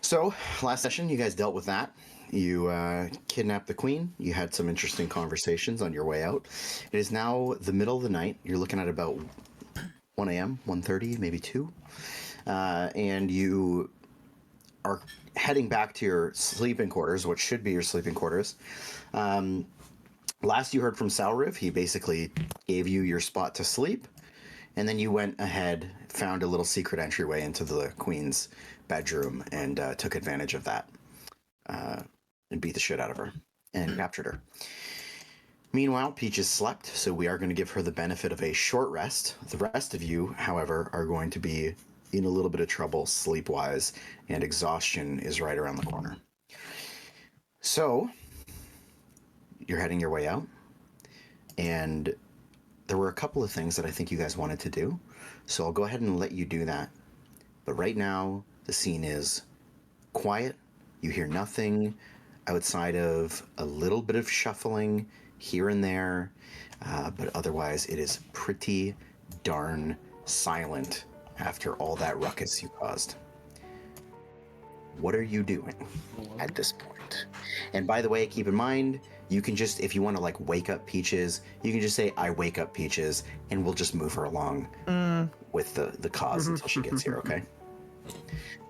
So, last session, you guys dealt with that. You kidnapped the queen. You had some interesting conversations on your way out. It is now the middle of the night. You're looking at about 1 a.m., 1:30, maybe 2. And you are heading back to your sleeping quarters, what should be your sleeping quarters. Last you heard from Salriv, he basically gave you your spot to sleep. And then you went ahead, found a little secret entryway into the queen's bedroom, and took advantage of that. And beat the shit out of her and captured her. Meanwhile, Peaches slept, so we are going to give her the benefit of a short rest. The rest of you, however, are going to be in a little bit of trouble sleep-wise, and exhaustion is right around the corner. So, you're heading your way out, and there were a couple of things that I think you guys wanted to do, so I'll go ahead and let you do that. But right now, the scene is quiet. You hear nothing outside of a little bit of shuffling here and there, but otherwise it is pretty darn silent after all that ruckus you caused. What are you doing at this point? And by the way, keep in mind, you can just, if you want to like wake up Peaches, you can just say, I wake up Peaches, and we'll just move her along with the cause until she gets here, okay?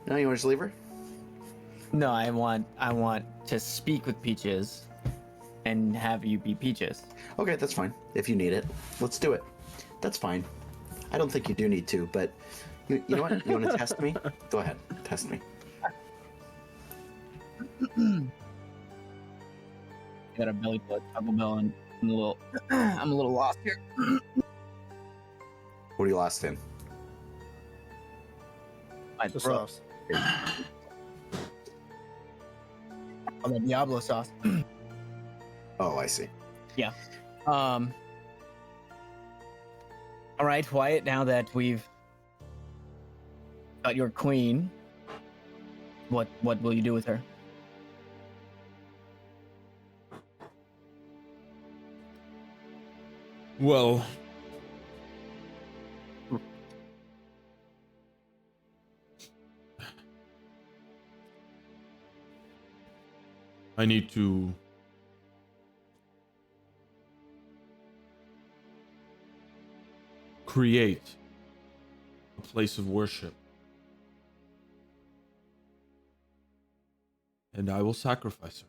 No, you want to just leave her? No, I want to speak with Peaches and have you be Peaches. Okay, that's fine. If you need it, let's do it. That's fine. I don't think you do need to, but you know what? You want to test me? Go ahead, test me. Got a belly blood, Taco Bell, and I'm a little lost here. What are you lost in? My The throat. sauce. On the Diablo sauce. Oh, I see. Yeah. All right, Wyatt. Now that we've got your queen, what will you do with her? Well, I need to create a place of worship. And I will sacrifice her.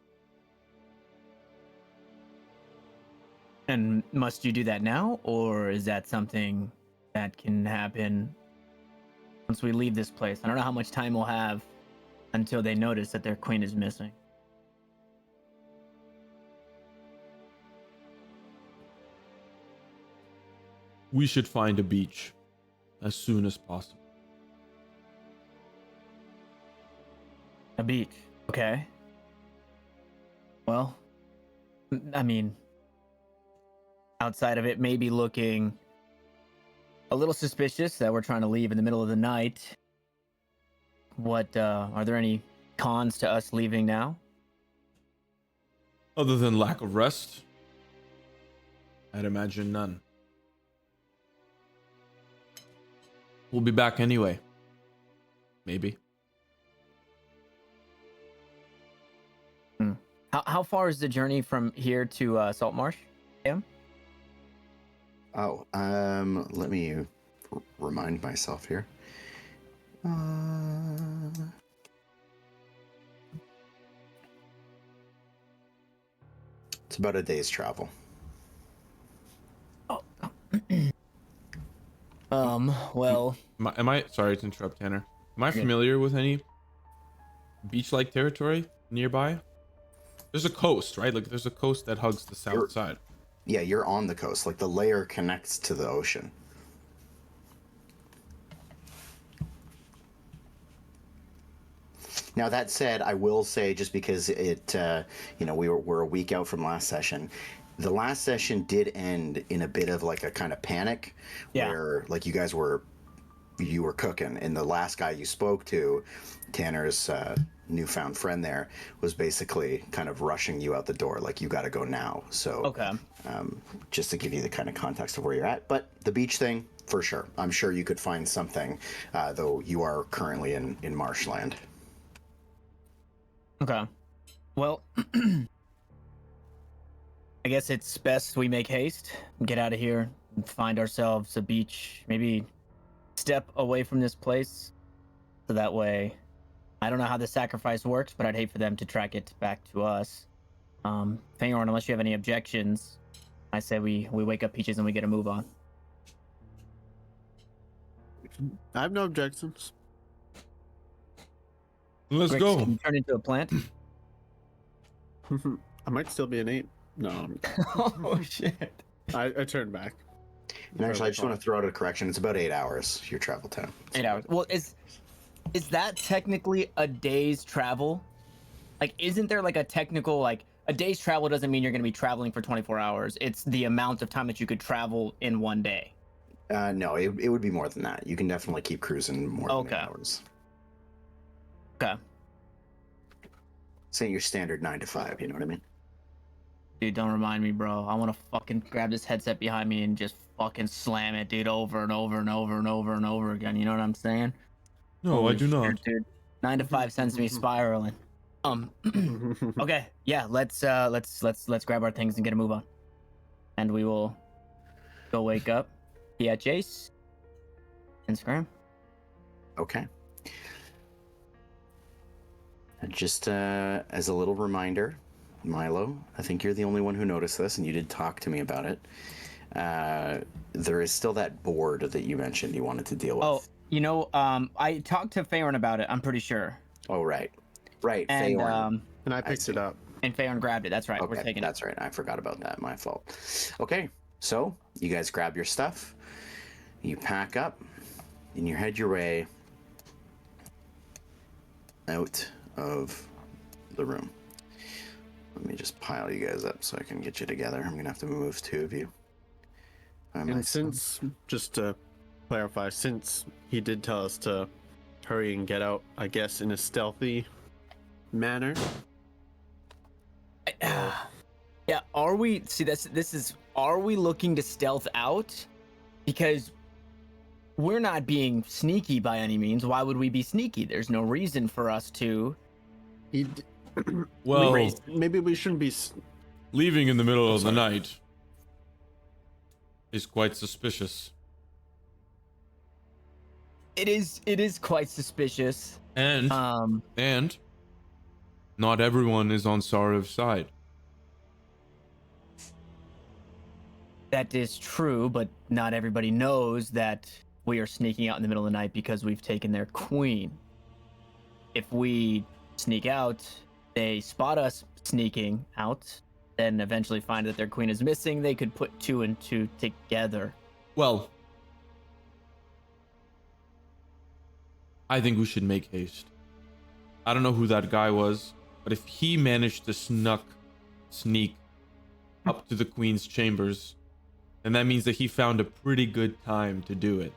And must you do that now, or is that something that can happen once we leave this place? I don't know how much time we'll have until they notice that their queen is missing. We should find a beach as soon as possible. A beach. Okay. Well, I mean, outside of it maybe looking a little suspicious that we're trying to leave in the middle of the night. What, are there any cons to us leaving now? Other than lack of rest, I'd imagine none. We'll be back anyway. Maybe. How far is the journey from here to Saltmarsh? Sam? Oh, let me remind myself here. It's about a day's travel. Oh. Well... Am I sorry to interrupt, Tanner. Am I familiar with any beach-like territory nearby? There's a coast, right? Like there's a coast that hugs the south side. Yeah, you're on the coast. Like the layer connects to the ocean. Now that said, I will say, just because it, we're a week out from last session. The last session did end in a bit of like a kind of panic, where like you were cooking, and the last guy you spoke to, Tanner's newfound friend there, was basically kind of rushing you out the door, like you got to go now. So, okay. Just to give you the kind of context of where you're at, but the beach thing, for sure, I'm sure you could find something, though you are currently in marshland. Okay. Well, I guess it's best we make haste, get out of here, and find ourselves a beach. Maybe step away from this place, so that way, I don't know how the sacrifice works, but I'd hate for them to track it back to us. Feyorn, unless you have any objections, I say we wake up Peaches and we get a move on. I have no objections. Let's Grix, go. can you turn into a plant? I might still be an 8. No, Oh shit! I turned back. And actually, I just want to throw out a correction. It's about 8 hours, your travel time. 8 hours. Well, is that technically a day's travel? Like, isn't there like a technical, like, a day's travel doesn't mean you're going to be traveling for 24 hours. It's the amount of time that you could travel in one day. No, it would be more than that. You can definitely keep cruising more than 8 Okay. hours. Okay. Say your standard 9 to 5, you know what I mean? Dude, don't remind me, bro. I want to fucking grab this headset behind me and just fucking slam it, dude, over and over and over and over and over again. You know what I'm saying? No, Holy I do shit, not. Dude. 9 to 5 sends me spiraling. Okay, yeah, let's grab our things and get a move on. And we will go wake up. Yeah, Jace. And Scram. Okay. And just as a little reminder, Milo, I think you're the only one who noticed this, and you did talk to me about it. There is still that board that you mentioned you wanted to deal with. Oh, you know, I talked to Feyorn about it, I'm pretty sure. Oh, right. Right, And Feyorn. And I picked it up. and Feyorn grabbed it. That's right. We're Okay, taking that's right. I forgot about that. My fault. Okay, so you guys grab your stuff, you pack up, and you head your way out of the room. Let me just pile you guys up so I can get you together. I'm gonna have to move 2 of you. And since, just to clarify, since he did tell us to hurry and get out, I guess in a stealthy manner. Yeah, are we are we looking to stealth out? Because we're not being sneaky by any means. Why would we be sneaky? There's no reason for us to. He Well, maybe we shouldn't be. leaving in the middle of the sorry. night is quite suspicious. It is quite suspicious. And not everyone is on Sarev's side. That is true, but not everybody knows that we are sneaking out in the middle of the night because we've taken their queen. If we sneak out, they spot us sneaking out, then eventually find that their queen is missing. They could put 2 and 2 together. Well, I think we should make haste. I don't know who that guy was, but if he managed to sneak up to the queen's chambers, then that means that he found a pretty good time to do it.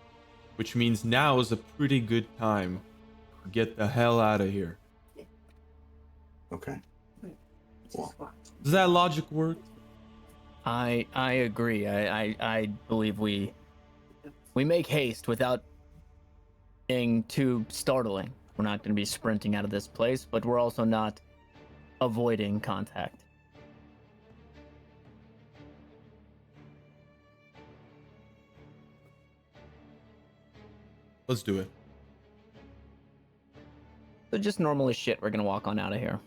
Which means now is a pretty good time to get the hell out of here. Okay. Well, Does that logic work? I agree. I believe we make haste without being too startling. We're not going to be sprinting out of this place, but we're also not avoiding contact. Let's do it. So just normal as shit. We're going to walk on out of here.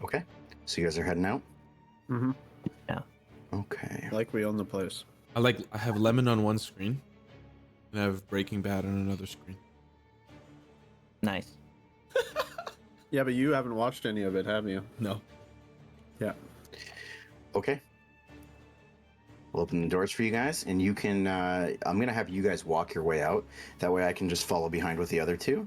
okay. So you guys are heading out? Mm-hmm. Okay. Like we own the place. I have Lemon on one screen, and I have Breaking Bad on another screen. Nice. Yeah, but you haven't watched any of it, have you? No. Yeah. Okay. We'll open the doors for you guys, and you can. I'm gonna have you guys walk your way out. That way, I can just follow behind with the other 2,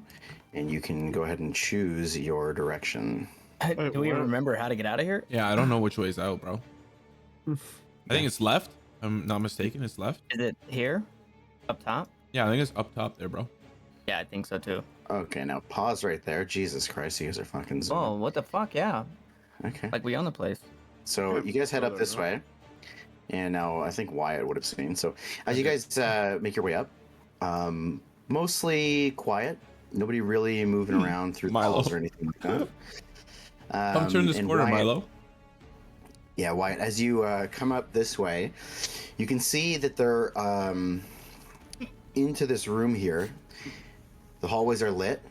and you can go ahead and choose your direction. Do we where- remember how to get out of here? Yeah, I don't know which way is out, bro. I think it's left. If I'm not mistaken, it's left. Is it here? Up top? Yeah, I think it's up top there, bro. Yeah, I think so too. Okay, now pause right there. Jesus Christ, you guys are fucking zooming. Oh, what the fuck? Yeah. Okay. Like we own the place. So Yeah, you guys head up further this up. way, and now I think Wyatt would have seen. So as you guys make your way up, Mostly quiet. Nobody really moving around through the Milo. halls or anything like that. Come turn this And corner, Wyatt, Milo. Yeah, Wyatt, as you come up this way, you can see that they're into this room here. The hallways are lit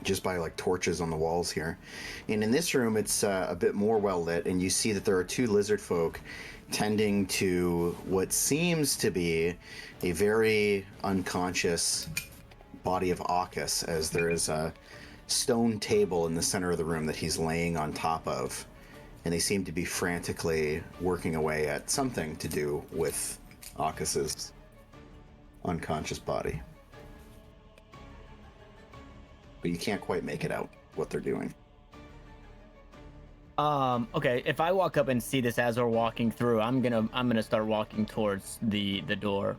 just by like torches on the walls here. And in this room, it's a bit more well lit, and you see that there are two lizard folk tending to what seems to be a very unconscious body of Aukus, as there is a stone table in the center of the room that he's laying on top of, and they seem to be frantically working away at something to do with Aukus's unconscious body. But you can't quite make it out what they're doing. Okay, if I walk up and see this as we're walking through, I'm gonna start walking towards the door.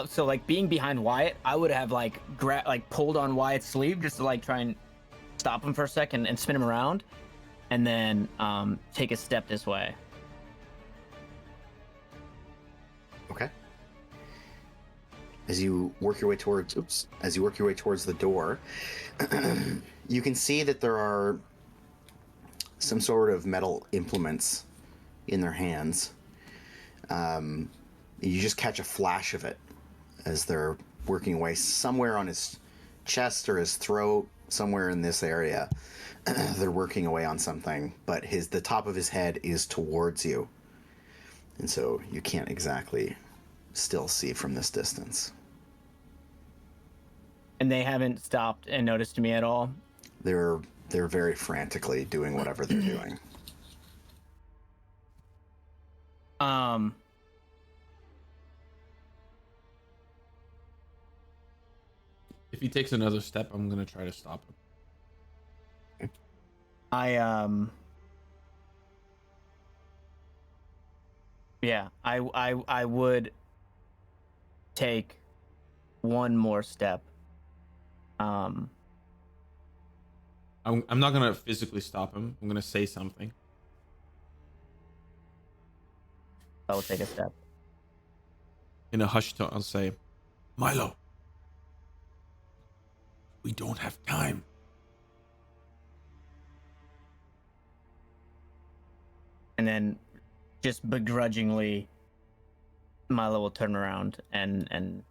So like being behind Wyatt, I would have like pulled on Wyatt's sleeve just to like try and stop him for a second and spin him around, and then take a step this way. Okay. As you work your way towards the door, you can see that there are some sort of metal implements in their hands. You just catch a flash of it as they're working away somewhere on his chest or his throat, somewhere in this area. They're working away on something, but the top of his head is towards you, and so you can't exactly still see from this distance. And they haven't stopped and noticed me at all. They're very frantically doing whatever they're doing. If he takes another step, I'm gonna try to stop him. I would take one more step. I'm not gonna physically stop him. I'm gonna say something. I will take a step. In a hushed tone, I'll say, Milo, we don't have time. And then just begrudgingly, Milo will turn around and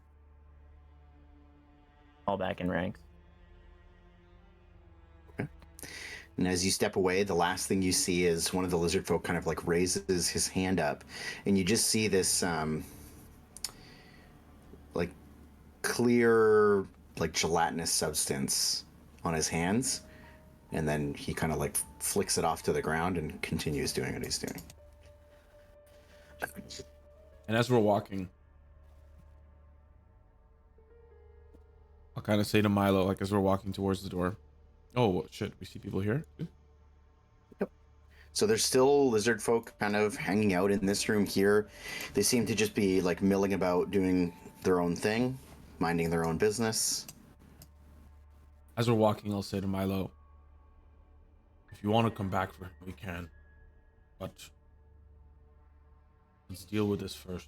fall back in ranks. And as you step away, the last thing you see is one of the lizard folk kind of like raises his hand up, and you just see this like clear, like gelatinous substance on his hands, and then he kind of like flicks it off to the ground and continues doing what he's doing. And as we're walking, I'll kind of say to Milo, like as we're walking towards the door, oh shit, we see people here? Yep. So there's still lizard folk kind of hanging out in this room here. They seem to just be like milling about, doing their own thing, minding their own business. As we're walking, I'll say to Milo, if you want to come back for him, we can. But let's deal with this first.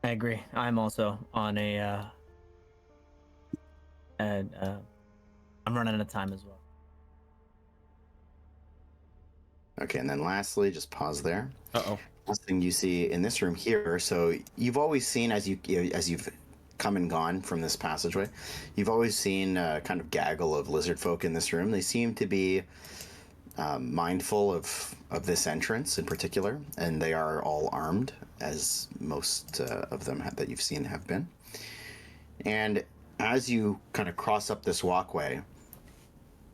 I agree. I'm also on I'm running out of time as well. Okay, and then lastly, just pause there. Uh-oh. Last thing you see in this room here, so you've always seen as you've come and gone from this passageway, you've always seen a kind of gaggle of lizard folk in this room. They seem to be mindful of this entrance in particular, and they are all armed, as most of them that you've seen have been. And as you kind of cross up this walkway,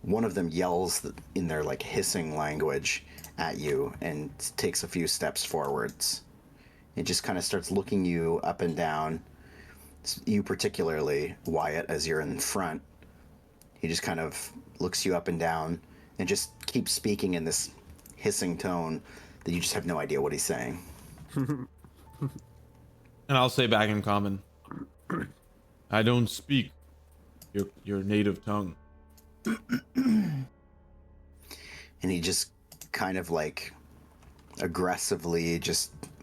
one of them yells in their like hissing language at you and takes a few steps forwards. It just kind of starts looking you up and down. You particularly, Wyatt, as you're in front. He just kind of looks you up and down and just keeps speaking in this hissing tone that you just have no idea what he's saying. And I'll say back in common, I don't speak your native tongue. And he just kind of like aggressively,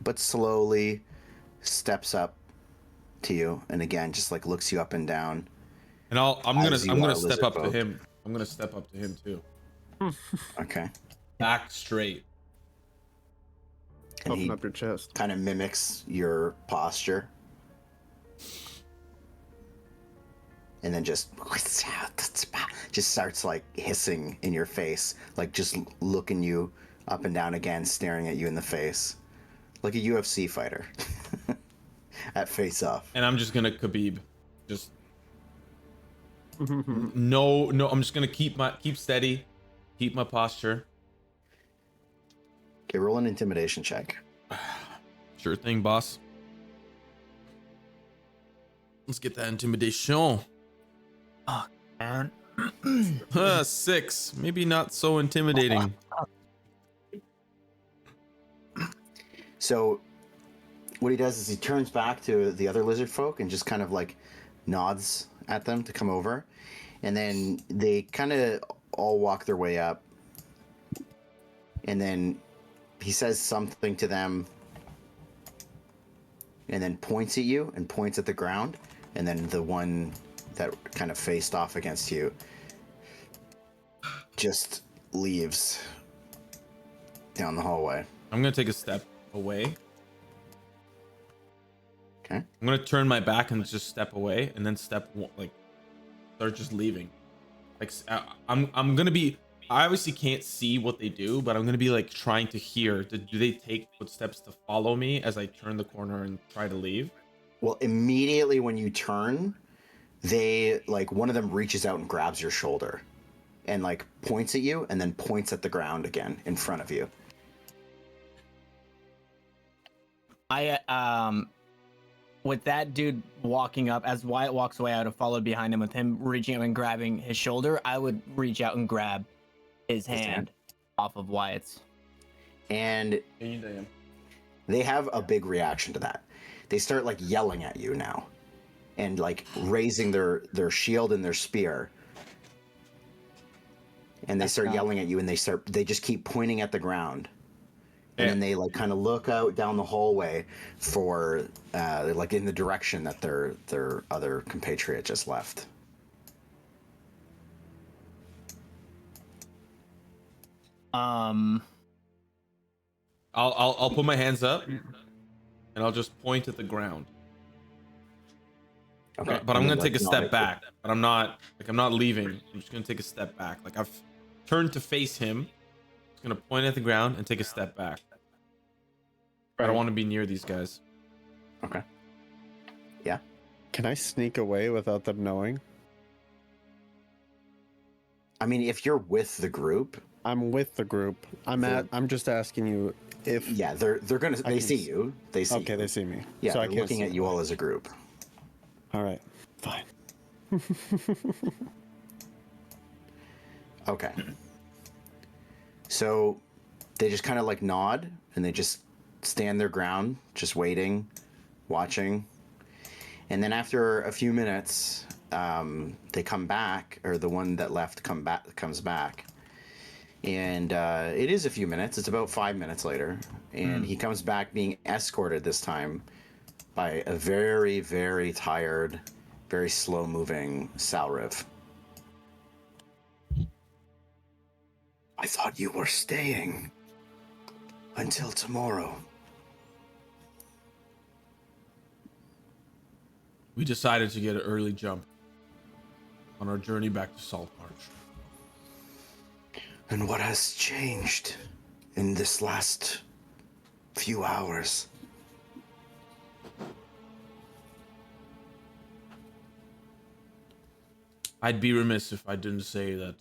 but slowly steps up to you, and again, just like looks you up and down. And I'm As you gonna are step lizard up to folk. him. I'm gonna step up to him too. Okay. Back straight. And Open he up your chest. kind of mimics your posture. And then just starts like hissing in your face, like just looking you up and down again, staring at you in the face, like a UFC fighter at face off. And I'm just gonna Khabib. Just no, I'm just gonna keep steady, keep my posture. Okay, roll an intimidation check. Sure thing, boss. Let's get that intimidation. And 6. Maybe not so intimidating. So what he does is he turns back to the other lizard folk and just kind of like nods at them to come over. And then they kind of all walk their way up. And then he says something to them and then points at you and points at the ground. And then the one that kind of faced off against you just leaves down the hallway. I'm gonna take a step away. Okay. I'm gonna turn my back and just step away, and then start just leaving. Like I'm gonna be. I obviously can't see what they do, but I'm gonna be like trying to hear. Do they take footsteps to follow me as I turn the corner and try to leave? Well, immediately when you turn, they like one of them reaches out and grabs your shoulder and like points at you and then points at the ground again in front of you. With that dude walking up, as Wyatt walks away, I would have followed behind him with him reaching out and grabbing his shoulder. I would reach out and grab his hand off of Wyatt's. And they have a big reaction to that. They start like yelling at you now and like raising their shield and their spear. And they start yelling at you and they just keep pointing at the ground. And then they like kind of look out down the hallway for like in the direction that their other compatriot just left. I'll put my hands up and I'll just point at the ground. Okay. But I'm And gonna then, take a like, step back. But I'm not leaving. I'm just gonna take a step back. Like I've turned to face him. Just gonna point at the ground and take a step back. I don't want to be near these guys. Okay. Yeah. Can I sneak away without them knowing? I mean, if you're with the group, I'm with the group. I'm just asking you if. yeah, they're gonna. They see you. They see. Okay, you. they see me. Yeah, so they're looking at you all as a group. All right, fine. Okay. So they just kind of like nod and they just stand their ground, just waiting, watching. And then after a few minutes, they come back, or the one that left comes back. And it is a few minutes. It's about 5 minutes later. And he comes back being escorted this time by a very, very tired, very slow-moving Salriv. I thought you were staying until tomorrow. We decided to get an early jump on our journey back to Saltmarsh. And what has changed in this last few hours? I'd be remiss if I didn't say that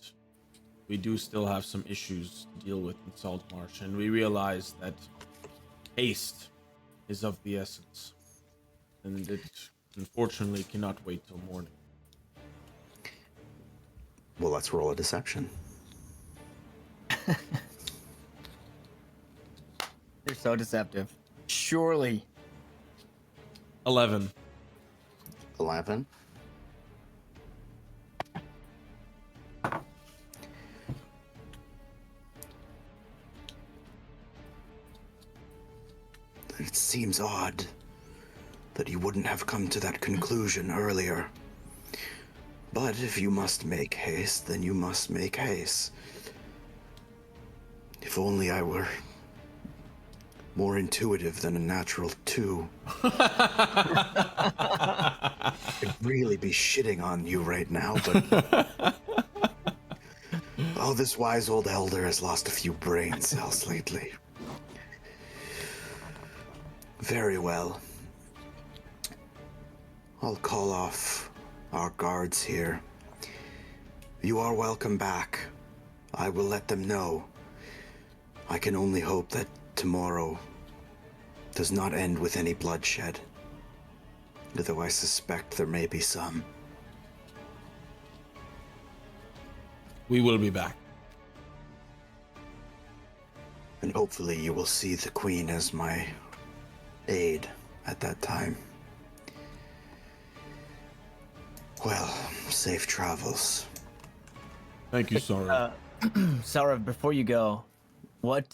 we do still have some issues to deal with in Saltmarsh, and we realize that haste is of the essence, and it unfortunately cannot wait till morning. Well, let's roll a deception. You're so deceptive. Surely. 11. 11. it seems odd that you wouldn't have come to that conclusion earlier. But if you must make haste, then you must make haste. If only I were more intuitive than a natural 2. I'd really be shitting on you right now, but... Oh, this wise old elder has lost a few brain cells lately. Very well. I'll call off our guards here. You are welcome back. I will let them know. I can only hope that tomorrow does not end with any bloodshed. Though I suspect there may be some. We will be back. And hopefully you will see the Queen as my aide at that time. Well, safe travels. Thank you, Sora. Sarah, before you go, what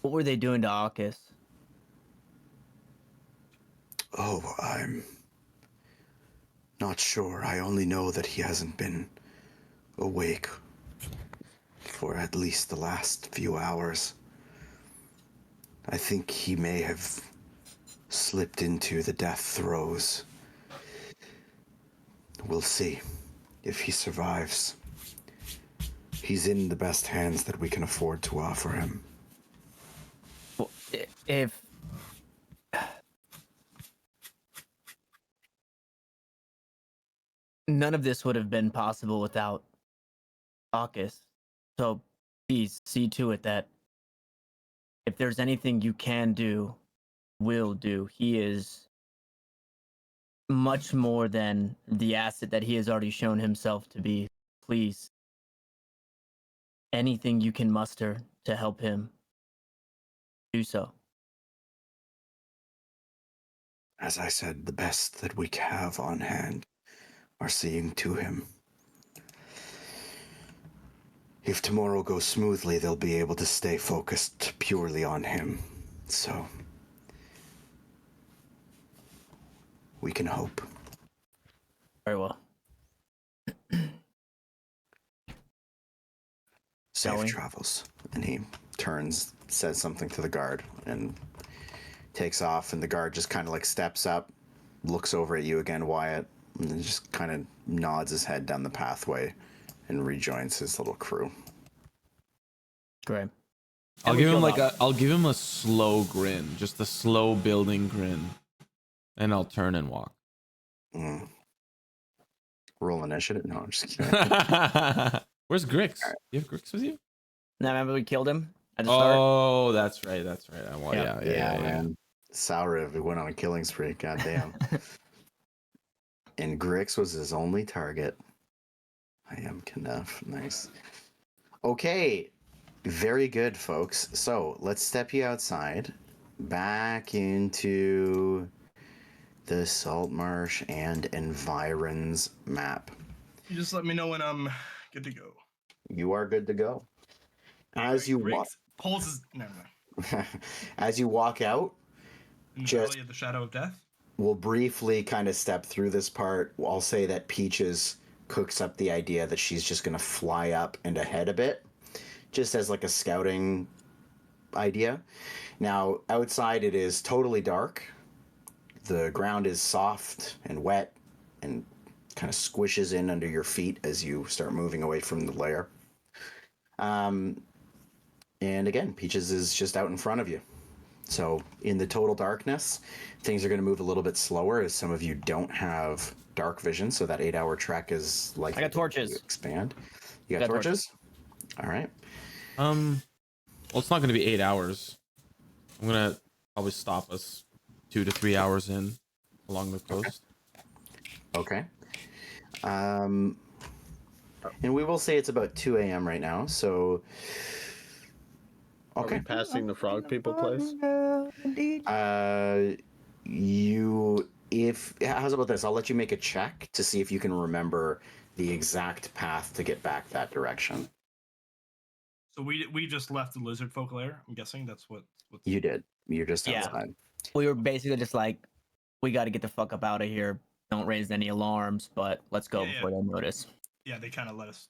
were they doing to Arcus? Oh, I'm not sure. I only know that he hasn't been awake for at least the last few hours. I think he may have slipped into the death throes. We'll see if he survives. He's in the best hands that we can afford to offer him. Well, if none of this would have been possible without Arcus, so please see to it that if there's anything you can do, will do. He is much more than the asset that he has already shown himself to be. Please, anything you can muster to help him, do so. As I said, the best that we have on hand are seeing to him. If tomorrow goes smoothly, they'll be able to stay focused purely on him. So, we can hope. Very well. Safe travels. And he turns, says something to the guard, and takes off, and the guard just kind of like steps up, looks over at you again, Wyatt, and then just kind of nods his head down the pathway and rejoins his little crew. Great. I'll And we give him killed like I'll give him a slow grin, just a slow building grin, and I'll turn and walk. Roll initiative? No, I'm just kidding. Where's Grix? You have Grix with you? Now remember we killed him at the start? Oh, that's right. That's right. Yeah. Man. Sauriv went on a killing spree. Goddamn. And Grix was his only target. I am Knuff. Nice. Okay. Very good, folks. So let's step you outside, back into the Saltmarsh and environs map. You just let me know when I'm good to go. You are good to go. As you walk, pulls his never mind. as you walk out, In the just Valley of the Shadow of Death. we'll briefly kind of step through this part. I'll say that Peaches cooks up the idea that she's just going to fly up and ahead a bit, just as like a scouting idea. Now, outside it is totally dark. The ground is soft and wet and kind of squishes in under your feet as you start moving away from the lair. And again, Peaches is just out in front of you. So in the total darkness, things are going to move a little bit slower as some of you don't have dark vision. So that 8-hour trek is likely I got torches. to expand. You got torches? All right. Well, it's not going to be 8 hours. I'm going to probably stop us 2 to 3 hours in along the coast. Okay. And we will say it's about 2 a.m. right now. So, okay. Are we passing the frog people place? How's about this? I'll let you make a check to see if you can remember the exact path to get back that direction. So we just left the lizard folk lair. I'm guessing that's what. You did. You're just Yeah. outside. We were basically just like, we got to get the fuck up out of here. Don't raise any alarms, but let's go Yeah, before they notice. Yeah, they kind of let us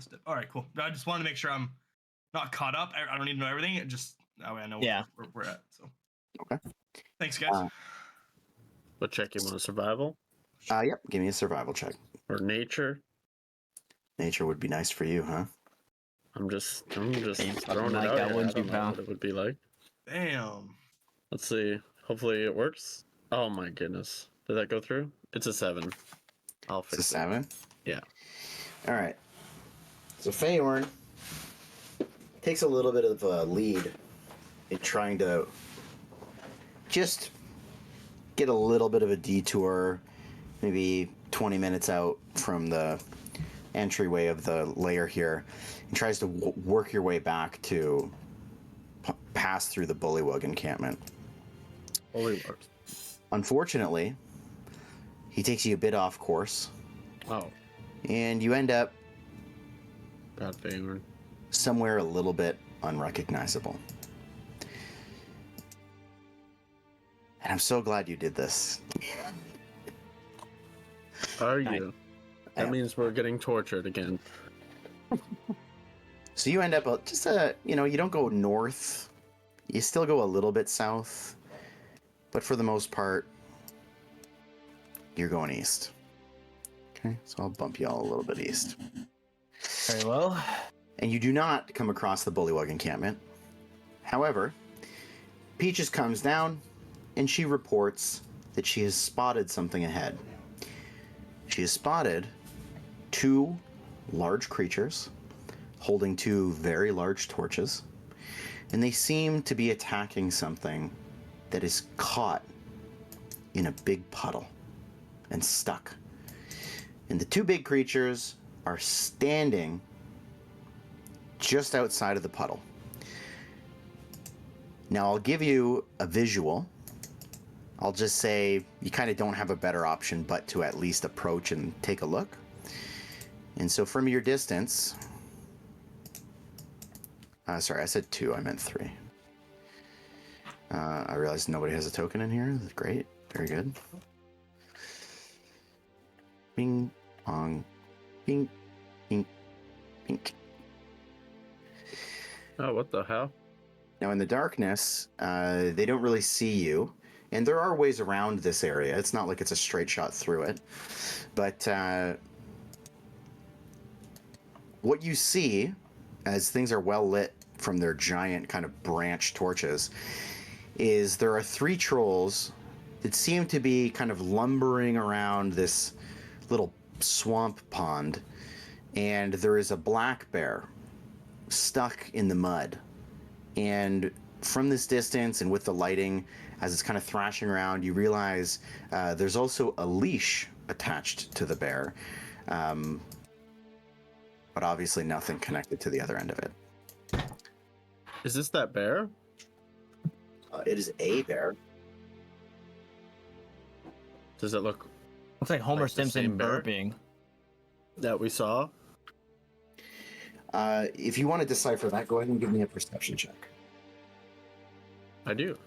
dip. All right, cool. I just wanted to make sure I'm not caught up. I don't need to know everything. It just that way I know where we're at. So. Okay. Thanks, guys. What check you want? Survival Yep. Give me a survival check. or nature? Nature would be nice for you, huh? I'm just You'd throwing like it out that, here. I wouldn't you, don't know pal? what it would be like. Damn. Let's see. Hopefully it works. Oh my goodness. Did that go through? It's a 7. I'll It's fix a it. 7. Yeah. All right. So Feyorn takes a little bit of a lead in trying to just get a little bit of a detour, maybe 20 minutes out from the entryway of the lair here, and tries to work your way back to pass through the Bullywug encampment. Holy Lord. Unfortunately, he takes you a bit off course, Oh, and you end up bad Feyorn. somewhere a little bit unrecognizable. And I'm so glad you did this. Are Nice. you? That means we're getting tortured again. So you end up just you don't go north. You still go a little bit south, but for the most part, you're going east. Okay, so I'll bump you all a little bit east. Very well. And you do not come across the Bullywug encampment. However, Peaches comes down, and she reports that she has spotted something ahead. She has spotted 2 large creatures holding 2 very large torches, and they seem to be attacking something that is caught in a big puddle and stuck. And the 2 big creatures are standing just outside of the puddle. Now I'll give you a visual. I'll just say you kind of don't have a better option but to at least approach and take a look. And so from your distance, sorry, I said 2, I meant 3. I realized nobody has a token in here. That's great. Very good. Bing, bong, bing, bing, bink. Oh, what the hell? Now in the darkness, they don't really see you. And there are ways around this area. It's not like it's a straight shot through it. But what you see, as things are well lit from their giant kind of branch torches, is there are 3 trolls that seem to be kind of lumbering around this little swamp pond. And there is a black bear stuck in the mud. And from this distance and with the lighting, as it's kind of thrashing around, you realize there's also a leash attached to the bear, but obviously nothing connected to the other end of it. Is this that bear? It is a bear. Does it look Looks like Homer Like the Simpson same bear? burping. that we saw? If you want to decipher that, go ahead and give me a perception check. I do.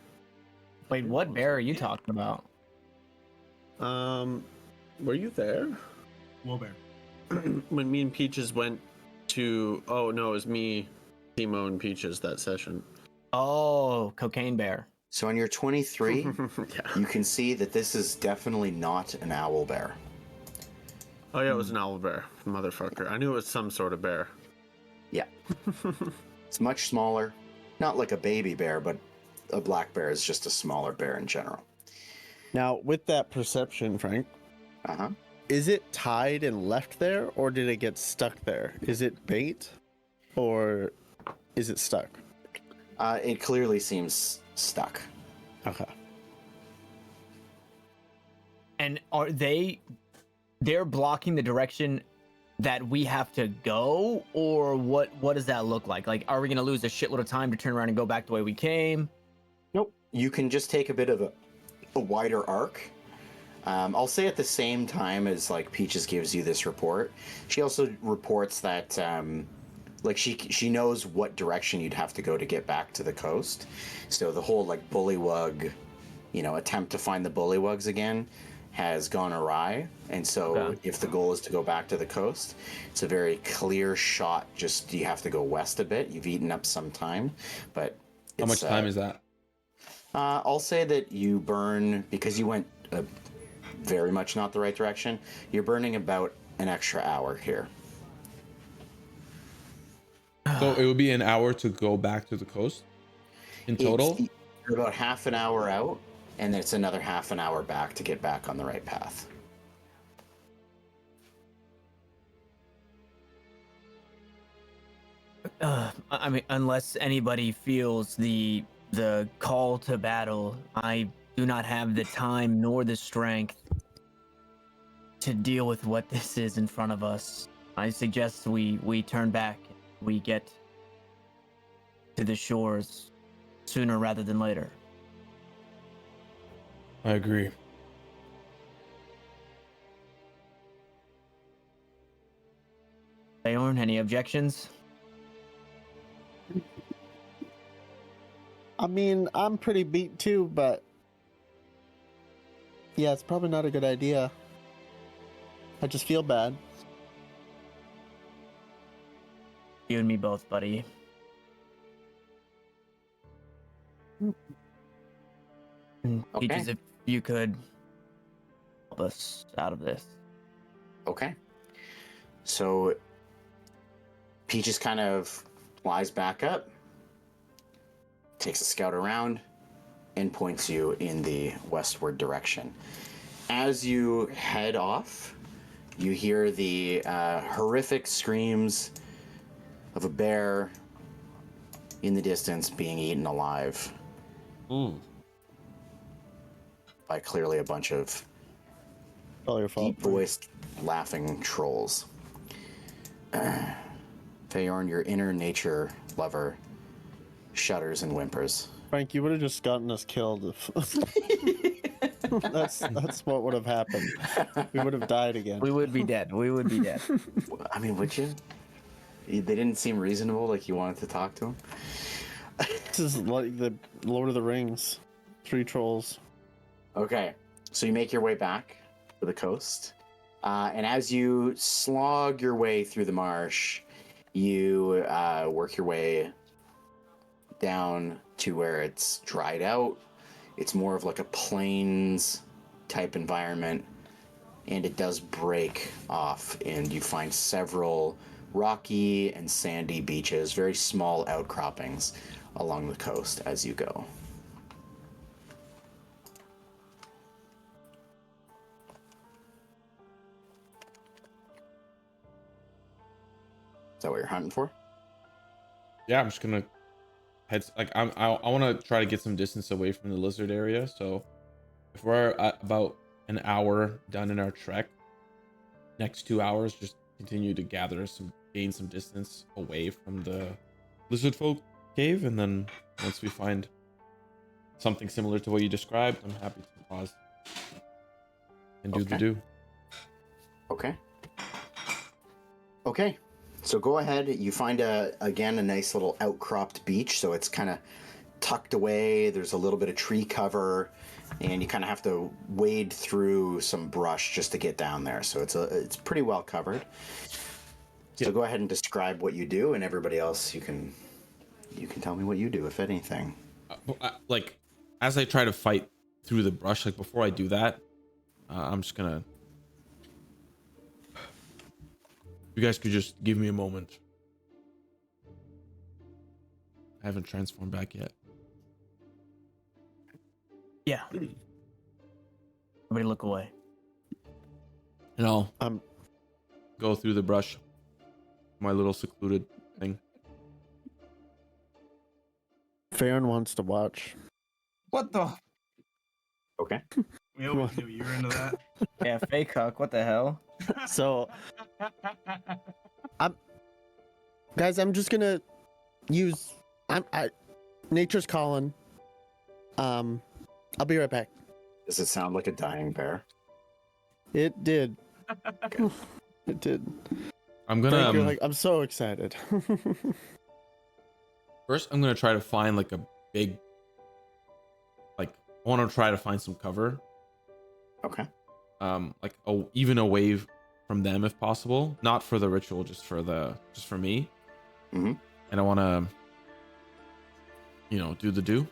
Wait, what bear are you talking about? Were you there? Woolbear. When me and Peaches went to... Oh, no, it was me, Simo, and Peaches that session. Oh, cocaine bear. So on your 23, Yeah. you can see that this is definitely not an owl bear. Oh, yeah, it was an owl bear. Motherfucker. I knew it was some sort of bear. Yeah. It's much smaller. Not like a baby bear, but a black bear is just a smaller bear in general. Now, with that perception, Frank, Uh-huh. is it tied and left there, or did it get stuck there? Is it bait, or is it stuck? It clearly seems stuck. Okay. And are they're blocking the direction that we have to go, or what does that look like? Like, are we going to lose a shitload of time to turn around and go back the way we came? Nope. You can just take a bit of a wider arc. I'll say at the same time as like Peaches gives you this report, she also reports that like she knows what direction you'd have to go to get back to the coast. So the whole like bullywug, attempt to find the bullywugs again has gone awry. And so if the goal is to go back to the coast, it's a very clear shot. Just you have to go west a bit. You've eaten up some time, but How much time is that? I'll say that you burn, because you went very much not the right direction, you're burning about an extra hour here. So it would be an hour to go back to the coast in total? You're about half an hour out, and then it's another half an hour back to get back on the right path. I mean, unless anybody feels the call to battle, I do not have the time nor the strength to deal with what this is in front of us. I suggest we turn back. We get to the shores sooner rather than later. I agree. Feyorn, any objections? I mean, I'm pretty beat too, but yeah, it's probably not a good idea. I just feel bad. You and me both, buddy. Peaches, if you could help us out of this. Okay. So Peaches kind of flies back up, takes a scout around, and points you in the westward direction. As you head off, you hear the horrific screams of a bear in the distance being eaten alive by clearly a bunch of deep-voiced, laughing trolls. Feyorn, your inner nature lover, shudders and whimpers. Frank, you would have just gotten us killed if that's what would have happened. We would have died again. We would be dead. We would be dead. I mean, would you? They didn't seem reasonable, like you wanted to talk to them. This is like the Lord of the Rings. 3 trolls. Okay, so you make your way back to the coast. And as you slog your way through the marsh, you work your way down to where it's dried out. It's more of like a plains type environment, and it does break off, and you find several rocky and sandy beaches, very small outcroppings along the coast as you go. Is that what you're hunting for? Yeah, I'm just gonna head. Like I want to try to get some distance away from the lizard area. So if we're at about an hour done in our trek, next 2 hours, just continue to gain some distance away from the lizard folk cave, and then once we find something similar to what you described, I'm happy to pause and do the do. Okay. So go ahead. You find again a nice little outcropped beach. So it's kind of tucked away. There's a little bit of tree cover, and you kind of have to wade through some brush just to get down there. So it's pretty well covered. So go ahead and describe what you do, and everybody else, you can tell me what you do, if anything. Like as I try to fight through the brush, like before I do that, I'm just gonna. You guys could just give me a moment. I haven't transformed back yet. Yeah. Everybody look away. And I'll go through the brush. My little secluded thing. Feyorn wants to watch. What the? Okay. We always knew you were into that. Yeah, fake huck. What the hell? So, I'm just gonna use. Nature's calling. I'll be right back. Does it sound like a dying bear? It did. It did. I'm Frank, gonna you're like, I'm so excited. first. I'm gonna try to find like a big, like I want to try to find some cover. Okay. Like even away from them if possible. Not for the ritual, just for me. Mm-hmm. And I want to, do the do.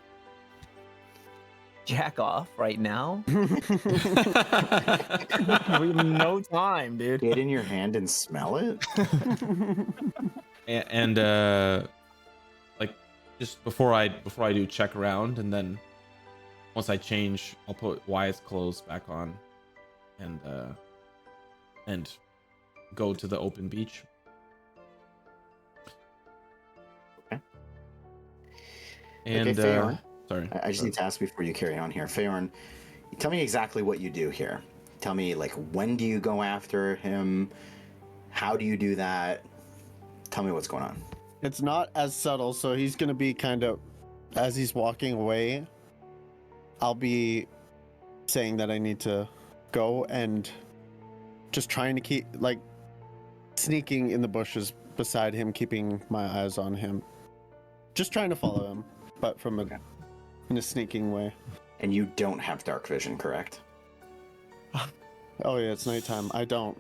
Jack off right now. We have no time, dude. Get in your hand and smell it. and like just before I do, check around, and then once I change, I'll put Wyatt's clothes back on and go to the open beach. Okay. And Feyorn, sorry, I just need to ask before you carry on here. Feyorn, tell me exactly what you do here. Tell me, like, when do you go after him? How do you do that? Tell me what's going on. It's not as subtle, so he's gonna be kind of, as he's walking away, I'll be saying that I need to go and just trying to keep, like, sneaking in the bushes beside him, keeping my eyes on him. Just trying to follow him, but from in a sneaking way. And you don't have dark vision, correct? Oh yeah, it's nighttime. I don't.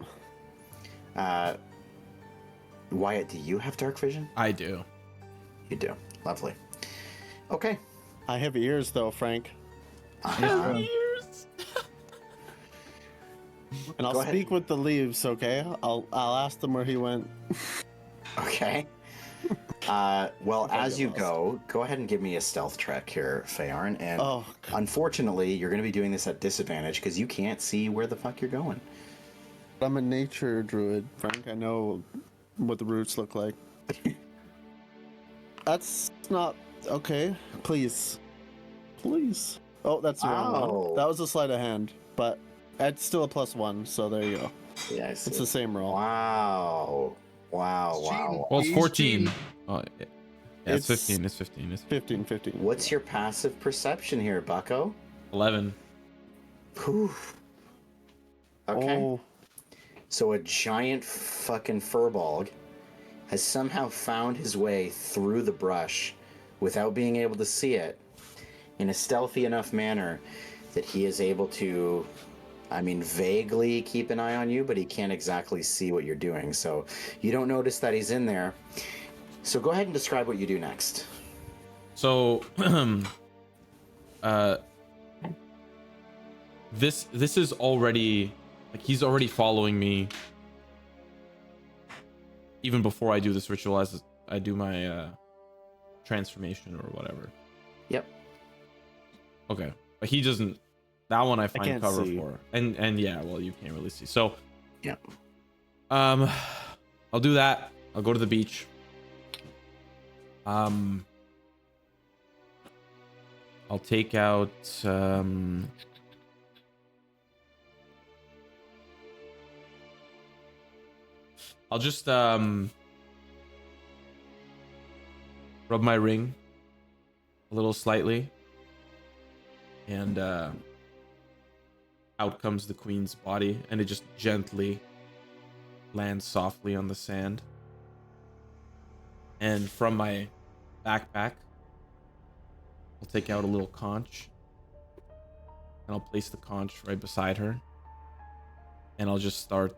Wyatt, do you have dark vision? I do. You do. Lovely. Okay. I have ears though, Frank. Ears. And I'll Go ahead. speak with the leaves, okay? I'll ask them where he went. Okay. Well, I as get you lost. go ahead and give me a stealth check here, Feyorn. And Oh, unfortunately, you're going to be doing this at disadvantage because you can't see where the fuck you're going. I'm a nature druid, Frank. I know what the roots look like. That's not okay. Please. Oh, that's the wrong Oh. one. That was a sleight of hand, but it's still a +1, so there you go. Yeah, I see. It's the same roll. Wow. Well, it's 14. Oh, yeah, it's 15. It's 15. It's 15. What's your passive perception here, Bucko? 11. Poof. Okay. Oh, So a giant fucking furbolg has somehow found his way through the brush without being able to see it in a stealthy enough manner that he is able to, vaguely keep an eye on you, but he can't exactly see what you're doing. So you don't notice that he's in there. So go ahead and describe what you do next. So, this is already, like, he's already following me even before I do this ritual, as I do my transformation or whatever. Yep. Okay, but he doesn't. That one I find can't cover see. for, and yeah, well, you can't really see. So, Yep. I'll do that. I'll go to the beach. I'll take out I'll just rub my ring a little slightly, and out comes the queen's body, and it just gently lands softly on the sand. And from my backpack, I'll take out a little conch, and I'll place the conch right beside her, and I'll just start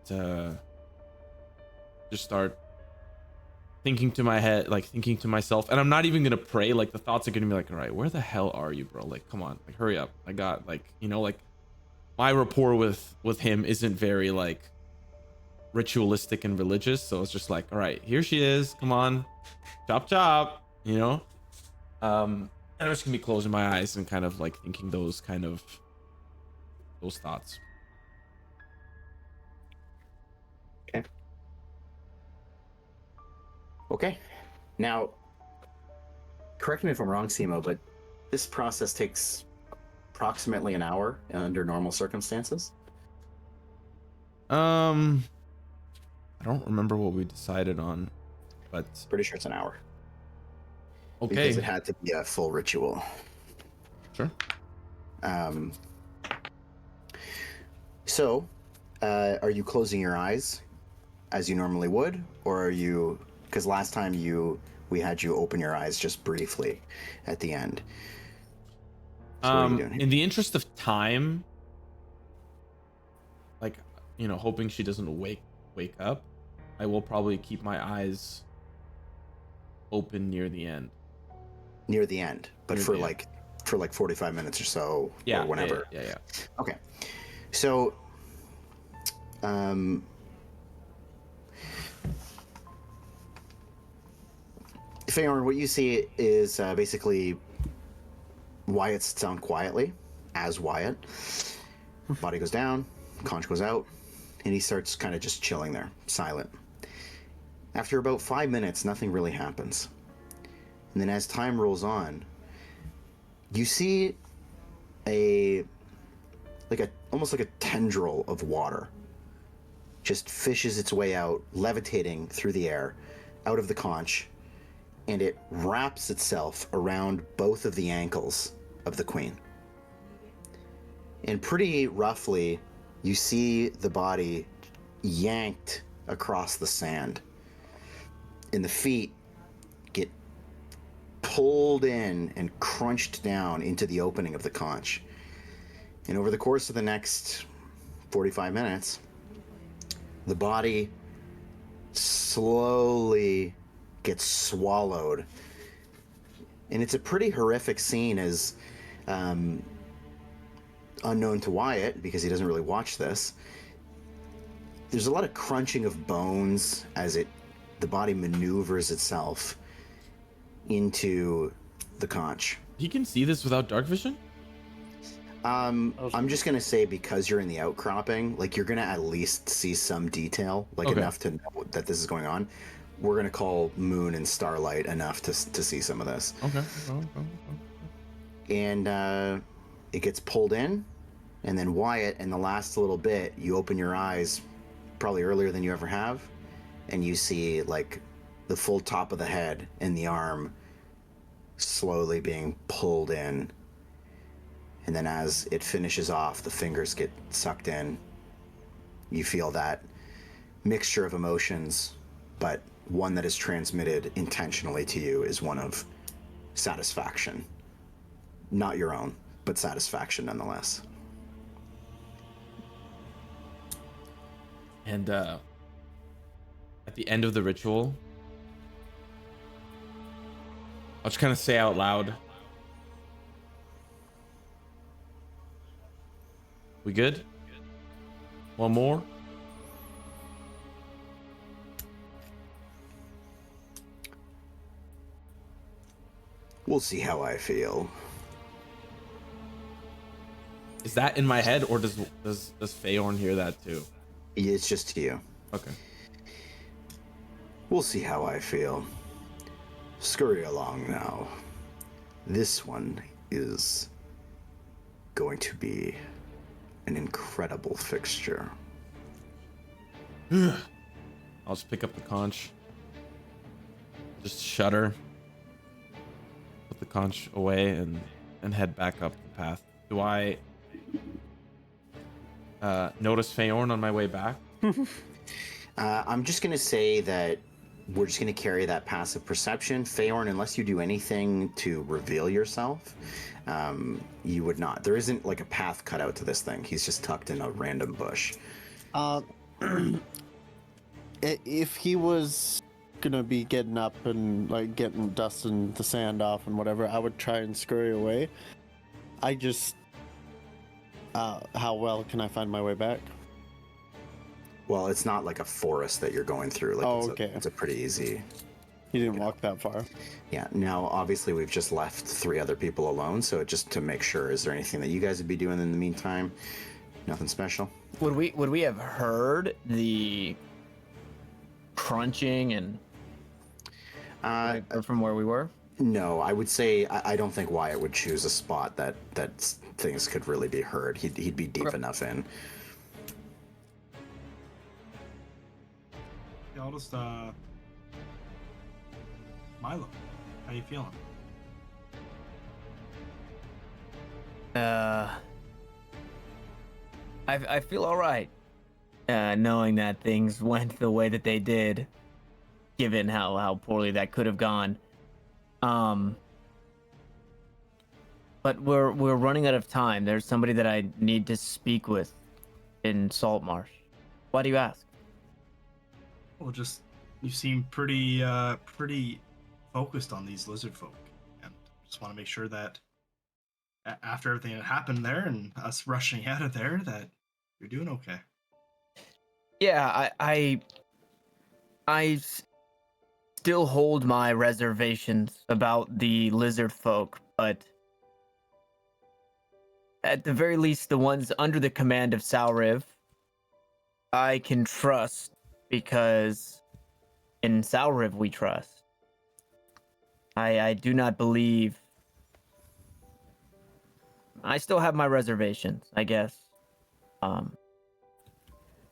thinking to myself, and I'm not even gonna pray. Like, the thoughts are gonna be like, all right, where the hell are you, bro? Like, come on, like, hurry up. I got, like, like, my rapport with him isn't very, like, ritualistic and religious, so it's just like, all right, here she is, come on, chop, and I'm just gonna be closing my eyes and kind of like thinking those thoughts. Okay. Now, correct me if I'm wrong, Simo, but this process takes approximately an hour under normal circumstances. I don't remember what we decided on, but Pretty sure it's an hour. okay. Because it had to be a full ritual. Sure. So, are you closing your eyes as you normally would, or are you? Because last time we had you open your eyes just briefly at the end. So what are you doing? In the interest of time, like, hoping she doesn't wake up, I will probably keep my eyes open near the end. Near the end, but Near for the end. like 45 minutes or so, Yeah, or whenever. Yeah. Okay. So, Feyorn, what you see is basically Wyatt sits down quietly, as Wyatt. Body goes down, conch goes out, and he starts kind of just chilling there, silent. After about 5 minutes, nothing really happens. And then as time rolls on, you see almost like a tendril of water just fishes its way out, levitating through the air, out of the conch, and it wraps itself around both of the ankles of the queen. And pretty roughly, you see the body yanked across the sand, and the feet get pulled in and crunched down into the opening of the conch. And over the course of the next 45 minutes, the body slowly gets swallowed. And it's a pretty horrific scene, as unknown to Wyatt, because he doesn't really watch this. There's a lot of crunching of bones as the body maneuvers itself into the conch. He can see this without dark vision? I'm just gonna say, because you're in the outcropping, like, you're gonna at least see some detail, like Okay. enough to know that this is going on. We're gonna call moon and starlight enough to see some of this. Okay. And it gets pulled in, and then Wyatt, in the last little bit, you open your eyes, probably earlier than you ever have, and you see like the full top of the head and the arm slowly being pulled in. And then as it finishes off, the fingers get sucked in. You feel that mixture of emotions, but one that is transmitted intentionally to you is one of satisfaction. Not your own, but satisfaction nonetheless. And at the end of the ritual, I'll just kind of say out loud, we good? One more? We'll see how I feel. Is that in my head, or does Feyorn hear that too? It's just to you. Okay. We'll see how I feel. Scurry along now. This one is going to be an incredible fixture. I'll just pick up the conch. Just shudder. Put the conch away and head back up the path. Do I notice Feyorn on my way back? I'm just going to say that we're just going to carry that passive perception. Feyorn, unless you do anything to reveal yourself, you would not. There isn't like a path cut out to this thing. He's just tucked in a random bush. If he was gonna be getting up and like getting dusting the sand off and whatever, I would try and scurry away. I just how well can I find my way back? Well, it's not like a forest that you're going through. Like, okay. It's a pretty easy. He didn't walk that far. Yeah. Now, obviously, we've just left 3 other people alone, so just to make sure, is there anything that you guys would be doing in the meantime? Nothing special. Would we have heard the crunching and from where we were? No, I would say I don't think Wyatt would choose a spot that things could really be heard. He'd be deep enough in. Yeah, I'll just Milo, how you feeling? I feel all right. knowing that things went the way that they did, given how poorly that could have gone. But we're running out of time. There's somebody that I need to speak with in Saltmarsh. Why do you ask? Well, just you seem pretty focused on these lizard folk, and just want to make sure that after everything that happened there and us rushing out of there, that you're doing okay. Yeah, I still hold my reservations about the lizard folk, but at the very least, the ones under the command of Sauriv, I can trust, because in Sauriv we trust. I do not believe. I still have my reservations, I guess.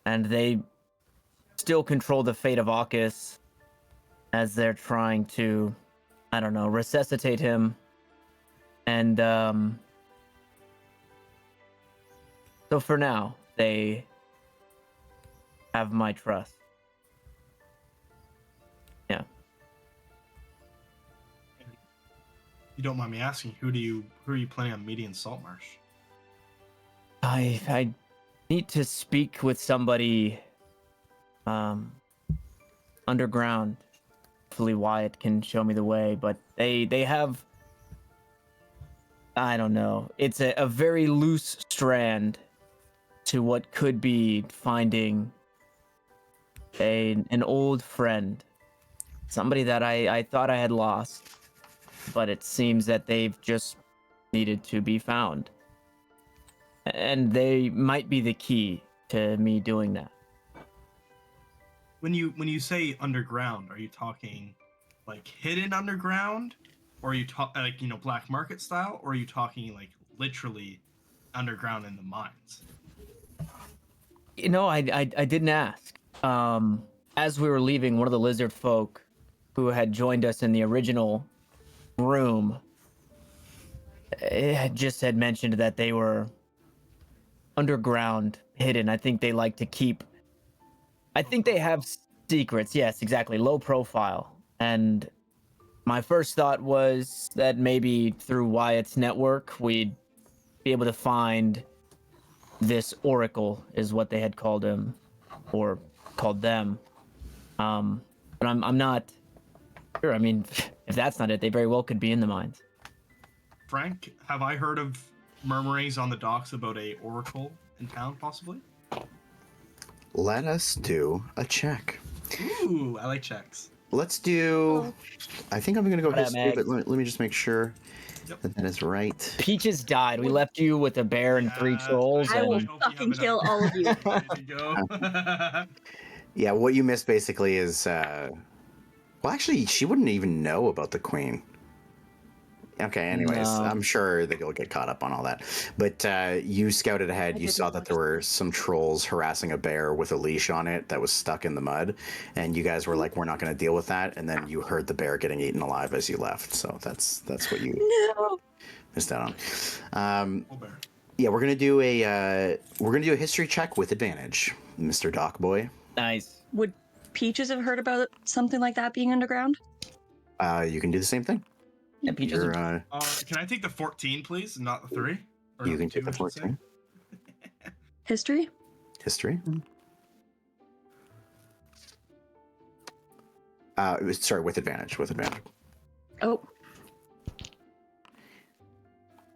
And they still control the fate of Aukis as they're trying to, I don't know, resuscitate him. And so for now, they have my trust. Yeah. You don't mind me asking, who are you planning on meeting in Saltmarsh? I need to speak with somebody underground. Hopefully Wyatt can show me the way, but they have, I don't know, it's a very loose strand to what could be finding an old friend, somebody that I thought I had lost, but it seems that they've just needed to be found. And they might be the key to me doing that. When you say underground, are you talking like hidden underground, or are you like black market style, or are you talking like literally underground in the mines? I didn't ask. As we were leaving, one of the lizard folk who had joined us in the original room had mentioned that they were underground, hidden. I think they like to keep. I think they have secrets. Yes, exactly. Low profile. And my first thought was that maybe through Wyatt's network, we'd be able to find this oracle, is what they had called him, or called them. But I'm not sure. I mean, if that's not it, they very well could be in the mines. Phrank, have I heard of murmurings on the docks about a oracle in town, possibly? Let us do a check. Ooh, I like checks. Let's do. I think I'm going to go What up, history, Meg? but let me just make sure Yep. that is right. Peaches died. We left you with a bear and 3 trolls. I I will and... hope you have fucking kill all of you. Ready to go. Yeah, what you missed basically is. Well, actually, she wouldn't even know about the queen. Okay, anyways, No. I'm sure that you'll get caught up on all that. But you scouted ahead. You saw that there were some trolls harassing a bear with a leash on it that was stuck in the mud. And you guys were like, we're not going to deal with that. And then you heard the bear getting eaten alive as you left. So that's what you No. missed out on. Oh, bear. Yeah, we're gonna do a history check with advantage, Mr. Doc Boy. Nice. Would Peaches have heard about something like that being underground? You can do the same thing. Yeah, Peaches. You're, Can I take the 14, please, and not the 3? Or you not can take 2, the I should say? 14. History? History. Sorry, with advantage. With advantage. Oh,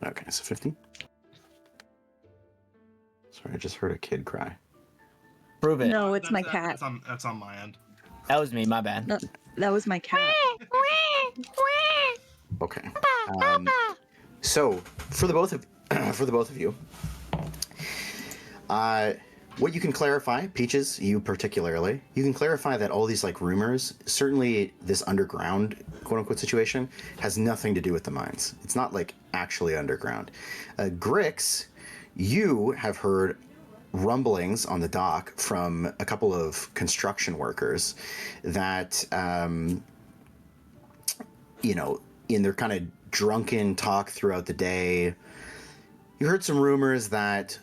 Okay, so 15. Sorry, I just heard a kid cry. Prove it. no, it's my That's- cat. That's on my end. That was me. My bad. No, that was my cat. Okay. So for the both of you, what you can clarify, Peaches, you particularly, you can clarify that all these like rumors, certainly this underground quote unquote situation, has nothing to do with the mines. It's not like actually underground. Grix, you have heard rumblings on the dock from a couple of construction workers that in their kind of drunken talk throughout the day, you heard some rumors that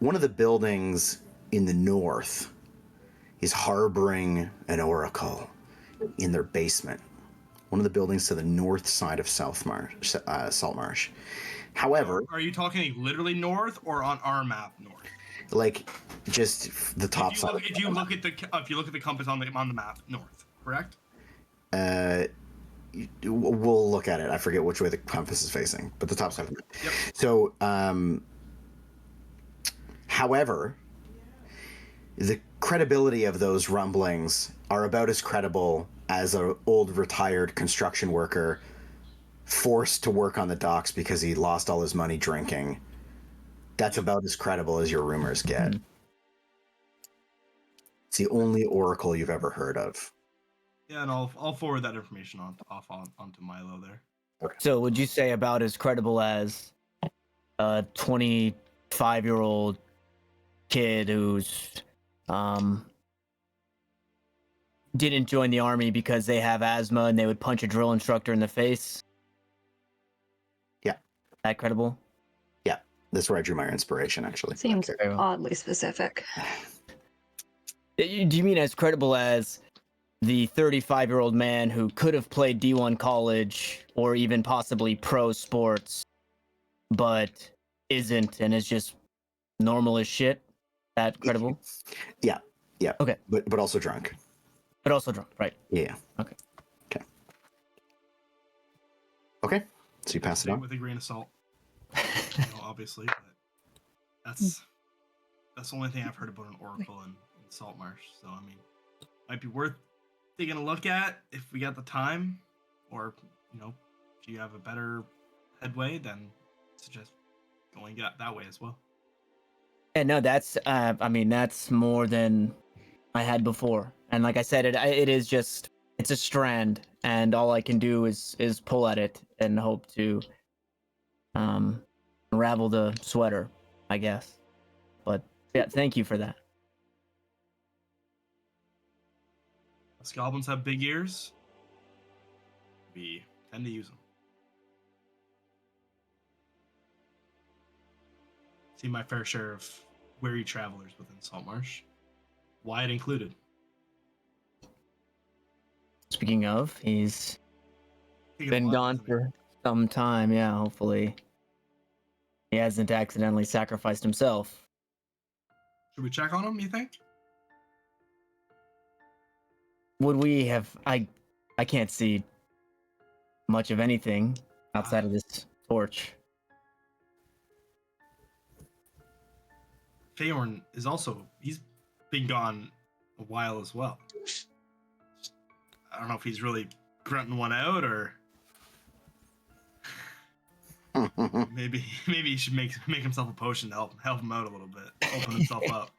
one of the buildings in the north is harboring an oracle in their basement, one of the buildings to the north side of Saltmarsh. However, Are you talking literally north or on our map north? like just the top side. If you look at the compass on the map north, correct? We'll look at it. I forget which way the compass is facing, but the top side of the map. Yep. So, however, the credibility of those rumblings are about as credible as an old retired construction worker forced to work on the docks because he lost all his money drinking. That's about as credible as your rumors get. It's the only oracle you've ever heard of. Yeah, and I'll forward that information onto Milo there. So would you say about as credible as a 25-year-old kid who's didn't join the army because they have asthma and they would punch a drill instructor in the face? Yeah. That credible? Yeah. That's where I drew my inspiration, actually. Seems Okay, well. oddly specific. Do you mean as credible as the 35-year-old man who could have played D1 college or even possibly pro sports, but isn't and is just normal as shit? That credible? Yeah. Okay. But also drunk. But also drunk, right? Yeah. Okay. Okay. So you pass it Take on? with a grain of salt. Obviously, but that's the only thing I've heard about an oracle in Saltmarsh. So I mean, might be worth taking a look at if we got the time, or if you have a better headway, then suggest going that way as well. Yeah, no, that's that's more than I had before. And like I said, it is just, it's a strand, and all I can do is pull at it and hope to unravel the sweater, I guess. But yeah, thank you for that. Us goblins have big ears. We tend to use them. See my fair share of weary travelers within Saltmarsh, Wyatt included. Speaking of, he's Taking a been lot, gone hasn't he? for some time. Yeah, hopefully he hasn't accidentally sacrificed himself. Should we check on him, you think? Would we have? I can't see much of anything outside of this torch. Feyorn is also, he's been gone a while as well. I don't know if he's really grunting one out, or maybe he should make himself a potion to help him out a little bit, open himself up.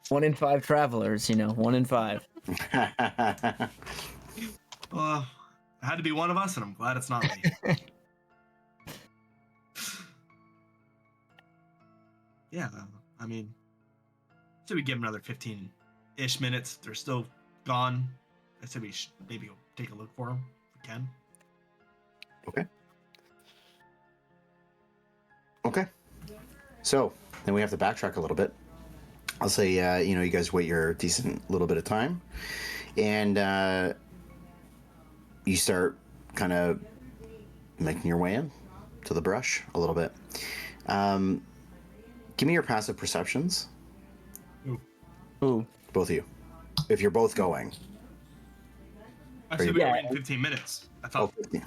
1 in 5 travelers, 1 in 5. Well, it had to be one of us, and I'm glad it's not me. Yeah, I mean, so we give them another 15-ish minutes. They're still gone. I said we should maybe go take a look for them if we can. Okay. So then we have to backtrack a little bit. I'll say, you guys wait your decent little bit of time, and you start kind of making your way in to the brush a little bit. Give me your passive perceptions, Ooh. both of you, if you're both going. I said you- we were Yeah. in 15 minutes. I Oh, thought, 15.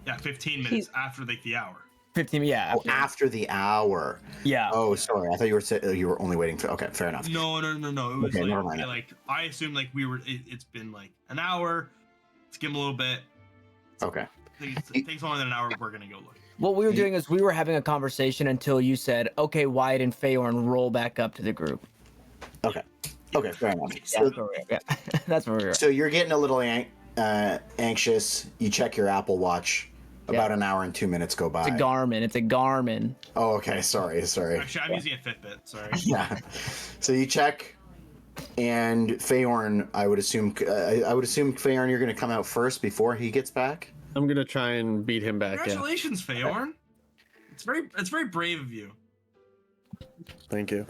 yeah, 15 minutes after the hour. 15, yeah. Oh, after the hour. Yeah. Oh, sorry. I thought you were only waiting for. Okay, fair enough. No. It was Okay, never mind. like I assumed like we were. It's been like an hour. Skim a little bit. Okay. It takes longer than an hour. We're gonna go look. What we were doing is we were having a conversation until you said, okay, Wyatt and Feyorn, roll back up to the group. Okay, fair enough. That's So, where we are. Yeah. That's where we were. so you're getting a little anxious. You check your Apple Watch. About an hour and 2 minutes go by. It's a Garmin. Oh, okay. Sorry. Actually, I'm using a Fitbit. Sorry. Yeah. So you check, and Feyorn, I would assume Feyorn, you're going to come out first before he gets back. I'm gonna try and beat him back. Yeah. Congratulations, Feyorn. It's very brave of you. Thank you.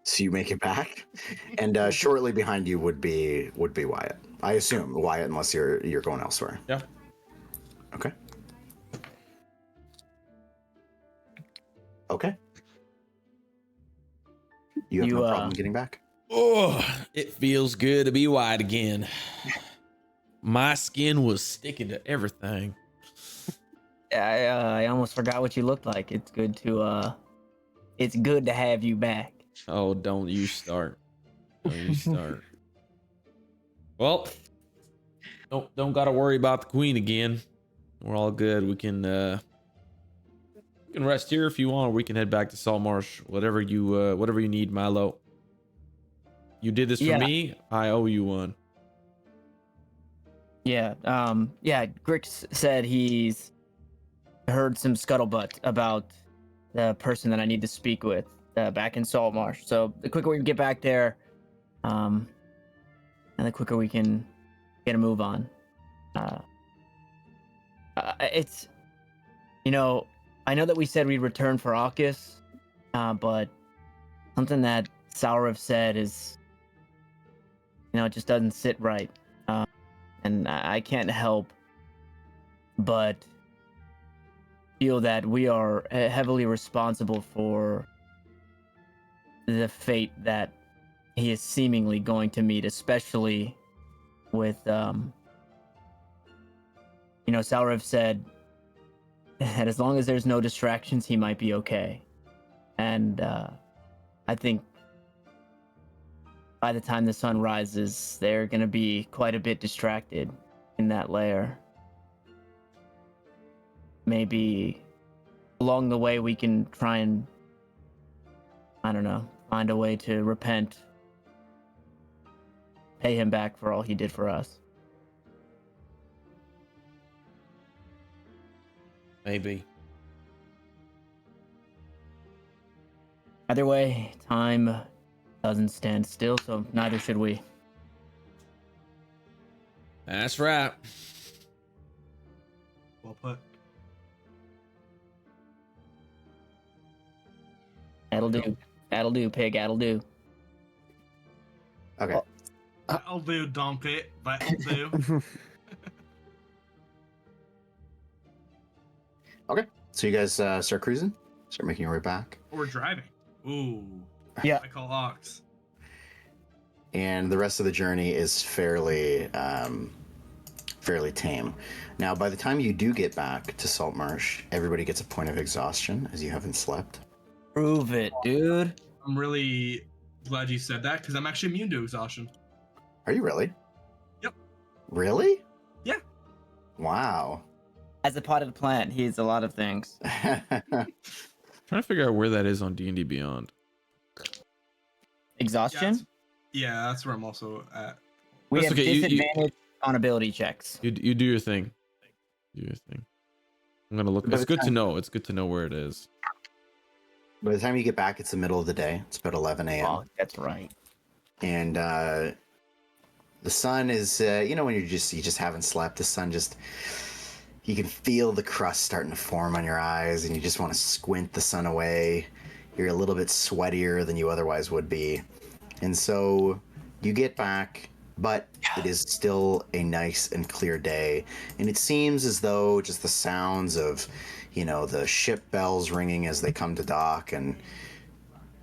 So you make it back, and shortly behind you would be Wyatt. I assume Wyatt, unless you're going elsewhere. Yeah. Okay. Okay. You have no problem getting back. Oh, it feels good to be white again. My skin was sticking to everything. I almost forgot what you looked like. It's good to have you back. Oh, don't you start. Don't you start. Well, don't gotta worry about the queen again. We're all good. We can rest here if you want, or we can head back to Saltmarsh. Whatever you need, Milo. You did this for me. I owe you one. Yeah. Grix said he's heard some scuttlebutt about the person that I need to speak with back in Saltmarsh. So the quicker we can get back there, and the quicker we can get a move on. It's, I know that we said we'd return for AUKUS, but something that Saurav said is, it just doesn't sit right. And I can't help but feel that we are heavily responsible for the fate that he is seemingly going to meet, especially with, Saurav said that as long as there's no distractions, he might be okay. And I think by the time the sun rises, they're going to be quite a bit distracted in that lair. Maybe along the way we can try and, I don't know, find a way to repent, pay him back for all he did for us. Maybe. Either way, time doesn't stand still, so neither should we. That's right. Well put. That'll do. That'll do, pig. That'll do. Okay. That'll do, Dumpy. That'll do. Okay. So you guys start cruising? Start making your way back? Or driving. Ooh. Yeah. I call ox. And the rest of the journey is fairly tame. Now, by the time you do get back to Saltmarsh, everybody gets a point of exhaustion as you haven't slept. Prove it, dude. I'm really glad you said that because I'm actually immune to exhaustion. Are you really? Yep. Really? Yeah. Wow. As a potted plant, he's a lot of things. Trying to figure out where that is on D&D Beyond. Exhaustion? That's where I'm also at. We That's have okay, disadvantage on ability checks. You do your thing. Do your thing. I'm gonna look. It's good to know. It's good to know where it is. By the time you get back, it's the middle of the day. It's about 11 a.m. Oh, that's right. And the sun is, when you just haven't slept, the sun you can feel the crust starting to form on your eyes, and you just want to squint the sun away. You're a little bit sweatier than you otherwise would be. And so you get back, but it is still a nice and clear day. And it seems as though just the sounds of, the ship bells ringing as they come to dock and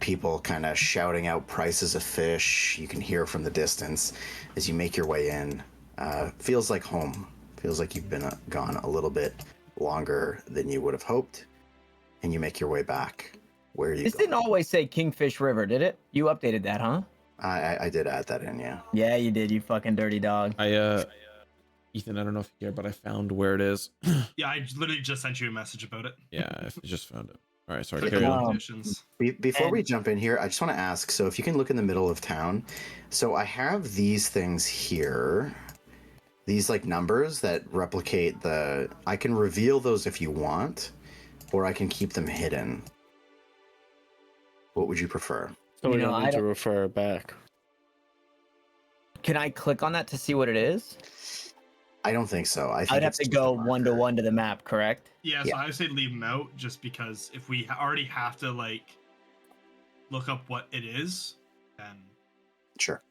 people kind of shouting out prices of fish you can hear from the distance as you make your way in. Feels like home. Feels like you've been gone a little bit longer than you would have hoped. And you make your way back. Where are you This going? didn't always say Kingfish River, did it? You updated that, huh? I did add that in, yeah. Yeah, you did, you fucking dirty dog. Ethan, I don't know if you care, but I found where it is. Yeah, I literally just sent you a message about it. Yeah, I just found it. All right, sorry. For the Carry on. conditions. Before we And- jump in here, I just want to ask, so if you can look in the middle of town, so I have these things here, these like numbers that replicate I can reveal those if you want, or I can keep them hidden. What would you prefer? So we You know, don't I need to don't- refer back. Can I click on that to see what it is? I don't think so. I think I'd have it's to just a go marker. 1-to-1 to the map, correct? Yeah, so Yeah. I would say leave them out just because if we already have to like look up what it is, then Sure.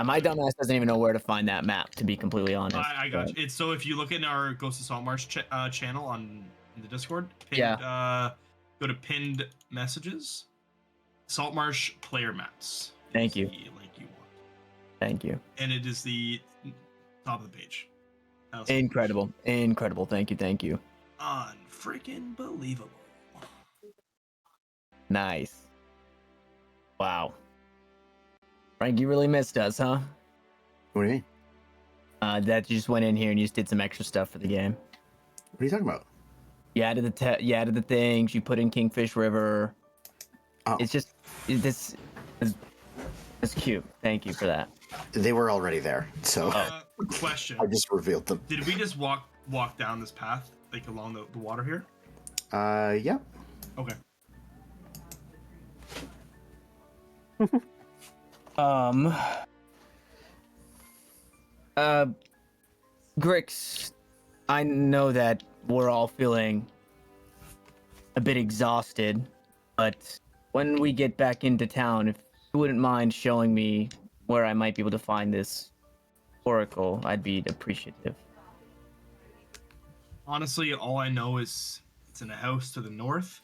My dumbass doesn't even know where to find that map, to be completely honest. I got you. It's so if you look in our Ghosts of Saltmarsh channel on in the Discord, pinned, go to pinned messages, Saltmarsh player maps. Thank is you. The link you want, Thank you. and it is the top of the page. Incredible. Incredible. Thank you. Thank you. Unfreaking believable. Nice. Wow. Frank, you really missed us, huh? What do you mean? That you just went in here and you just did some extra stuff for the game. What are you talking about? You added the things. You put in Kingfish River. Oh. It's just this is cute. Thank you for that. They were already there, so Question: I just revealed them. Did we just walk down this path, like along the water here? Yeah. Okay. Grix, I know that we're all feeling a bit exhausted, but when we get back into town, if you wouldn't mind showing me where I might be able to find this oracle, I'd be appreciative. Honestly, all I know is it's in a house to the north.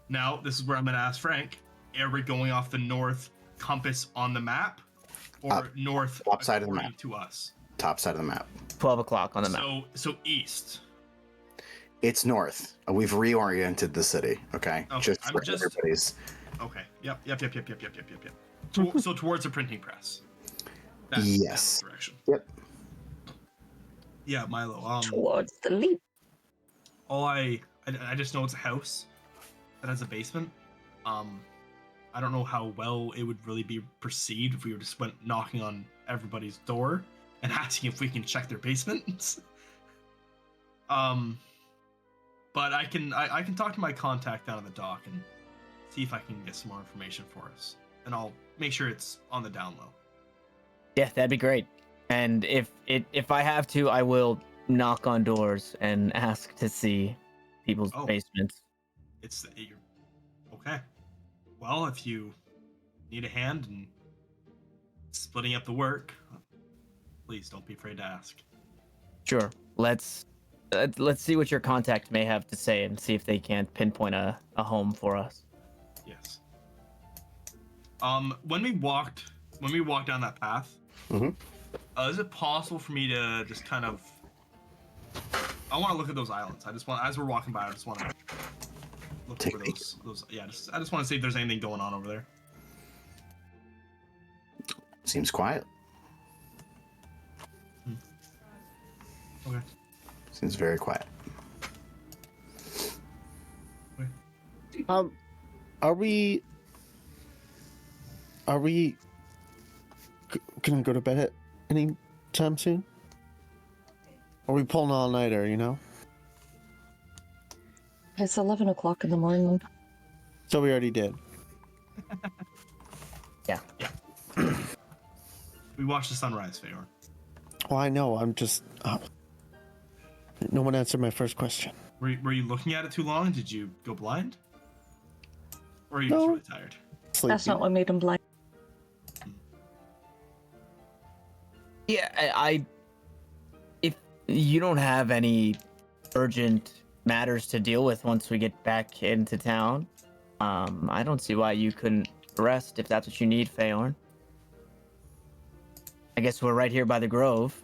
Now, this is where I'm gonna ask Frank: are we going off the north compass on the map, or north top side of the according map. to us? Top side of the map. 12 o'clock on the map. So east. It's north. We've reoriented the city. Okay. Okay, Just for everybody's. Okay. Yep. So towards the printing press. Yes. That direction. Yep. Yeah, Milo. Towards the leap. All I just know it's a house that has a basement. I don't know how well it would really be perceived if we just went knocking on everybody's door and asking if we can check their basements. But I can talk to my contact down at the dock and see if I can get some more information for us, and I'll make sure it's on the down low. Yeah, that'd be great. And if I have to, I will knock on doors and ask to see people's basements. You're okay. Well, if you need a hand in splitting up the work, please don't be afraid to ask. Sure. Let's see what your contact may have to say and see if they can't pinpoint a home for us. Yes. When we walked down that path, is it possible for me to just kind of? I want to look at those islands. As we're walking by, I just want to look over those. Yeah, I just want to see if there's anything going on over there. Seems quiet. Okay. Seems very quiet. Are we gonna go to bed at any time soon? Are we pulling all nighter? You know. It's 11 o'clock in the morning. So we already did. Yeah. We watched the sunrise, Feyorn. Well, I know. I'm just. No one answered my first question. Were you looking at it too long? Did you go blind? Or are you No. just really tired? That's not what made him blind. Yeah, I if you don't have any urgent matters to deal with once we get back into town, I don't see why you couldn't rest if that's what you need, Feyorn. I guess we're right here by the grove.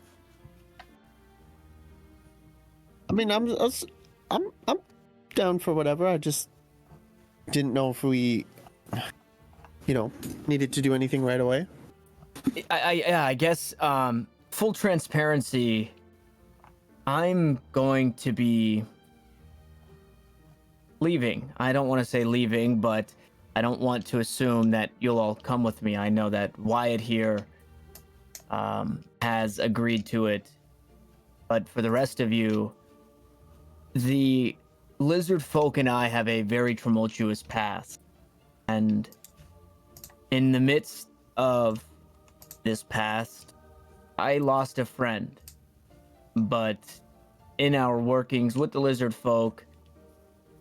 I mean, I'm down for whatever. I just didn't know if we, needed to do anything right away. I guess full transparency, I'm going to be leaving. I don't want to say leaving, but I don't want to assume that you'll all come with me. I know that Wyatt here has agreed to it, but for the rest of you, the lizard folk and I have a very tumultuous past, and in the midst of this past, I lost a friend. but in our workings with the lizard folk,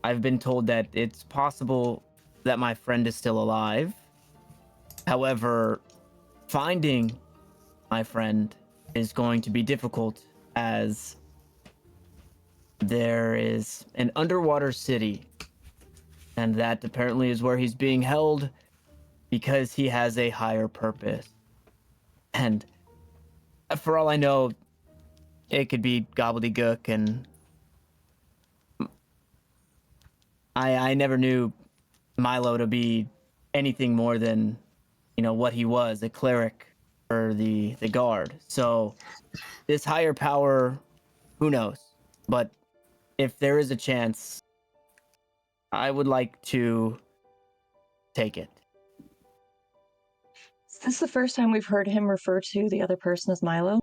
I've been told that it's possible that my friend is still alive. However, finding my friend is going to be difficult, as there is an underwater city, and that apparently is where he's being held because he has a higher purpose. And for all I know, it could be gobbledygook, and I never knew Milo to be anything more than, what he was, a cleric for the guard. So this higher power, who knows? But if there is a chance, I would like to take it. Is this the first time we've heard him refer to the other person as Milo?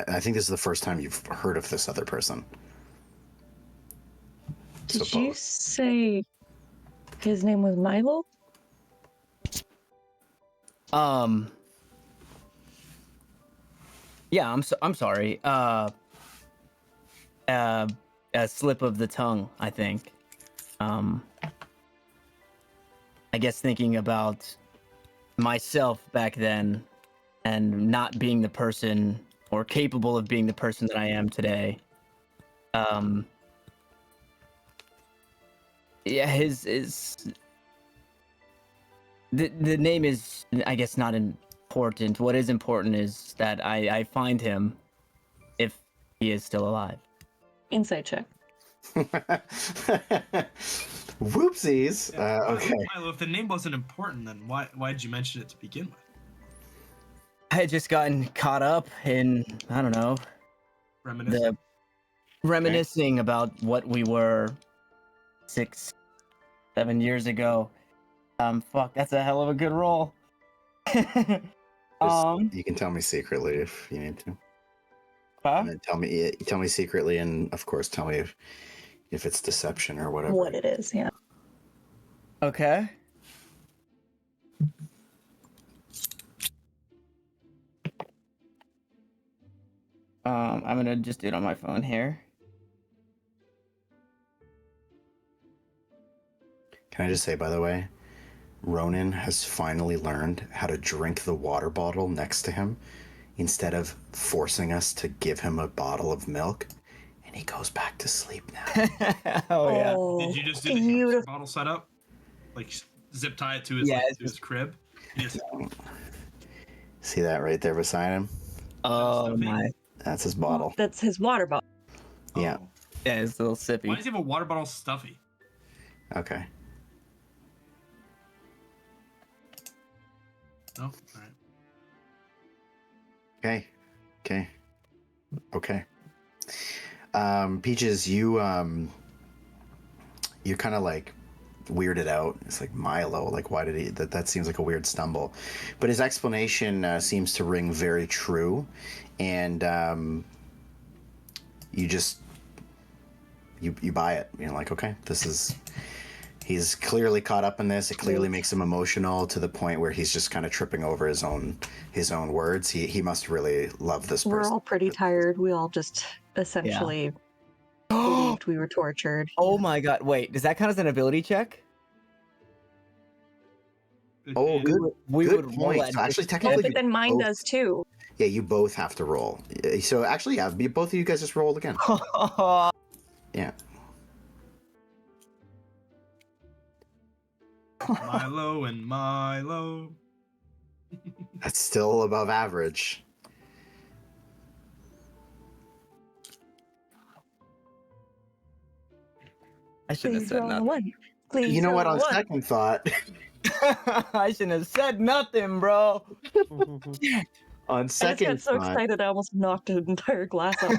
I think this is the first time you've heard of this other person. Did you say his name was Milo? Yeah, I'm sorry. A slip of the tongue, I think. I guess thinking about myself back then and not being the person or capable of being the person that I am today. Yeah, the name is, I guess, not important. What is important is that I find him if he is still alive. Insight check. Whoopsies. Yeah, Okay. Milo, if the name wasn't important, then why did you mention it to begin with? I had just gotten caught up in, I don't know, Reminiscent. reminiscing about what we were 6, 7 years ago. Fuck, that's a hell of a good roll. You can tell me secretly if you need to. Huh? And then tell me secretly, and of course tell me if it's deception or whatever. What it is, yeah. Okay. I'm gonna just do it on my phone here. Can I just say, by the way, Ronan has finally learned how to drink the water bottle next to him instead of forcing us to give him a bottle of milk, and he goes back to sleep now. Oh yeah. Did you just do the hamster bottle setup? Like zip tie it to his, Yeah, like, it's to his crib? Yes. See that right there beside him? Oh Stuffy? my. That's his bottle. That's his water bottle. Yeah. Oh. Yeah, it's a little Why sippy. does he have a water bottle stuffy? Okay. No? Alright. Okay. Peaches, you're kind of like weirded out. It's like Milo. Like, why did he? That seems like a weird stumble. But his explanation seems to ring very true, and you buy it. You're like, okay, this is. He's clearly caught up in this. It clearly makes him emotional to the point where he's just kind of tripping over his own words. He must really love this person. We're all pretty tired. We all just essentially believed we were tortured. Oh my god, wait, does that count as an ability check? Oh, good. We Good would roll point. that. So actually, Oh, technically, but then mine both- does too. Yeah, you both have to roll. So actually, yeah, both of you guys just rolled again. Yeah. Milo and Milo. That's still above average. I shouldn't have Please said roll a nothing. one. Please You know what? roll a On one. second thought, I shouldn't have said nothing, bro. on I just second got so thought, excited I almost knocked an entire glass out.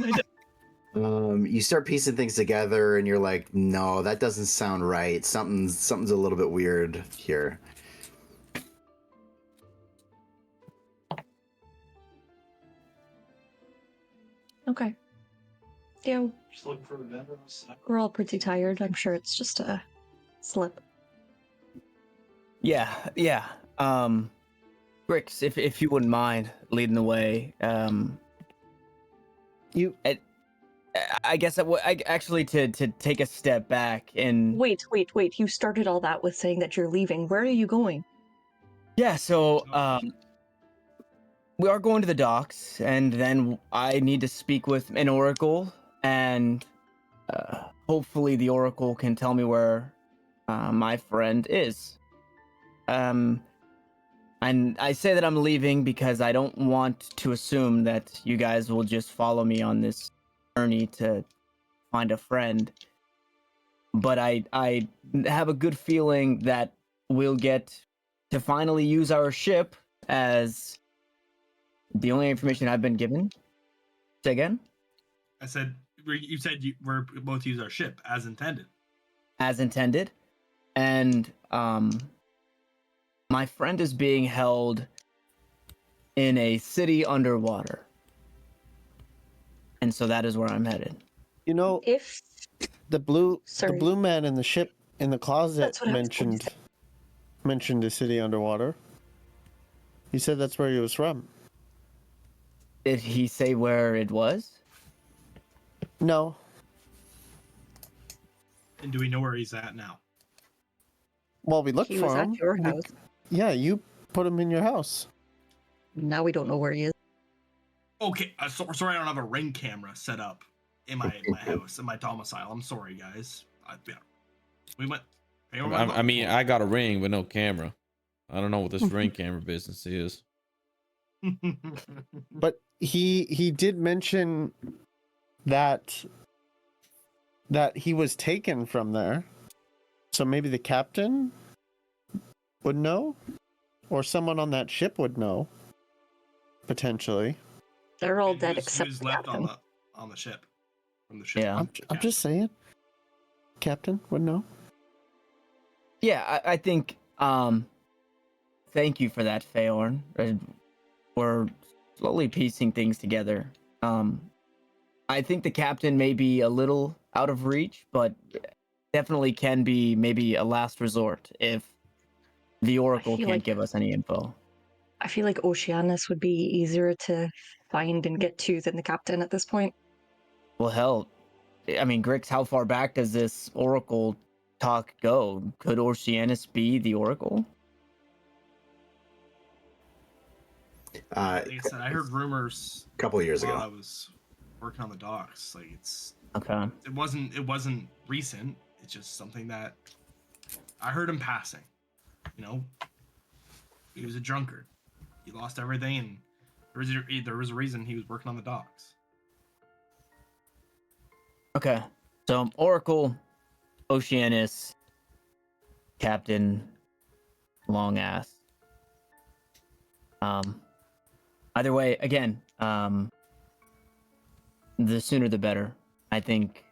you start piecing things together, and you're like, "No, that doesn't sound right. Something's a little bit weird here." Okay. Yeah, Just looking for the vendor. we're all pretty tired. I'm sure it's just a slip. Yeah. Grix, if you wouldn't mind leading the way, I guess I actually to take a step back and Wait. You started all that with saying that you're leaving. Where are you going? yeah. So we are going to the docks, and then I need to speak with an oracle, and hopefully the oracle can tell me where my friend is. And I say that I'm leaving because I don't want to assume that you guys will just follow me on this journey to find a friend. But I have a good feeling that we'll get to finally use our ship as the only information I've been given. Say again? I said you said we're both use our ship as intended. As intended. And my friend is being held in a city underwater. And so that is where I'm headed. You know, If the blue Sorry. man in the ship in the closet That's what I was going to mentioned a city underwater. He said that's where he was from. Did he say where it was? No. And do we know where he's at now? Well, we looked he for was him. at your We- house. Yeah, you put him in your house. Now we don't know where he is. Okay, sorry I don't have a ring camera set up in my house, in my domicile. I'm sorry, guys. Yeah. We went. I mean, I got a ring but no camera. I don't know what this ring camera business is. But he did mention that he was taken from there. So maybe the captain would know, or someone on that ship would know, potentially. They're all And dead who's except the left captain. on the ship from the ship. Yeah. I'm just saying. Captain would know. Yeah, I think thank you for that, Feyorn. We're slowly piecing things together. I think the captain may be a little out of reach, but definitely can be maybe a last resort if the oracle feel can't like- give us any info. I feel like Oceanus would be easier to find and get to than the captain at this point. Well, hell, I mean, Grix, how far back does this oracle talk go? Could Oceanus be the oracle? Like I said, I heard rumors A couple of years while ago. I was working on the docks. Like Okay. it wasn't recent. It's just something that I heard him passing. You know, he was a drunkard. He lost everything, and there was a reason he was working on the docks. Okay. So, Oracle, Oceanus, Captain, long ass. Either way, again, the sooner the better. I think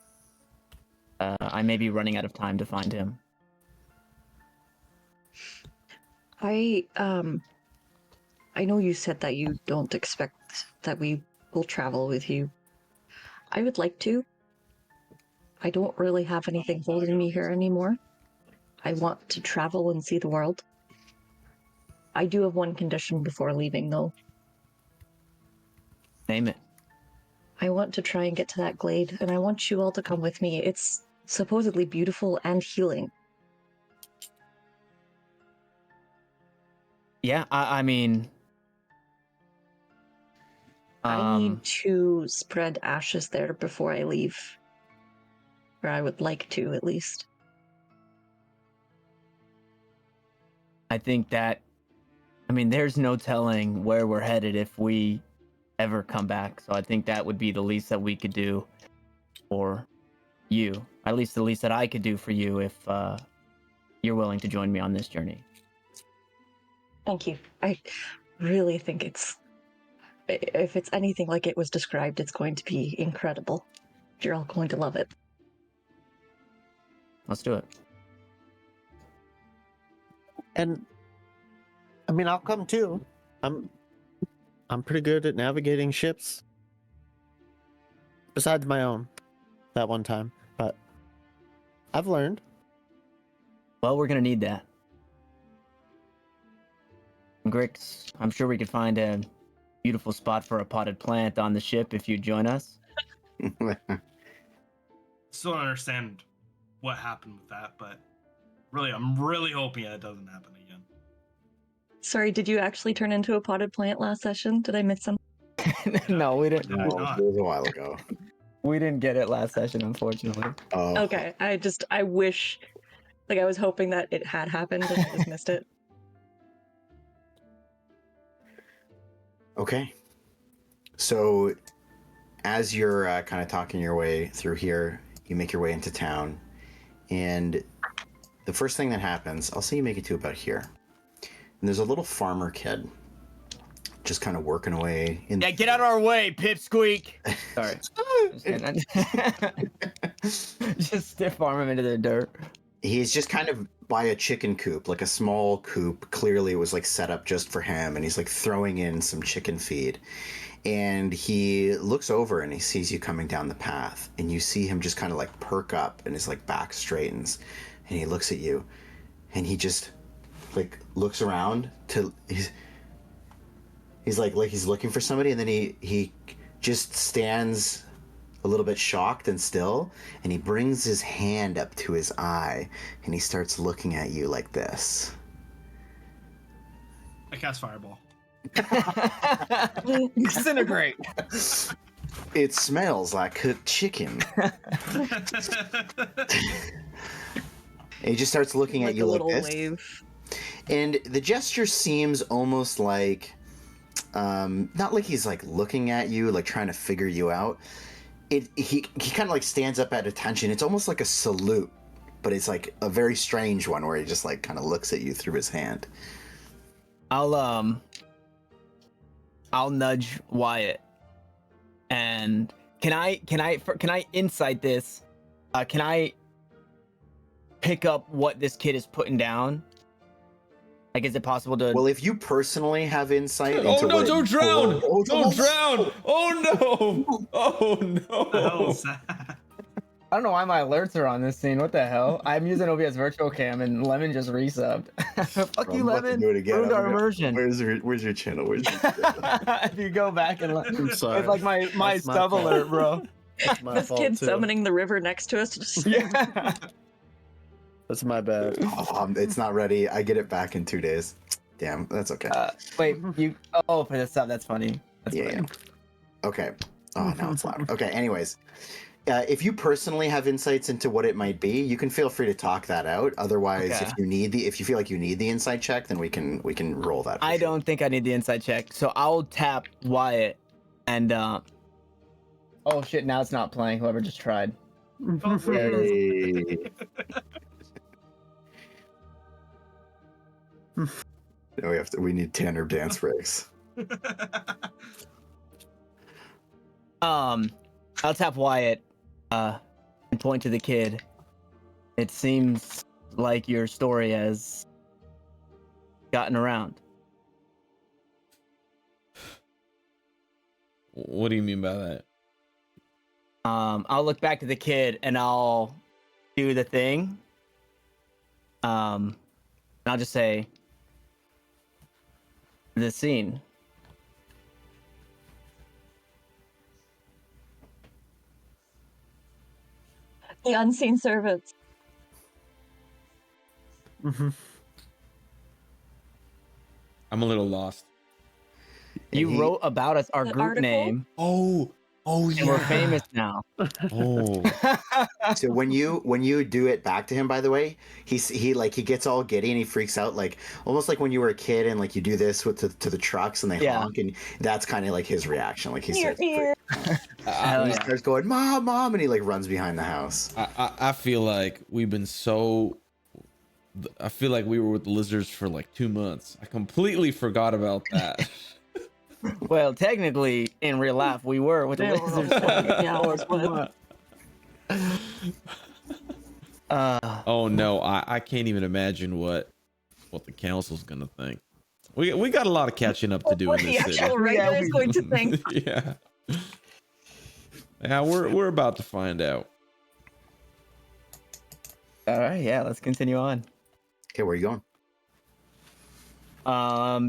I may be running out of time to find him. I know you said that you don't expect that we will travel with you. I would like to. I don't really have anything holding me here anymore. I want to travel and see the world. I do have one condition before leaving, though. Name it. I want to try and get to that glade, and I want you all to come with me. It's supposedly beautiful and healing. Yeah, I mean, I need to spread ashes there before I leave. Or I would like to, at least. I think that, I mean, there's no telling where we're headed if we ever come back. So I think that would be the least that we could do for you. At least the least that I could do for you if you're willing to join me on this journey. Thank you. I really think if it's anything like it was described, it's going to be incredible. You're all going to love it. Let's do it. And I mean, I'll come too. I'm pretty good at navigating ships. Besides my own, that one time, but I've learned. Well, we're going to need that. Grix, I'm sure we could find a beautiful spot for a potted plant on the ship if you join us. Still don't understand what happened with that, but really, I'm really hoping it doesn't happen again. Sorry, did you actually turn into a potted plant last session? Did I miss something? No, we didn't. No, not. it was a while ago. We didn't get it last session, unfortunately. Oh, Okay, I wish, like, I was hoping that it had happened and I just missed it. okay. So, as you're kind of talking your way through here, you make your way into town, and the first thing that happens, I'll say you make it to about here, and there's a little farmer kid just kind of working away. Yeah, get out of our way, pipsqueak. Sorry. Just stiff arm him into the dirt. He's just kind of by a chicken coop, like a small coop. Clearly, it was like set up just for him, and he's like throwing in some chicken feed. And he looks over and he sees you coming down the path, and you see him just kind of like perk up, and his like back straightens, and he looks at you, and he just like looks around to he's like he's looking for somebody, and then he just stands a little bit shocked and still, and he brings his hand up to his eye, and he starts looking at you like this. I cast Fireball. Disintegrate. It smells like cooked chicken. And he just starts looking at you a like little this. wave. And the gesture seems almost like, not like he's like looking at you, like trying to figure you out. He kind of like stands up at attention. It's almost like a salute, but it's like a very strange one where he just like kind of looks at you through his hand. I'll nudge Wyatt, and can I insight this? Can I pick up what this kid is putting down? Like, is it possible to? Well, if you personally have insight into Oh no! what Don't drown! Oh, Don't drown! Oh no! Oh What the hell no! is that? I don't know why my alerts are on this scene. What the hell? I'm using OBS virtual cam, and Lemon just resubbed. Fuck I'm you, about to Lemon. do it again. Ruined I'm our gonna- immersion. Where's your channel? Where's your channel? If you go back and I'm sorry. it's like my That's my sub fault. alert, bro. That's my This fault kid too. summoning the river next to us. Just... Yeah. That's my bad. It's not ready. I get it back in 2 days. Damn, that's okay. Wait, you? Oh, for the sub. That's funny. That's Yeah, funny. Okay. Oh, now it's loud. Okay. Anyways, if you personally have insights into what it might be, you can feel free to talk that out. Otherwise, Okay. if you feel like you need the insight check, then we can roll that. for I sure. don't think I need the inside check, so I'll tap Wyatt and oh shit! Now it's not playing. Whoever just tried. There it is. Hey. No, we need Tanner dance breaks. I'll tap Wyatt and point to the kid. It seems like your story has gotten around. What do you mean by that? I'll look back to the kid and I'll do the thing. And I'll just say the scene. The unseen servants. I'm a little lost. You he- wrote about us, our The group article? name, Oh and we're famous now. Oh, So when you do it back to him, by the way, he gets all giddy and he freaks out, like almost like when you were a kid and like you do this to the trucks and they Yeah. honk, and that's kind of like his reaction. Like he Ear, starts, ear. Hell he yeah. starts going, "Mom, mom," and he like runs behind the house. I feel like we've been so. I feel like we were with the lizards for like 2 months. I completely forgot about that. Well, technically, in real life, we were with the They were lizards. Yeah, let's put- Oh no, I can't even imagine what the council's gonna think. We got a lot of catching up to do What in the this actual city. writer is going to think. Yeah. Yeah, we're about to find out. All right, yeah, let's continue on. Okay, where are you going?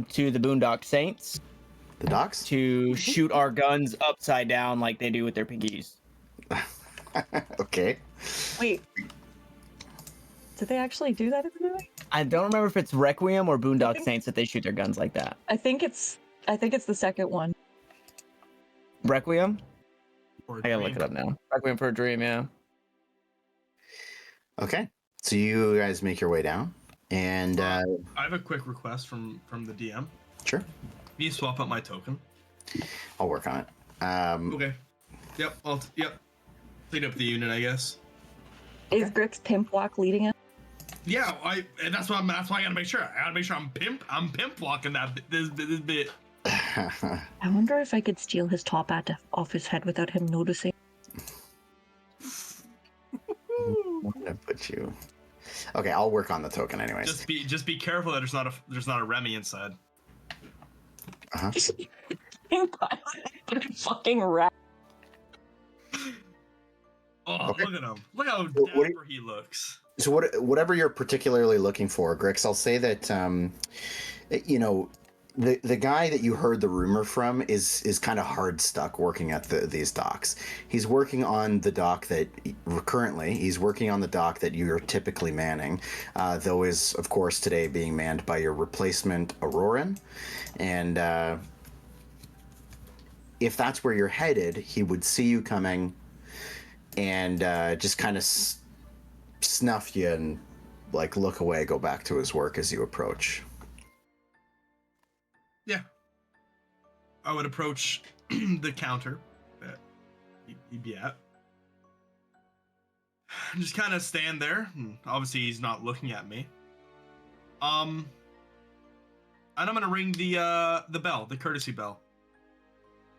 To the Boondock Saints The docks? to shoot our guns upside down like they do with their piggies. Okay. Wait. Did they actually do that in the movie? I don't remember if it's Requiem or Boondock think- Saints that they shoot their guns like that. I think it's the second one. Requiem? Or I gotta look it up now. Requiem for a Dream, yeah. Okay. So you guys make your way down, and I have a quick request from the DM. sure, Can you swap out my token? I'll work on it. Okay. Yep. Yep. Clean up the unit, I guess. Is Grix Pimp Walk leading it? Yeah, and that's why I gotta make sure. I gotta make sure I'm pimp walking this bit. I wonder if I could steal his top hat off his head without him noticing. I'm gonna put you. Okay, I'll work on the token anyways. Just be careful that there's not a Remy inside. Uh-huh. Fucking rat. Oh, Okay. look at him! Look how What do you- dapper he looks. So whatever you're particularly looking for, Grix, I'll say that you know, the guy that you heard the rumor from is kind of hard stuck working at these docks. He's working on the dock that he's working on the dock that you're typically manning, though is of course today being manned by your replacement Auroran, and if that's where you're headed, he would see you coming and just kind of snuff you and like look away, go back to his work as you approach. Yeah. I would approach the counter that he'd be at. Just kind of stand there. Obviously, he's not looking at me. And I'm gonna ring the bell, the courtesy bell.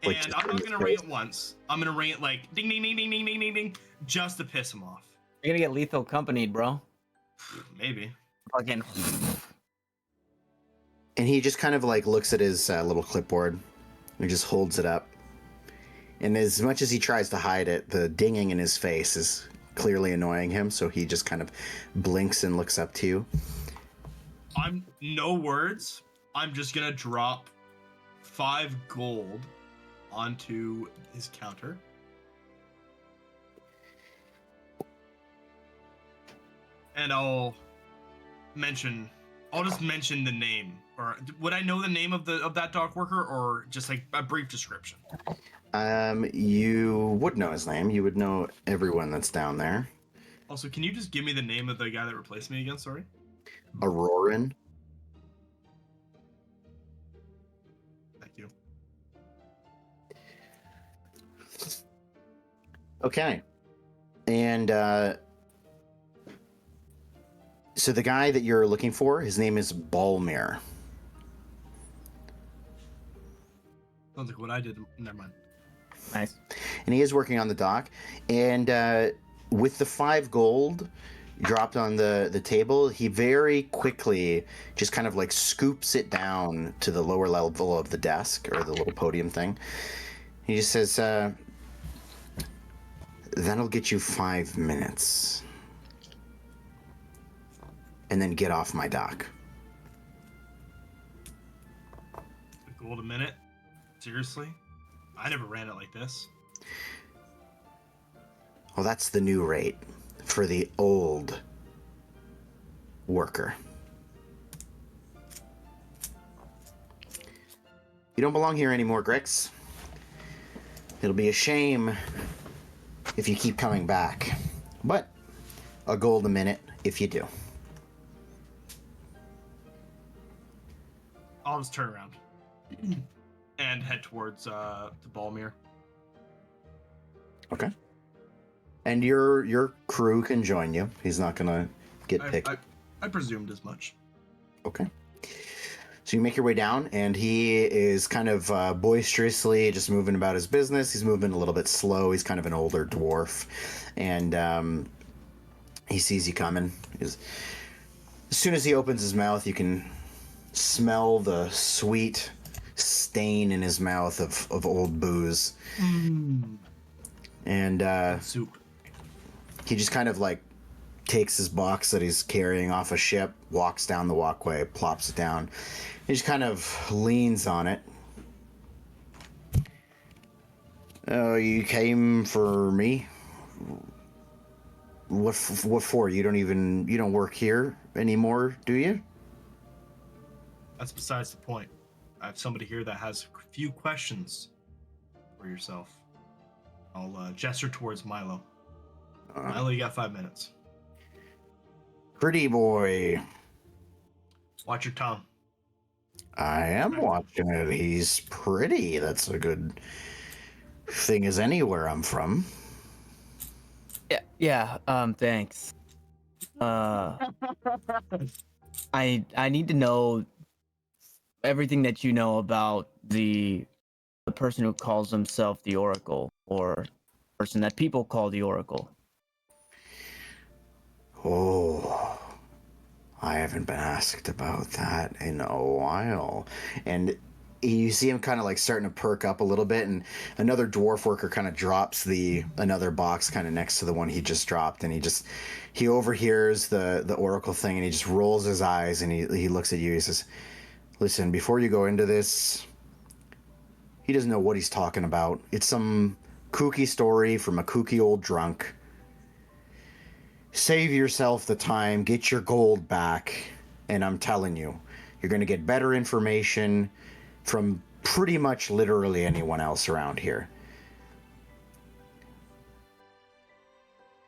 Like, And just I'm turn not his gonna ring face? it once. I'm gonna ring it like ding ding ding ding ding ding ding ding, just to piss him off. You're gonna get lethal accompanied, bro. Maybe. Fucking. And he just kind of like looks at his little clipboard and just holds it up. And as much as he tries to hide it, the dinging in his face is clearly annoying him. So he just kind of blinks and looks up to you. I'm no words. I'm just gonna drop 5 gold onto his counter. And I'll just mention the name. Or would I know the name of that dock worker, or just like a brief description? You would know his name. You would know everyone that's down there. Also, can you just give me the name of the guy that replaced me again? Sorry. Auroran. Thank you. Okay. And so the guy that you're looking for, his name is Balmir. Sounds like what I did. Never mind. Nice. And he is working on the dock. And with the 5 gold dropped on the table, he very quickly just kind of like scoops it down to the lower level of the desk or the little podium thing. He just says, that'll get you 5 minutes. And then get off my dock. A gold a minute? Seriously? I never ran it like this. Well, that's the new rate for the old worker. You don't belong here anymore, Grix. It'll be a shame if you keep coming back. But a gold a minute if you do. I'll just turn around and head towards the Balmir. Okay. And your crew can join you. He's not gonna get picked. I presumed as much. Okay. So you make your way down, and he is kind of boisterously just moving about his business. He's moving a little bit slow. He's kind of an older dwarf, and he sees you coming. As soon as he opens his mouth, you can smell the sweet stain in his mouth of old booze. And Soup. he just kind of like takes his box that he's carrying off a ship, walks down the walkway, plops it down. He just kind of leans on it. Oh, you came for me? what for? You don't work here anymore, do you? That's besides the point. I have somebody here that has a few questions for yourself. I'll gesture towards Milo. Milo, you got 5 minutes. Pretty boy. Watch your tongue. I am watching it. He's pretty. That's a good thing as anywhere I'm from. Yeah, thanks. I need to know everything that you know about the person who calls himself the Oracle, or person that people call the Oracle. Oh, I haven't been asked about that in a while. And you see him kind of like starting to perk up a little bit, and another dwarf worker kind of drops another box kind of next to the one he just dropped, and he overhears the Oracle thing, and he just rolls his eyes, and he looks at you. He says, "Listen, before you go into this, he doesn't know what he's talking about. It's some kooky story from a kooky old drunk. Save yourself the time, get your gold back, and I'm telling you, you're going to get better information from pretty much literally anyone else around here."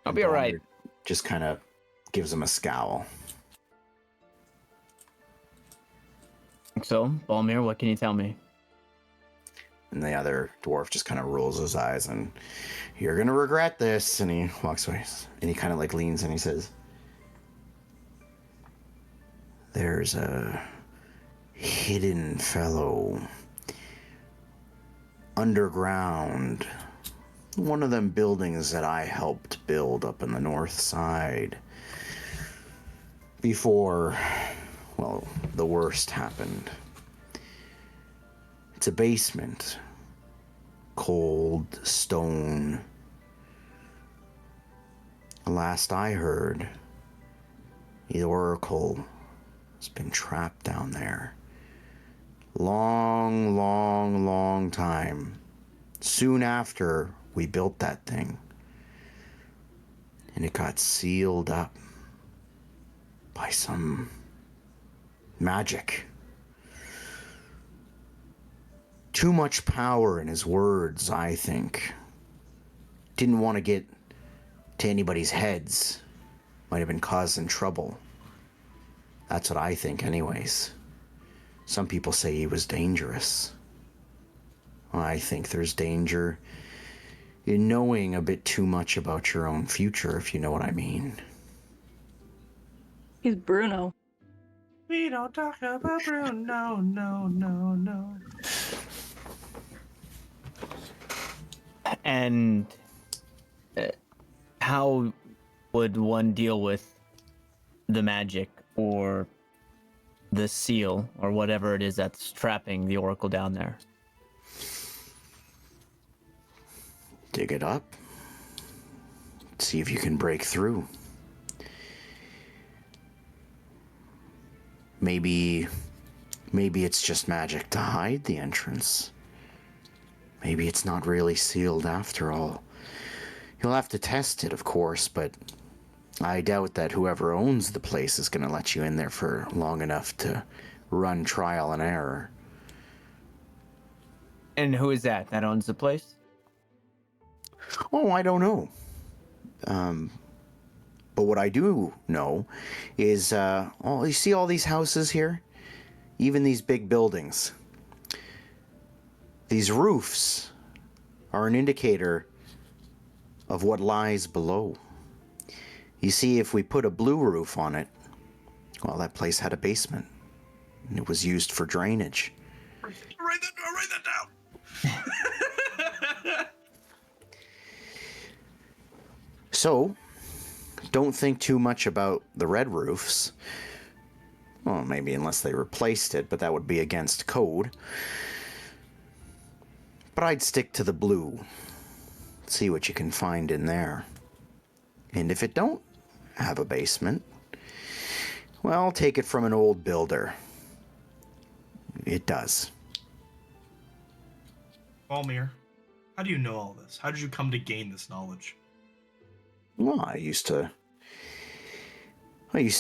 I'll be all right. Just kind of gives him a scowl. So, Balmir, what can you tell me? And the other dwarf just kind of rolls his eyes and, "You're going to regret this." And he walks away. And he kind of like leans and he says, "There's a hidden fellow underground. One of them buildings that I helped build up in the north side. Before, well, the worst happened. It's a basement. Cold stone. Last I heard, the Oracle has been trapped down there. Long, long, long time. Soon after we built that thing. And it got sealed up by some magic. Too much power in his words, I think. Didn't want to get to anybody's heads. Might have been causing trouble. That's what I think anyways. Some people say he was dangerous. I think there's danger in knowing a bit too much about your own future, if you know what I mean." He's Bruno. We don't talk about Bruno, no. And how would one deal with the magic or the seal or whatever it is that's trapping the Oracle down there? Dig it up. See if you can break through. Maybe it's just magic to hide the entrance. Maybe it's not really sealed after all. You'll have to test it, of course, but I doubt that whoever owns the place is going to let you in there for long enough to run trial and error. And who is that owns the place? Oh, I don't know. But what I do know is, you see all these houses here? Even these big buildings. These roofs are an indicator of what lies below. You see, if we put a blue roof on it, well, that place had a basement. And it was used for drainage. Write that down. So, don't think too much about the red roofs. Well, maybe unless they replaced it, but that would be against code. But I'd stick to the blue. See what you can find in there. And if it don't have a basement, well, take it from an old builder. It does. Balmir, how do you know all this? How did you come to gain this knowledge? Well, I used to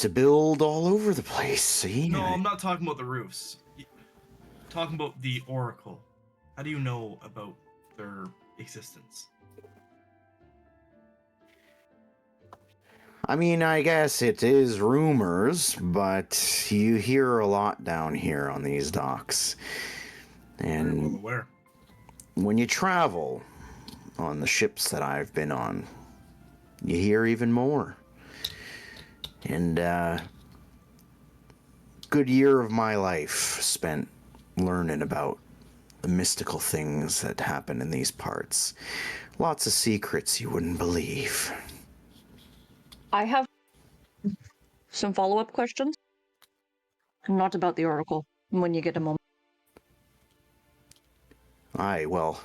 build all over the place. See? No, I'm not talking about the roofs. Talking about the Oracle. How do you know about their existence? I mean, I guess it is rumors, but you hear a lot down here on these docks. Very well And aware. when you travel on the ships that I've been on, you hear even more. And good year of my life spent learning about the mystical things that happen in these parts. Lots of secrets you wouldn't believe. I have some follow-up questions. Not about the Oracle, when you get a moment. Aye, well,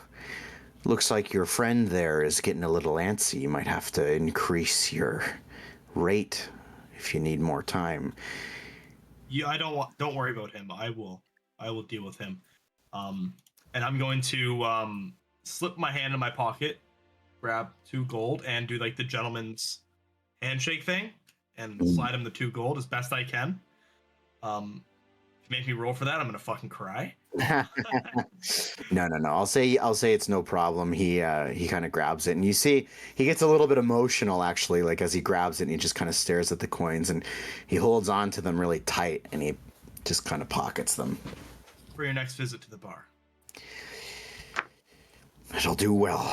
looks like your friend there is getting a little antsy. You might have to increase your rate if you need more time. Yeah, don't worry about him. I will deal with him. And I'm going to slip my hand in my pocket, grab 2 gold, and do like the gentleman's handshake thing, and slide him the 2 gold as best I can. If you make me roll for that, I'm gonna fucking cry. No. I'll say it's no problem. He kind of grabs it, and you see he gets a little bit emotional actually, like as he grabs it, and he just kind of stares at the coins, and he holds on to them really tight, and he just kind of pockets them. For your next visit to the bar. It'll do well.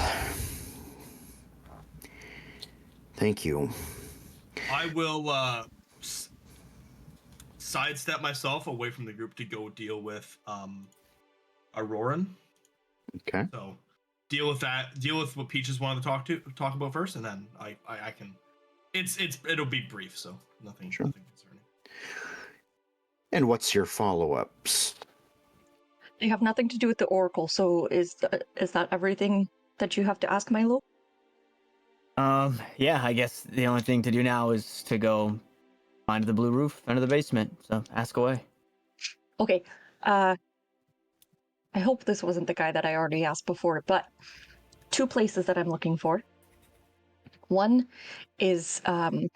Thank you. I will sidestep myself away from the group to go deal with Auroran. Okay. So deal with that. Deal with what Peaches wanted to talk about first, and then I can. It'll be brief, so nothing Sure. nothing concerning. And what's your follow-ups? They have nothing to do with the Oracle, so is that everything that you have to ask, Milo? Yeah, I guess the only thing to do now is to go find the blue roof under the basement. So ask away. Okay, I hope this wasn't the guy that I already asked before, but 2 places that I'm looking for. One is a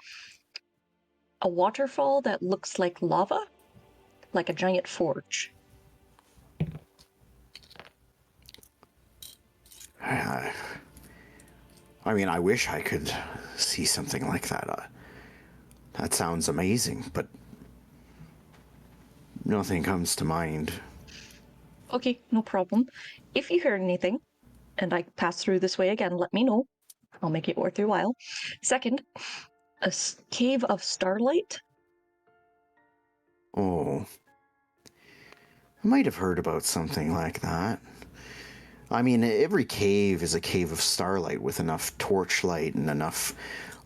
waterfall that looks like lava, like a giant forge. I mean, I wish I could see something like that. That sounds amazing, but nothing comes to mind. Okay, no problem. If you hear anything, and I pass through this way again, let me know. I'll make it worth your while. Second, a cave of starlight. Oh, I might have heard about something like that. I mean, every cave is a cave of starlight with enough torchlight and enough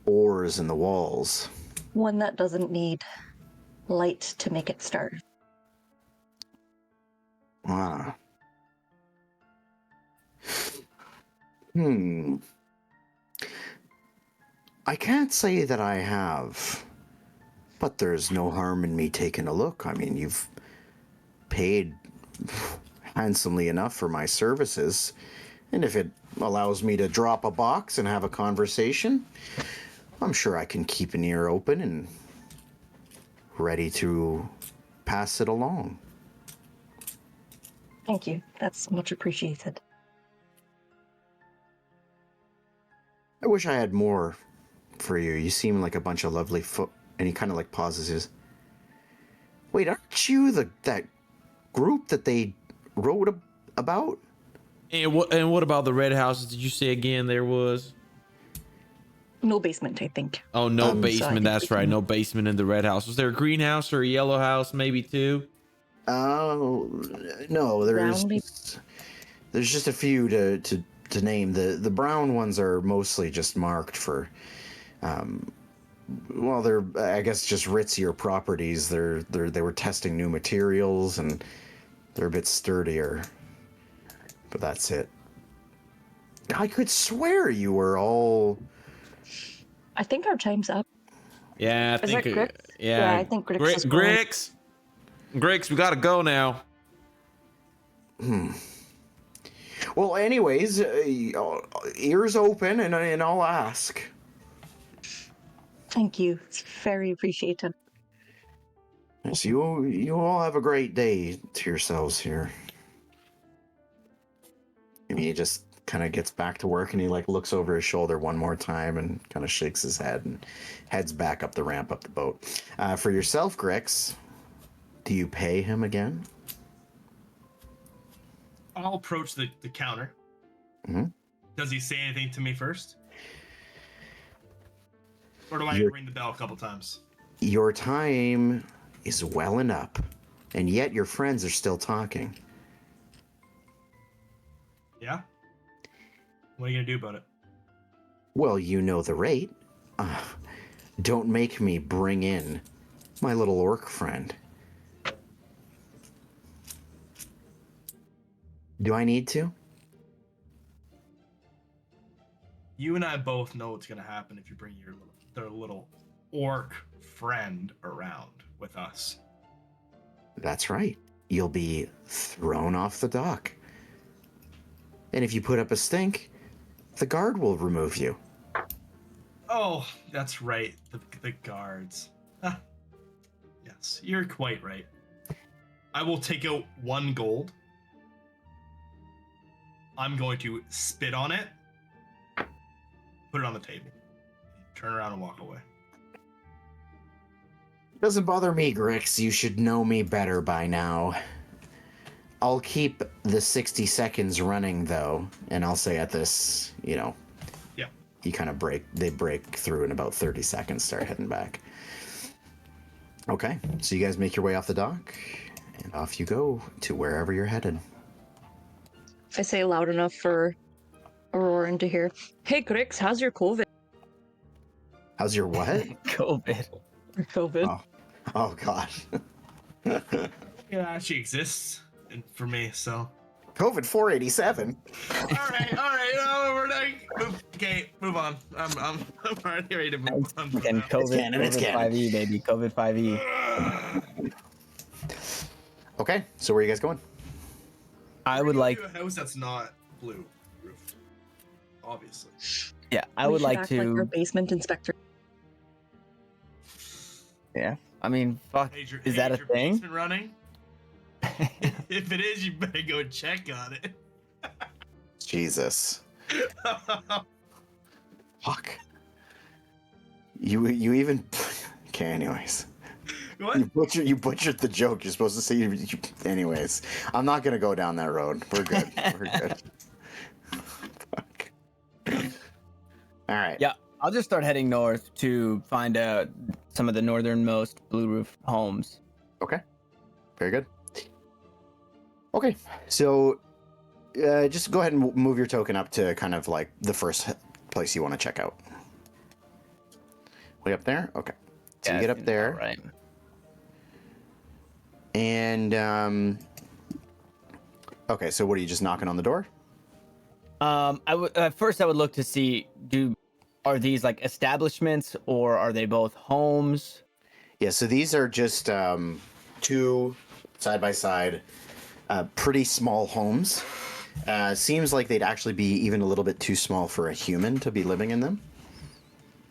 ores in the walls. One that doesn't need light to make it start. Ah. I can't say that I have, but there's no harm in me taking a look. I mean, you've paid handsomely enough for my services, and if it allows me to drop a box and have a conversation, I'm sure I can keep an ear open and ready to pass it along. Thank you. That's much appreciated. I wish I had more for you. You seem like a bunch of lovely and he kind of like pauses his. Wait, aren't you that group that they wrote about? And what about the red houses? Did you say again there was? No basement, I think. Oh, no So I basement. think That's we right. can- No basement in the red house. Was there a greenhouse or a yellow house? Maybe 2? Oh, no, Brown, maybe? there's just a few to name. The brown ones are mostly just marked for well, they're, I guess, just ritzier properties. They were testing new materials and they're a bit sturdier. But that's it. I could swear you were all. I think our time's up. Yeah, I Is think. that Grix? Yeah, I think Grix is going. Grix, we gotta go now. Well, anyways, ears open and I'll ask. Thank you. It's very appreciated. Yes, you all have a great day to yourselves here. And he just kind of gets back to work and he like looks over his shoulder one more time and kind of shakes his head and heads back up the ramp up the boat. For yourself, Grix, do you pay him again? I'll approach the counter. Mhm. Does he say anything to me first? Or do I ring the bell a couple times? Your time is welling up, and yet your friends are still talking. Yeah? What are you gonna do about it? Well, you know the rate. Don't make me bring in my little orc friend. Do I need to? You and I both know what's gonna happen if you bring their little orc friend around with us. That's right. You'll be thrown off the dock. And if you put up a stink, the guard will remove you. Oh, that's right. The guards. Ah, yes, you're quite right. I will take out 1 gold. I'm going to spit on it, put it on the table, turn around and walk away. Doesn't bother me, Grix. You should know me better by now. I'll keep the 60 seconds running, though, and I'll say at this, Yeah. you kind of they break through in about 30 seconds, start heading back. Okay, so you guys make your way off the dock, and off you go to wherever you're headed. I say loud enough for Auroran to hear. Hey, Grix, how's your COVID? How's your what? COVID. COVID. Oh gosh. It actually exists for me, so. COVID 487. all right. No, we're done. Okay, move on. I'm already ready to move on. And COVID, canon, it's COVID canon. 5e, baby. COVID 5e. Okay, so where are you guys going? I would like, a house that's not blue roofed, obviously. yeah, I We would should like act like our to, basement inspector. yeah. I mean, fuck, Your, is that a your thing? basement running? If it is, you better go check on it. Jesus. Fuck. You even. Okay, anyways. What? You butchered the joke. You're supposed to say anyways. I'm not gonna go down that road. We're good. We're good. Fuck. All right. Yeah, I'll just start heading north to find some of the northernmost blue roof homes. Okay. Very good. Okay, so just go ahead and move your token up to kind of like the first place you want to check out. Way up there? Okay. So you get up there. Right. And, okay, so what are you, just knocking on the door? I would first I would look to see are these like establishments or are they both homes? Yeah, so these are just 2 side-by-side, pretty small homes. Seems like they'd actually be even a little bit too small for a human to be living in them.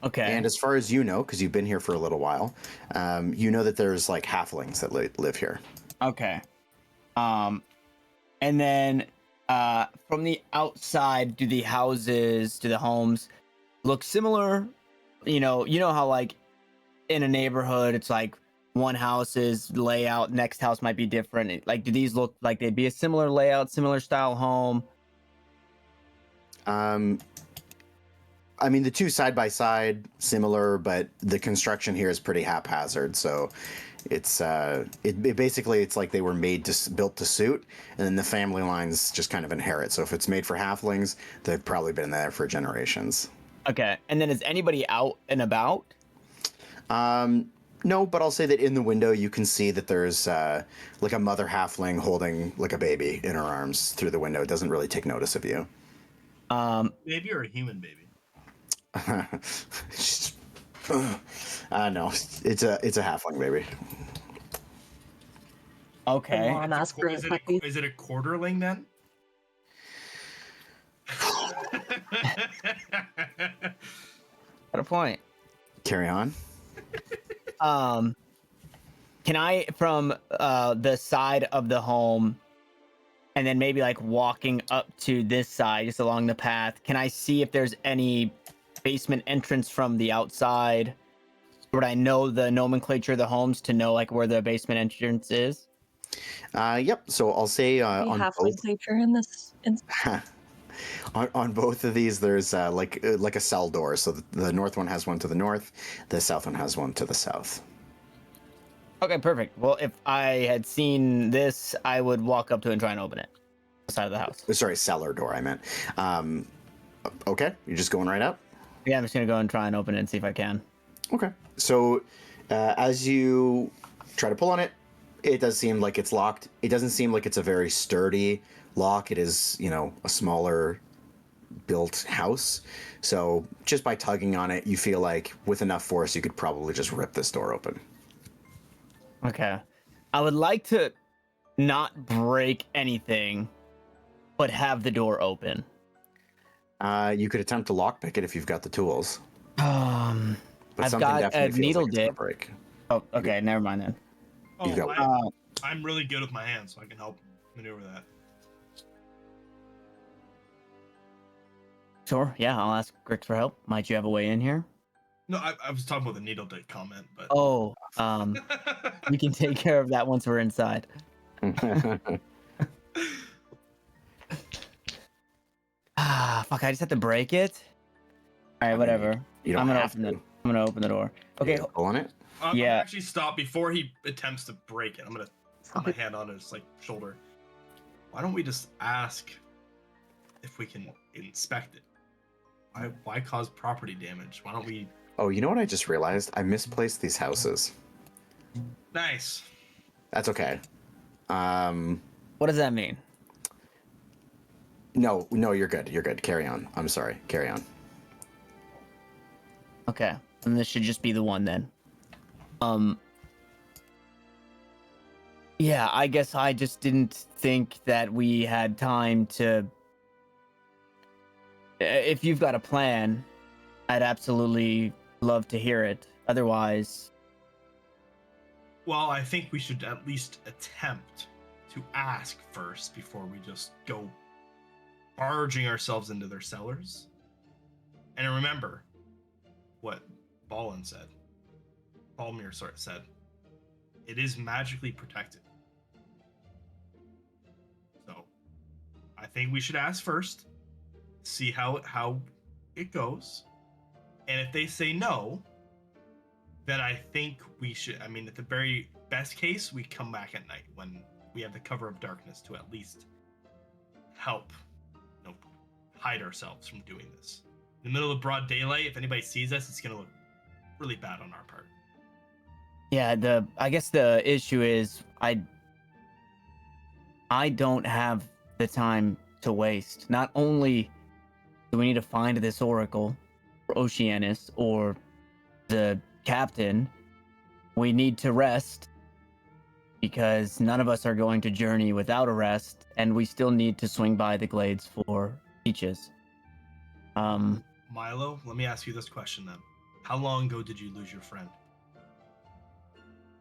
Okay. And as far as you know, because you've been here for a little while, you know that there's like halflings that live here. Okay. And then from the outside, do the homes look similar? You know how like in a neighborhood, it's like one house's layout, next house might be different. Like, do these look like they'd be a similar layout, similar style home? I mean, the 2 side by side, similar, but the construction here is pretty haphazard. So it's basically it's like they were built to suit, and then the family lines just kind of inherit. So if it's made for halflings, they've probably been there for generations. Okay. And then is anybody out and about? No, but I'll say that in the window you can see that there's like a mother halfling holding like a baby in her arms through the window. It doesn't really take notice of you. Baby or a human baby? No, it's a halfling baby. Okay. Mom asked for a puppy. Is it a quarterling then? Got a point. Carry on. Can I, from the side of the home, and then maybe like walking up to this side, just along the path, can I see if there's any basement entrance from the outside? Would I know the nomenclature of the homes to know like where the basement entrance is? Yep. So I'll say We on have both. nomenclature in this. On both of these, there's like a cell door. So the north one has one to the north, the south one has one to the south. Okay, perfect. Well, if I had seen this, I would walk up to it and try and open it. The side of the house. Sorry, cellar door. I meant. Okay, you're just going right up. Yeah, I'm just gonna go and try and open it and see if I can. Okay. So as you try to pull on it, it does seem like it's locked. It doesn't seem like it's a very sturdy lock. It is, a smaller built house. So just by tugging on it, you feel like with enough force, you could probably just rip this door open. Okay. I would like to not break anything, but have the door open. You could attempt to lockpick it if you've got the tools. But I've something got a definitely feels needle like it's gonna dip. break. Oh, okay. Never mind then. Oh, You go. I'm really good with my hands, so I can help maneuver that. Sure. Yeah, I'll ask Grix for help. Might you have a way in here? No, I was talking about the needle dip comment, but. Oh, we can take care of that once we're inside. Fuck! I just have to break it. All right, whatever. You don't I'm gonna have open to. it. I'm gonna open the door. Okay. Pull on it. I'm Yeah. gonna actually stop before he attempts to break it. I'm gonna put my hand on his shoulder. Why don't we just ask if we can inspect it? Why cause property damage? Why don't we? Oh, you know what I just realized? I misplaced these houses. Nice. That's okay. What does that mean? No, you're good. You're good. Carry on. I'm sorry. Carry on. Okay, and this should just be the one then. Yeah, I guess I just didn't think that we had time to. If you've got a plan, I'd absolutely love to hear it. Otherwise, Well, I think we should at least attempt to ask first before we just go barging ourselves into their cellars. And remember what Balin said. Balmir said. It is magically protected. So, I think we should ask first, see how it goes. And if they say no, then I think we should, at the very best case, we come back at night when we have the cover of darkness to at least help, hide ourselves from doing this. In the middle of broad daylight, if anybody sees us, it's going to look really bad on our part. yeah, I guess the issue is I don't have the time to waste. Not only do we need to find this oracle, or Oceanus, or the captain, we need to rest because none of us are going to journey without a rest, and we still need to swing by the glades for peaches. Milo, let me ask you this question then. How long ago did you lose your friend?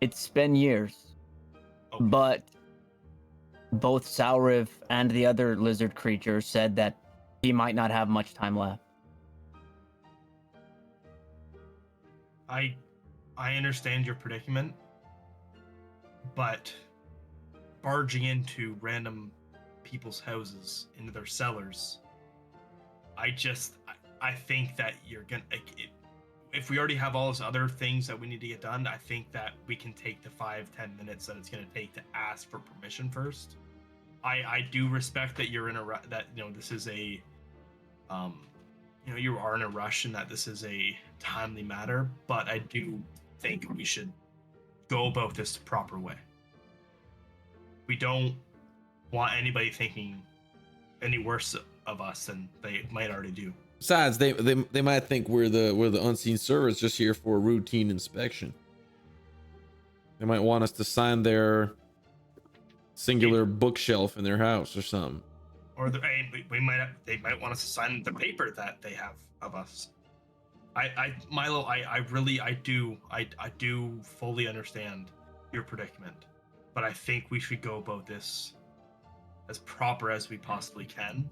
It's been years, Okay. but both Sauriv and the other lizard creature said that he might not have much time left. I understand your predicament, but barging into random people's houses, into their cellars, I think that you're gonna, if we already have all those other things that we need to get done, I think that we can take the 5-10 minutes that it's gonna take to ask for permission first. I do respect that you're in a that this is a you are in a rush and that this is a timely matter, but I do think we should go about this the proper way. We don't want anybody thinking any worse of us than they might already do. Besides, they might think we're the unseen servants just here for a routine inspection. They might want us to sign their singular bookshelf in their house or something. Or they might want us to sign the paper that they have of us. Milo, I do fully understand your predicament, but I think we should go about this as proper as we possibly can,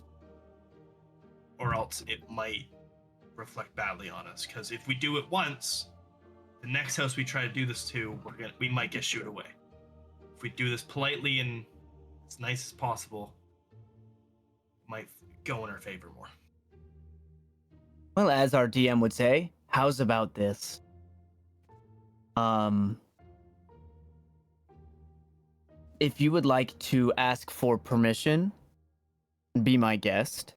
or else it might reflect badly on us. Because if we do it once, the next house we try to do this to, we might get shooed away. If we do this politely and as nice as possible, it might go in our favor more. Well, as our DM would say, how's about this? If you would like to ask for permission, be my guest.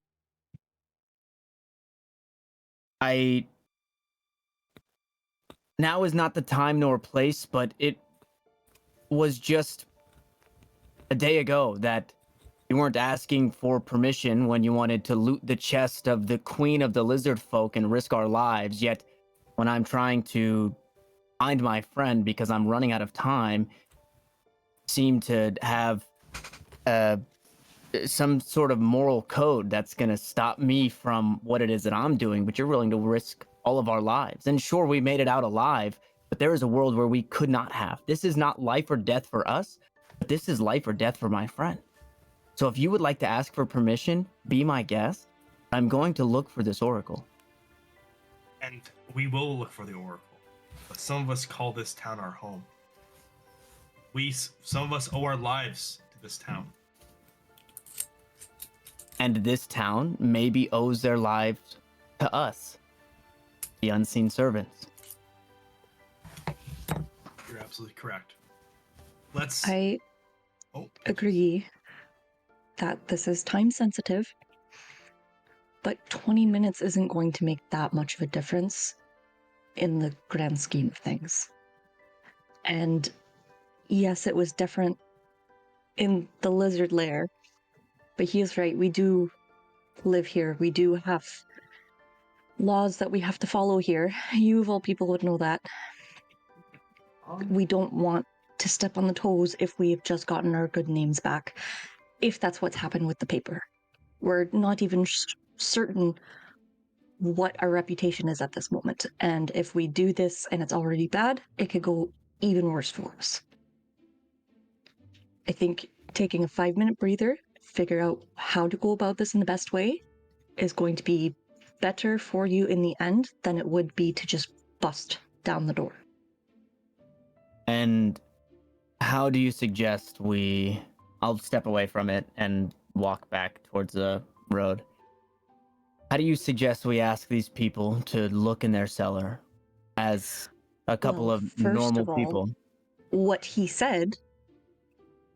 Now is not the time nor place, but it was just a day ago that you weren't asking for permission when you wanted to loot the chest of the queen of the lizard folk and risk our lives, yet when I'm trying to find my friend because I'm running out of time, seem to have some sort of moral code that's going to stop me from what it is that I'm doing, but you're willing to risk all of our lives. And sure, we made it out alive, but there is a world where we could not have. This is not life or death for us, but this is life or death for my friend. So if you would like to ask for permission, be my guest. I'm going to look for this oracle. And we will look for the oracle, but some of us call this town our home. Some of us owe our lives to this town. And this town maybe owes their lives to us, the unseen servants. You're absolutely correct. I agree that this is time sensitive, but 20 minutes isn't going to make that much of a difference in the grand scheme of things. And yes, it was different in the lizard lair, but he is right. We do live here. We do have laws that we have to follow here. You of all people would know that. We don't want to step on the toes if we've just gotten our good names back, if that's what's happened with the paper. We're not even certain what our reputation is at this moment. And if we do this and it's already bad, it could go even worse for us. I think taking a 5-minute breather, figure out how to go about this in the best way, is going to be better for you in the end than it would be to just bust down the door. And how do you suggest I'll step away from it and walk back towards the road. How do you suggest we ask these people to look in their cellar as a couple of normal people? What he said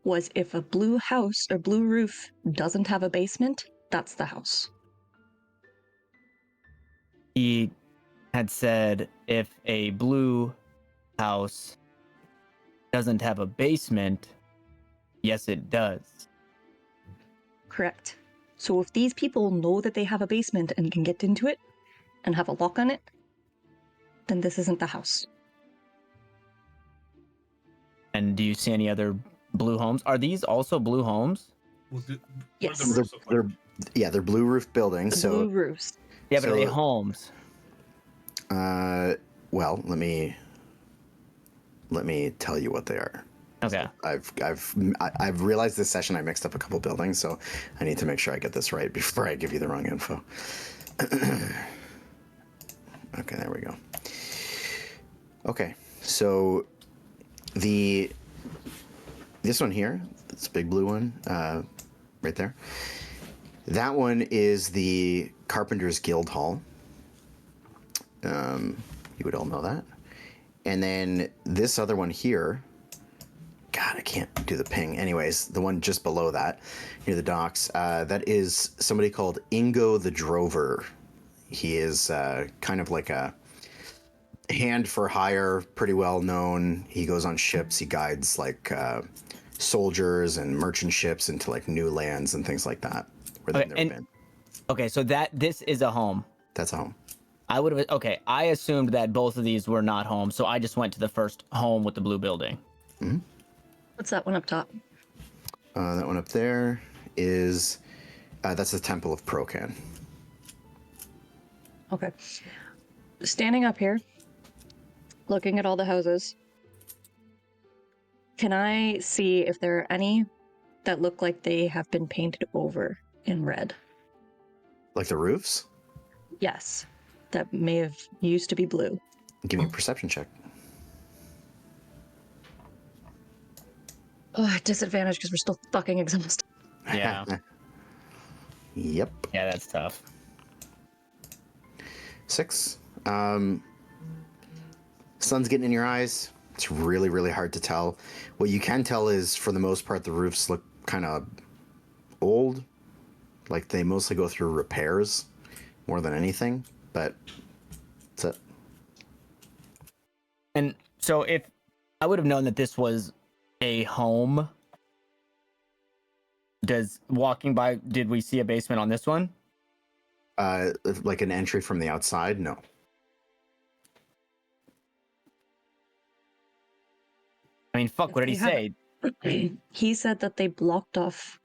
was if a blue house or blue roof doesn't have a basement, that's the house. He had said if a blue house doesn't have a basement, yes, it does. Correct. So if these people know that they have a basement and can get into it and have a lock on it, then this isn't the house. And do you see any other blue homes? Are these also blue homes? Well, Yes. They're blue roof buildings. Blue roofs. Yeah, but are they So- homes? Well, let me tell you what they are. Okay. I've realized this session I mixed up a couple buildings, so I need to make sure I get this right before I give you the wrong info. Okay, there we go. Okay, so this one here, this big blue one, right there. That one is the Carpenter's Guild Hall. You would all know that. And then this other one here, God, I can't do the ping. Anyways, the one just below that, near the docks, that is somebody called Ingo the Drover. He is kind of like a hand for hire, pretty well known. He goes on ships. He guides like soldiers and merchant ships into like new lands and things like that where they've never been. Okay, so this is a home. That's a home. I assumed that both of these were not homes, so I just went to the first home with the blue building. Mm-hmm. What's that one up top? That one up there is that's the Temple of Procan. Okay. standing up here, looking at all the houses, can I see if there are any that look like they have been painted over in red? Like the roofs? Yes, that may have used to be blue. Give me a perception check. Oh, disadvantage because we're still fucking exhausted. Yeah. Yep. Yeah, that's tough. 6. Sun's getting in your eyes. It's really, really hard to tell. What you can tell is, for the most part, the roofs look kind of old. Like they mostly go through repairs more than anything. But that's it. And so if I would have known that this was a home, did we see a basement on this one? Like an entry from the outside? No. I mean, fuck, what did he say? He said that they blocked off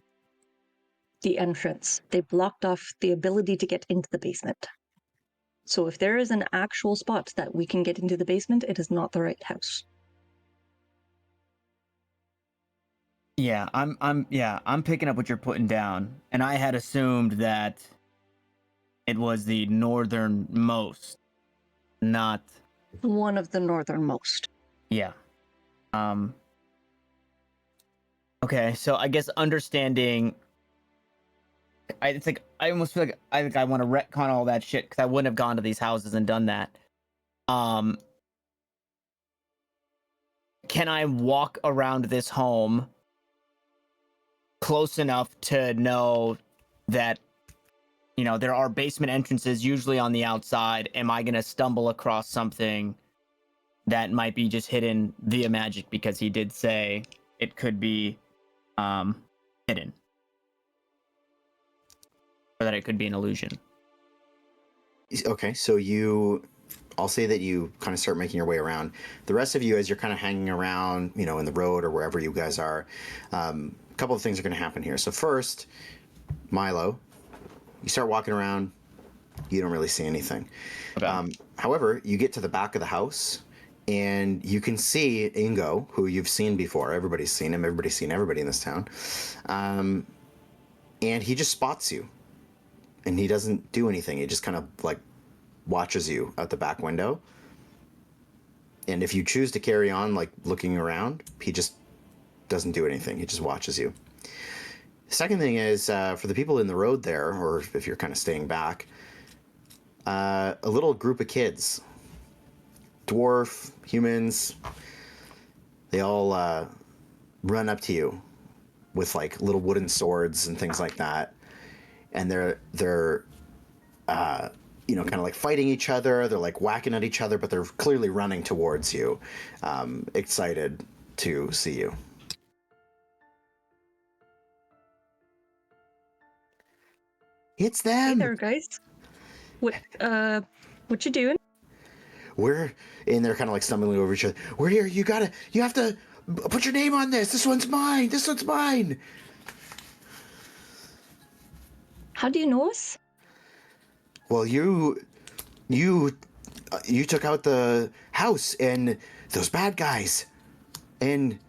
the entrance. They blocked off the ability to get into the basement. So if there is an actual spot that we can get into the basement, it is not the right house. Yeah, I'm picking up what you're putting down. And I had assumed that it was the northernmost, not One of the northernmost. yeah. Okay, so I guess understanding it's like I almost feel like I want to retcon all that shit because I wouldn't have gone to these houses and done that. Can I walk around this home close enough to know that, you know, there are basement entrances usually on the outside? Am I gonna stumble across something that might be just hidden via magic, because he did say it could be hidden, or that it could be an illusion? Okay, so I'll say that you kind of start making your way around. The rest of you, as you're kind of hanging around, you know, in the road or wherever you guys are, a couple of things are going to happen here. So first, Milo, you start walking around, you don't really see anything. Okay. However, you get to the back of the house, and you can see Ingo, who you've seen before. Everybody's seen him. Everybody's seen everybody in this town. And he just spots you. And he doesn't do anything. He just kind of like watches you out the back window. And if you choose to carry on like looking around, he just doesn't do anything. He just watches you. Second thing is, for the people in the road there, or if you're kind of staying back, a little group of kids, dwarf, humans, they all run up to you with like little wooden swords and things like that. And they're you know, kind of like fighting each other. They're like whacking at each other, but they're clearly running towards you, excited to see you. It's them. Hey there, guys. What you doing? We're in there, kind of like stumbling over each other. We're here. You have to put your name on this. This one's mine. This one's mine. How do you know us? Well, you took out the house and those bad guys. And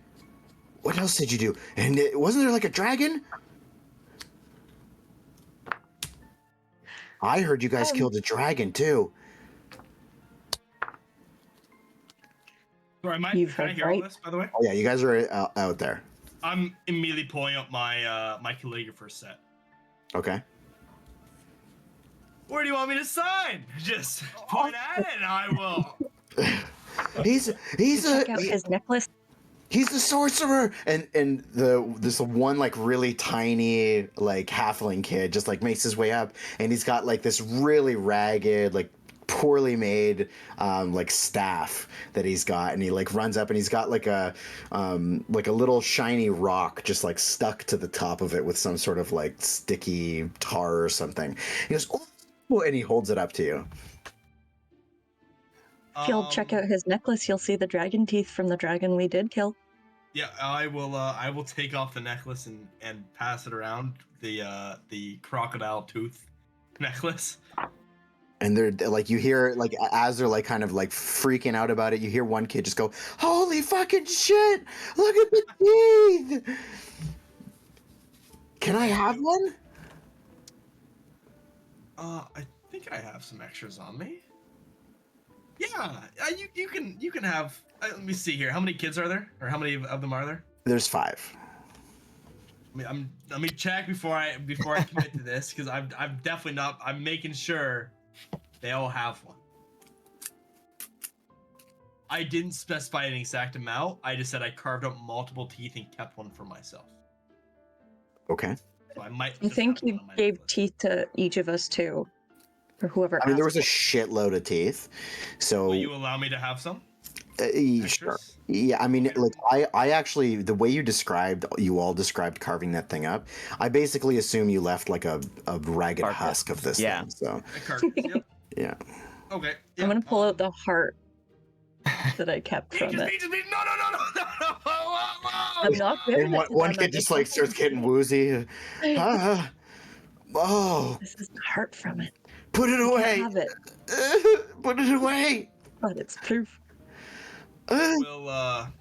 what else did you do? And wasn't there like a dragon? I heard you guys killed a dragon too. Sorry, You've can I heard hear all right. this, by the way? Oh yeah, you guys are out there. I'm immediately pulling up my my calligrapher set. Okay. Where do you want me to sign? Just point at it and I will. He's Check out his necklace. He's the sorcerer, and this one like really tiny like halfling kid just like makes his way up, and he's got like this really ragged, like poorly made like staff that he's got, and he like runs up and he's got like a little shiny rock just like stuck to the top of it with some sort of like sticky tar or something. He goes, oh, and he holds it up to you. If you'll check out his necklace, you'll see the dragon teeth from the dragon we did kill. Yeah, I will take off the necklace and pass it around, the crocodile tooth necklace. And they're like, you hear like as they're like kind of like freaking out about it, you hear one kid just go, "Holy fucking shit! Look at the teeth! Can I have one?" I think I have some extras on me. Yeah, you can have. Let me see here. How many kids are there, or how many of them are there? There's 5. Let me check before I commit to this, because I'm definitely not. I'm making sure they all have one. I didn't specify an exact amount. I just said I carved out multiple teeth and kept one for myself. Okay. So I might. I just think have you one on my gave necklace. teeth to each of us too, or whoever. I mean, there was asked a for it. shitload of teeth. So Will you allow me to have some sure. extras? Yeah, I mean, Okay. like I actually, the way you all described carving that thing up, I basically assume you left like a ragged Carcass. husk of this Yeah. thing. So A carcass, yep. yeah. Okay. I'm yeah, gonna pull out the heart that I kept Peaches, from it. peaches, peaches. No. Whoa. I'm not giving And it one, to one them, kid I'm just gonna like starts getting woozy. Ah, oh, This is the heart from it. put it You away. can't have it, Put it away. but it's proof. We'll come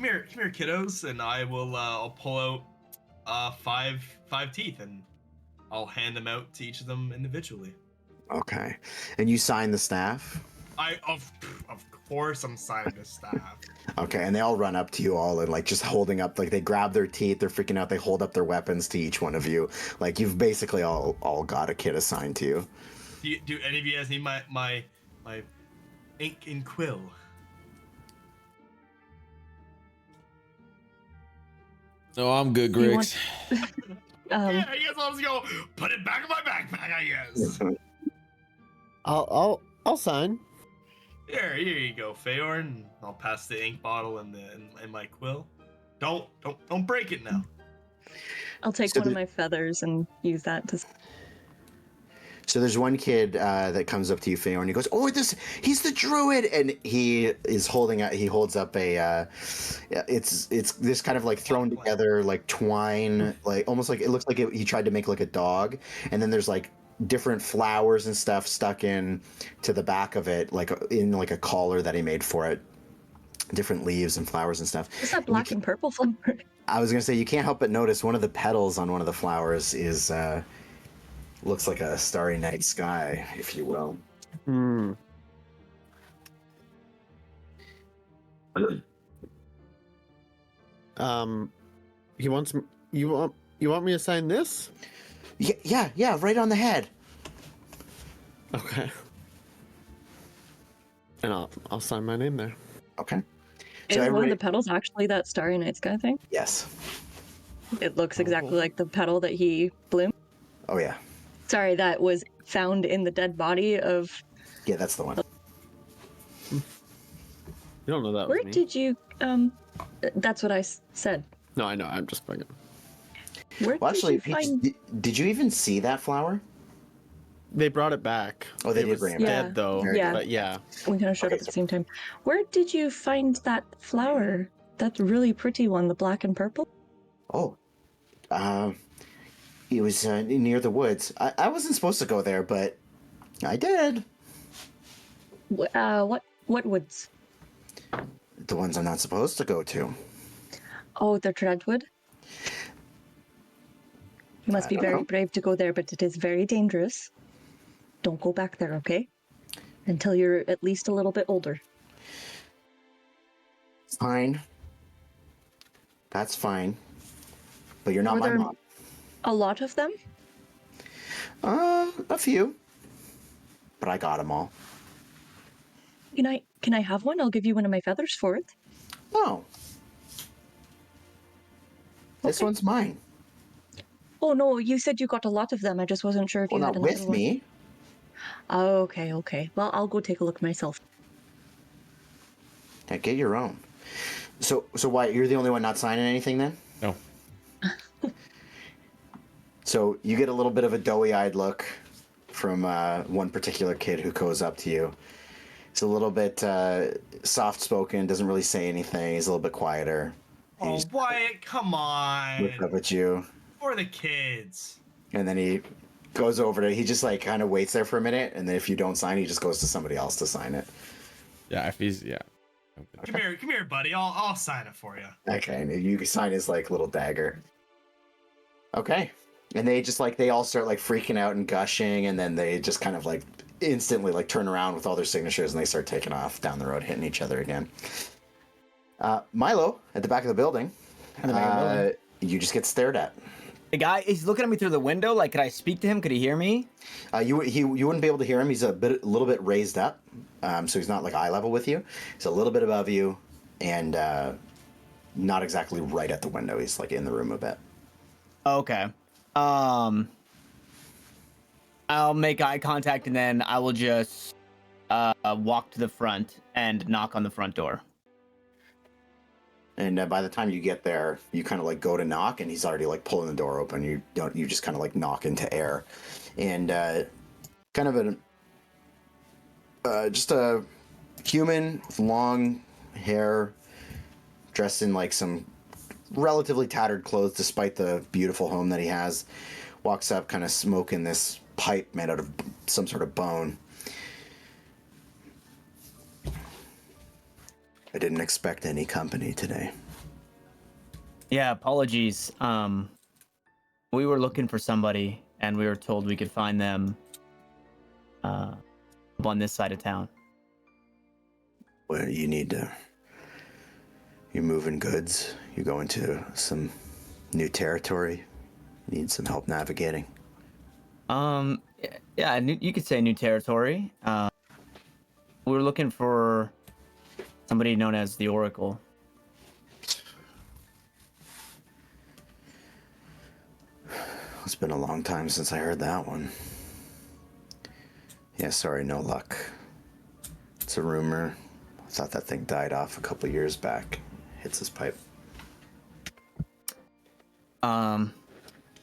here, kiddos, and I will I'll pull out five teeth, and I'll hand them out to each of them individually. Okay. And you sign the staff? Of course I'm signing this staff. Okay, and they all run up to you all and like just holding up, like they grab their teeth, they're freaking out, they hold up their weapons to each one of you. Like you've basically all got a kid assigned to you. Do any of you guys need my ink and quill? No, I'm good, You Grix. want- Yeah, I guess I'll just go put it back in my backpack, I guess. I'll sign. Here you go, Feyorn. I'll pass the ink bottle and my quill. Don't break it now. I'll take So one of my feathers and use that to. So there's one kid that comes up to you, Feyorn, and he goes, "Oh, he's the druid," and he holds up a, it's this kind of like thrown together like twine, like almost like it looks like he tried to make like a dog, and then there's like different flowers and stuff stuck in to the back of it, like in like a collar that he made for it, different leaves and flowers and stuff. What's that black and purple flower? I was gonna say you can't help but notice one of the petals on one of the flowers is looks like a starry night sky, if you will. Hmm. He wants you want me to sign this? Yeah, right on the head. Okay. And I'll sign my name there. Okay. Is one of the petals actually that starry night sky thing? Yes. It looks exactly like the petal that he bloomed. Oh yeah. Sorry, that was found in the dead body of. Yeah, that's the one. You don't know that Where was me. did you? That's what I said. No, I know. I'm just bugging. Where Well, actually, did you find? did you even see that flower? They brought it back. Oh, they it did was bring it back. dead though. Yeah. But yeah. We kind of showed Okay, up at the same time. Where did you find that flower? That really pretty one, the black and purple. Oh, it was near the woods. I wasn't supposed to go there, but I did. What woods? The ones I'm not supposed to go to. Oh, the Dreadwood. You must I be don't very know. brave to go there, but it is very dangerous. Don't go back there, okay? Until you're at least a little bit older. Fine. That's fine. But you're not Were my there mom. a lot of them? A few. But I got them all. Can I have one? I'll give you one of my feathers for it. No. This Okay. one's mine. Oh no, you said you got a lot of them. I just wasn't sure if Well, you not had another with one. me. Oh, okay. Well, I'll go take a look myself. Yeah, get your own. So Wyatt, you're the only one not signing anything then? No. So you get a little bit of a doughy-eyed look from one particular kid who goes up to you. He's a little bit soft-spoken, doesn't really say anything. He's a little bit quieter. And he Oh, just Wyatt, come on. looks up at you, For the kids. and then he goes over to. He just like kind of waits there for a minute, and then if you don't sign, he just goes to somebody else to sign it. Yeah, if he's Come here, buddy. I'll sign it for you. Okay, and you can sign his like little dagger. Okay, and they just like they all start like freaking out and gushing, and then they just kind of like instantly like turn around with all their signatures, and they start taking off down the road, hitting each other again. Milo at the back of the building. You just get stared at. The guy, he's looking at me through the window. Like, could I speak to him? Could he hear me? You wouldn't be able to hear him. He's a little bit raised up, so he's not like eye level with you. He's a little bit above you, and not exactly right at the window. He's like in the room a bit. Okay. I'll make eye contact, and then I will just walk to the front and knock on the front door. And by the time you get there, you kind of like go to knock, and he's already like pulling the door open. You just kind of like knock into air, and kind of just a human with long hair, dressed in like some relatively tattered clothes, despite the beautiful home that he has, walks up, kind of smoking this pipe made out of some sort of bone. I didn't expect any company today. Yeah, apologies. We were looking for somebody, and we were told we could find them up on this side of town. Well, you need to... You're moving goods. You go into some new territory. You need some help navigating. Yeah, you could say new territory. We were looking for somebody known as the Oracle. It's been a long time since I heard that one. Yeah, sorry, no luck. It's a rumor. I thought that thing died off a couple years back. Hits his pipe.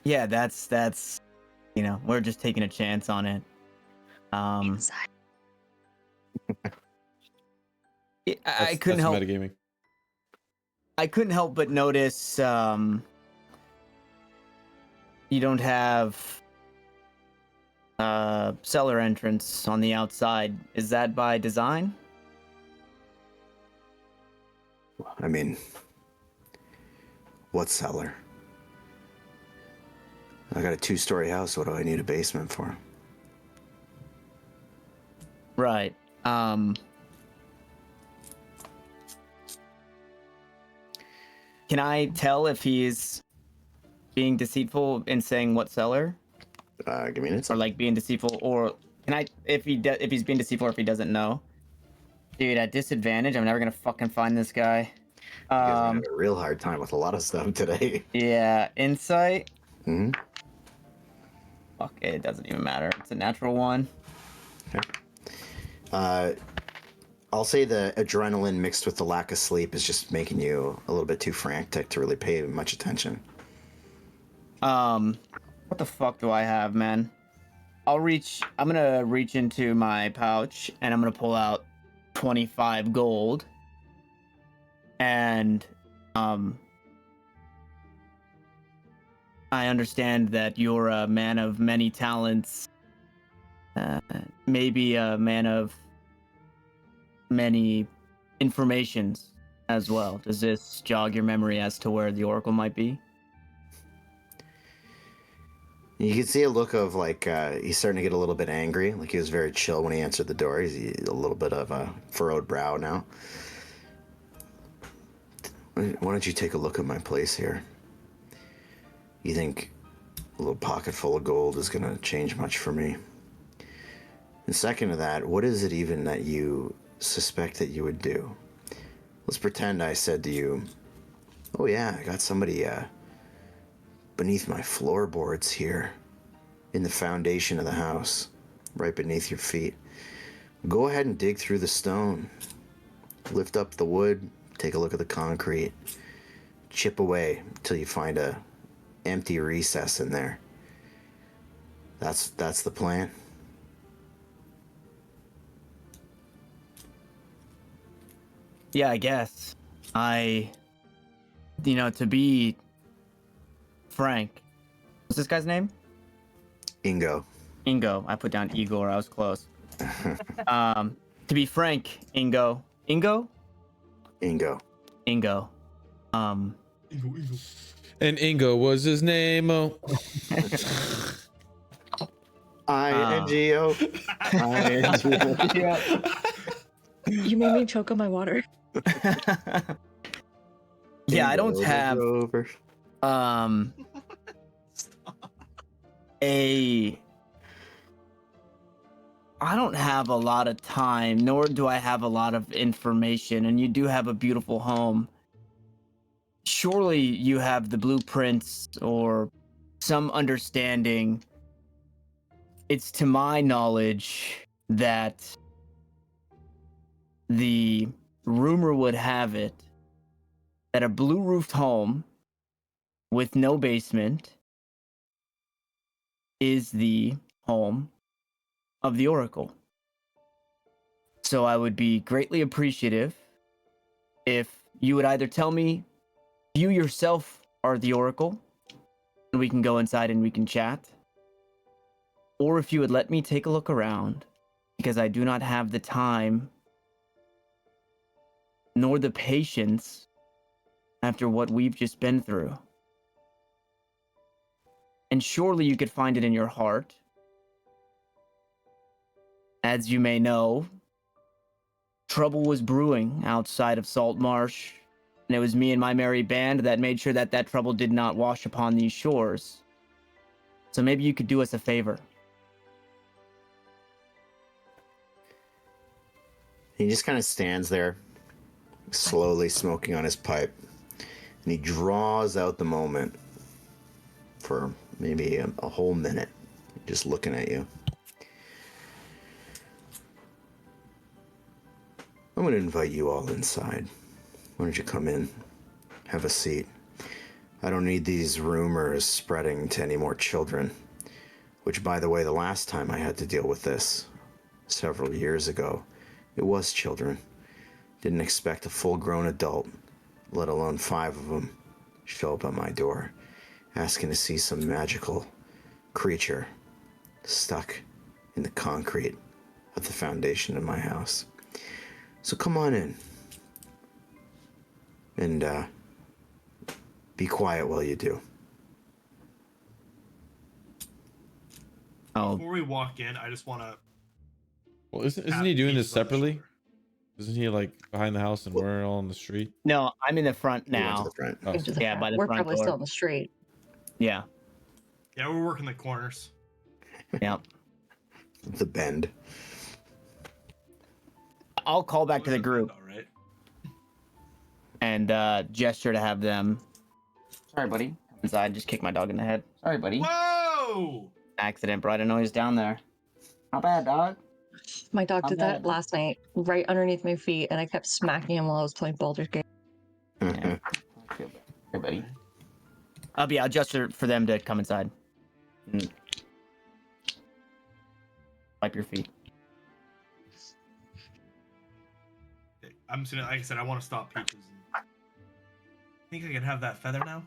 Yeah, that's we're just taking a chance on it. Inside. I couldn't help. Metagaming. I couldn't help but notice you don't have cellar entrance on the outside. Is that by design? I mean, what cellar? I got a 2-story house. What do I need a basement for? Right. Can I tell if he's being deceitful in saying what cellar? Give me an Or insight. like being deceitful, or can I if he's being deceitful or if he doesn't know? Dude, at disadvantage, I'm never gonna fucking find this guy. You guys are having a real hard time with a lot of stuff today. Yeah, insight. Hmm. Fuck it, doesn't even matter. It's a natural one. I'll say the adrenaline mixed with the lack of sleep is just making you a little bit too frantic to really pay much attention. What the fuck do I have, man? I'm gonna reach into my pouch and I'm gonna pull out 25 gold. And I understand that you're a man of many talents. Maybe a man of many informations as well. Does this jog your memory as to where the Oracle might be? You can see a look of like he's starting to get a little bit angry. Like he was very chill when he answered the door. He's a little bit of a furrowed brow now. Why don't you take a look at my place here? You think a little pocket full of gold is going to change much for me? And second to that, what is it even that you suspect that you would do? Let's pretend I said to you, oh yeah, I got somebody beneath my floorboards here in the foundation of the house, right beneath your feet. Go ahead and dig through the stone. Lift up the wood, take a look at the concrete. Chip away until you find a empty recess in there. That's the plan. Yeah, I guess. To be frank. What's this guy's name? Ingo. Ingo. I put down Igor. I was close. To be frank, Ingo. Ingo. Ingo. And Ingo was his name. Oh. INGO. INGO. You made me choke on my water. Yeah, I don't Ingo have over. I don't have a lot of time, nor do I have a lot of information, and you do have a beautiful home. Surely you have the blueprints or some understanding. It's to my knowledge that the rumor would have it that a blue-roofed home with no basement is the home of the Oracle. So I would be greatly appreciative if you would either tell me you yourself are the Oracle, and we can go inside and we can chat, or if you would let me take a look around, because I do not have the time nor the patience after what we've just been through. And surely you could find it in your heart. As you may know, trouble was brewing outside of Saltmarsh, and it was me and my merry band that made sure that that trouble did not wash upon these shores. So maybe you could do us a favor. He just kind of stands there, slowly smoking on his pipe, and he draws out the moment for maybe a whole minute, just looking at you. I'm going to invite you all inside. Why don't you come in, have a seat? I don't need these rumors spreading to any more children, which, by the way, the last time I had to deal with this, several years ago, it was children. Didn't expect a full-grown adult, let alone 5 of them, show up at my door, asking to see some magical creature stuck in the concrete of the foundation of my house. So come on in, and be quiet while you do. Oh, Before we walk in, I just want to. Well, isn't he doing this separately? Isn't he like behind the house and we're all on the street? no, I'm in the front You went to now. the front. Oh, Into the Yeah, front. by the We're front probably door. still on the street. Yeah, Yeah, we're working the corners. yeah. The bend. I'll call back to the group All right. and gesture to have them. Sorry, buddy. Come inside. Just kick my dog in the head. Sorry, buddy. Whoa! Accident brought a noise down there. Not bad, dog. My dog I'm did that bad. last night, right underneath my feet, and I kept smacking him while I was playing Baldur's Gate. Yeah. Here, buddy. I'll gesture for them to come inside. Wipe your feet. I'm just gonna, like I said, I want to stop Peaches. I think I can have that feather now.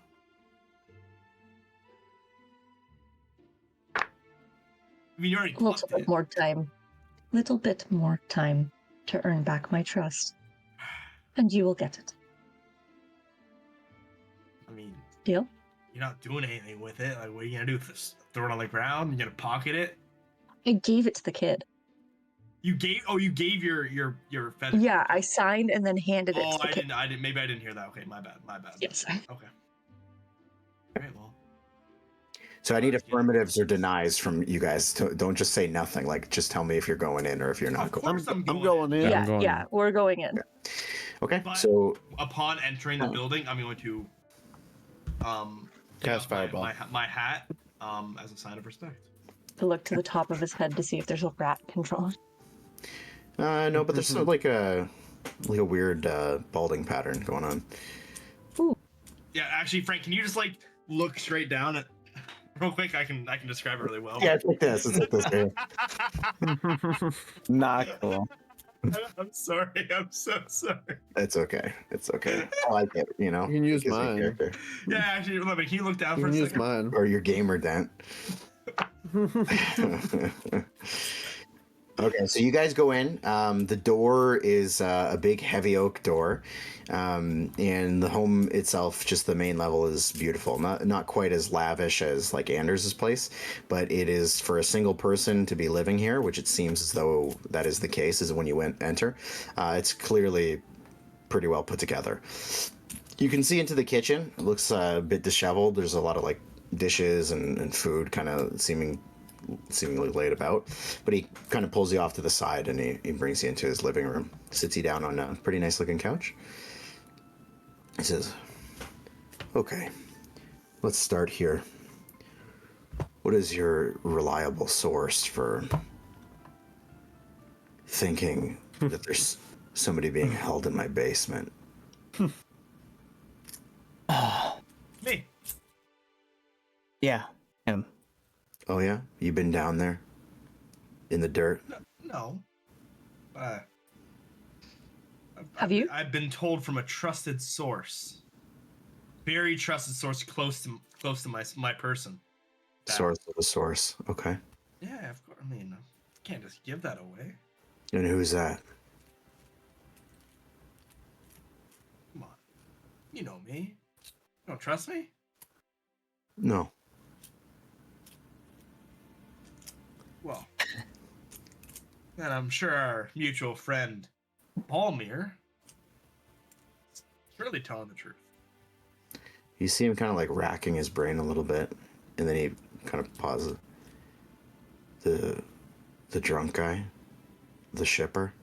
I mean, you already A little plucked bit it. more time. Little bit more time to earn back my trust. And you will get it. I mean, Deal? you're not doing anything with it. Like, what are you gonna do? Just throw it on the ground? You gonna pocket it? I gave it to the kid. You gave your feather. Yeah, I signed and then handed it Oh, to the I kid. didn't. Maybe I didn't hear that. Okay, my bad. Yes. Okay. All right. Well. So I need affirmatives or denies from you guys. Don't just say nothing. Like, just tell me if you're going in or if you're not Of going. course, I'm I'm going. going in. Yeah, I'm going Yeah, in. we're going in. Okay. But- So Upon entering the building, I'm going to Cast my, fireball. my hat as a sign of respect. To look to the top of his head to see if there's a rat control. no, but there's like a weird balding pattern going on. Yeah, actually, Frank, can you just like look straight down at real quick? I can describe it really well. Yeah, it's like this. It's like this. Here. Not cool. I'm sorry. I'm so sorry. It's okay. It's okay. I like it. You know. You can use Gives me mine. character. Yeah, actually, let me. Can you look down You for can a use second? mine. Or your gamer dent. Okay, so you guys go in. The door is a big, heavy oak door, and the home itself, just the main level, is beautiful. Not quite as lavish as like Anders' place, but it is for a single person to be living here, which it seems as though that is the case. Is when you enter, it's clearly pretty well put together. You can see into the kitchen. It looks a bit disheveled. There's a lot of like dishes and food kind of seemingly laid about, but he kind of pulls you off to the side and he brings you into his living room, sits you down on a pretty nice looking couch. He says, okay, let's start here. What is your reliable source for thinking that there's somebody being held in my basement? Me. Yeah, him. Oh yeah? You've been down there? In the dirt? No. Have you? I've been told from a trusted source, very trusted source, close to my person. that- Source of a source. Okay. Yeah, of course. I mean, you can't just give that away. And who's that? Come on, you know me. You don't trust me? No. Well, then I'm sure our mutual friend, Balmir, is surely telling the truth. You see him kind of like racking his brain a little bit, and then he kind of pauses. The drunk guy? The shipper?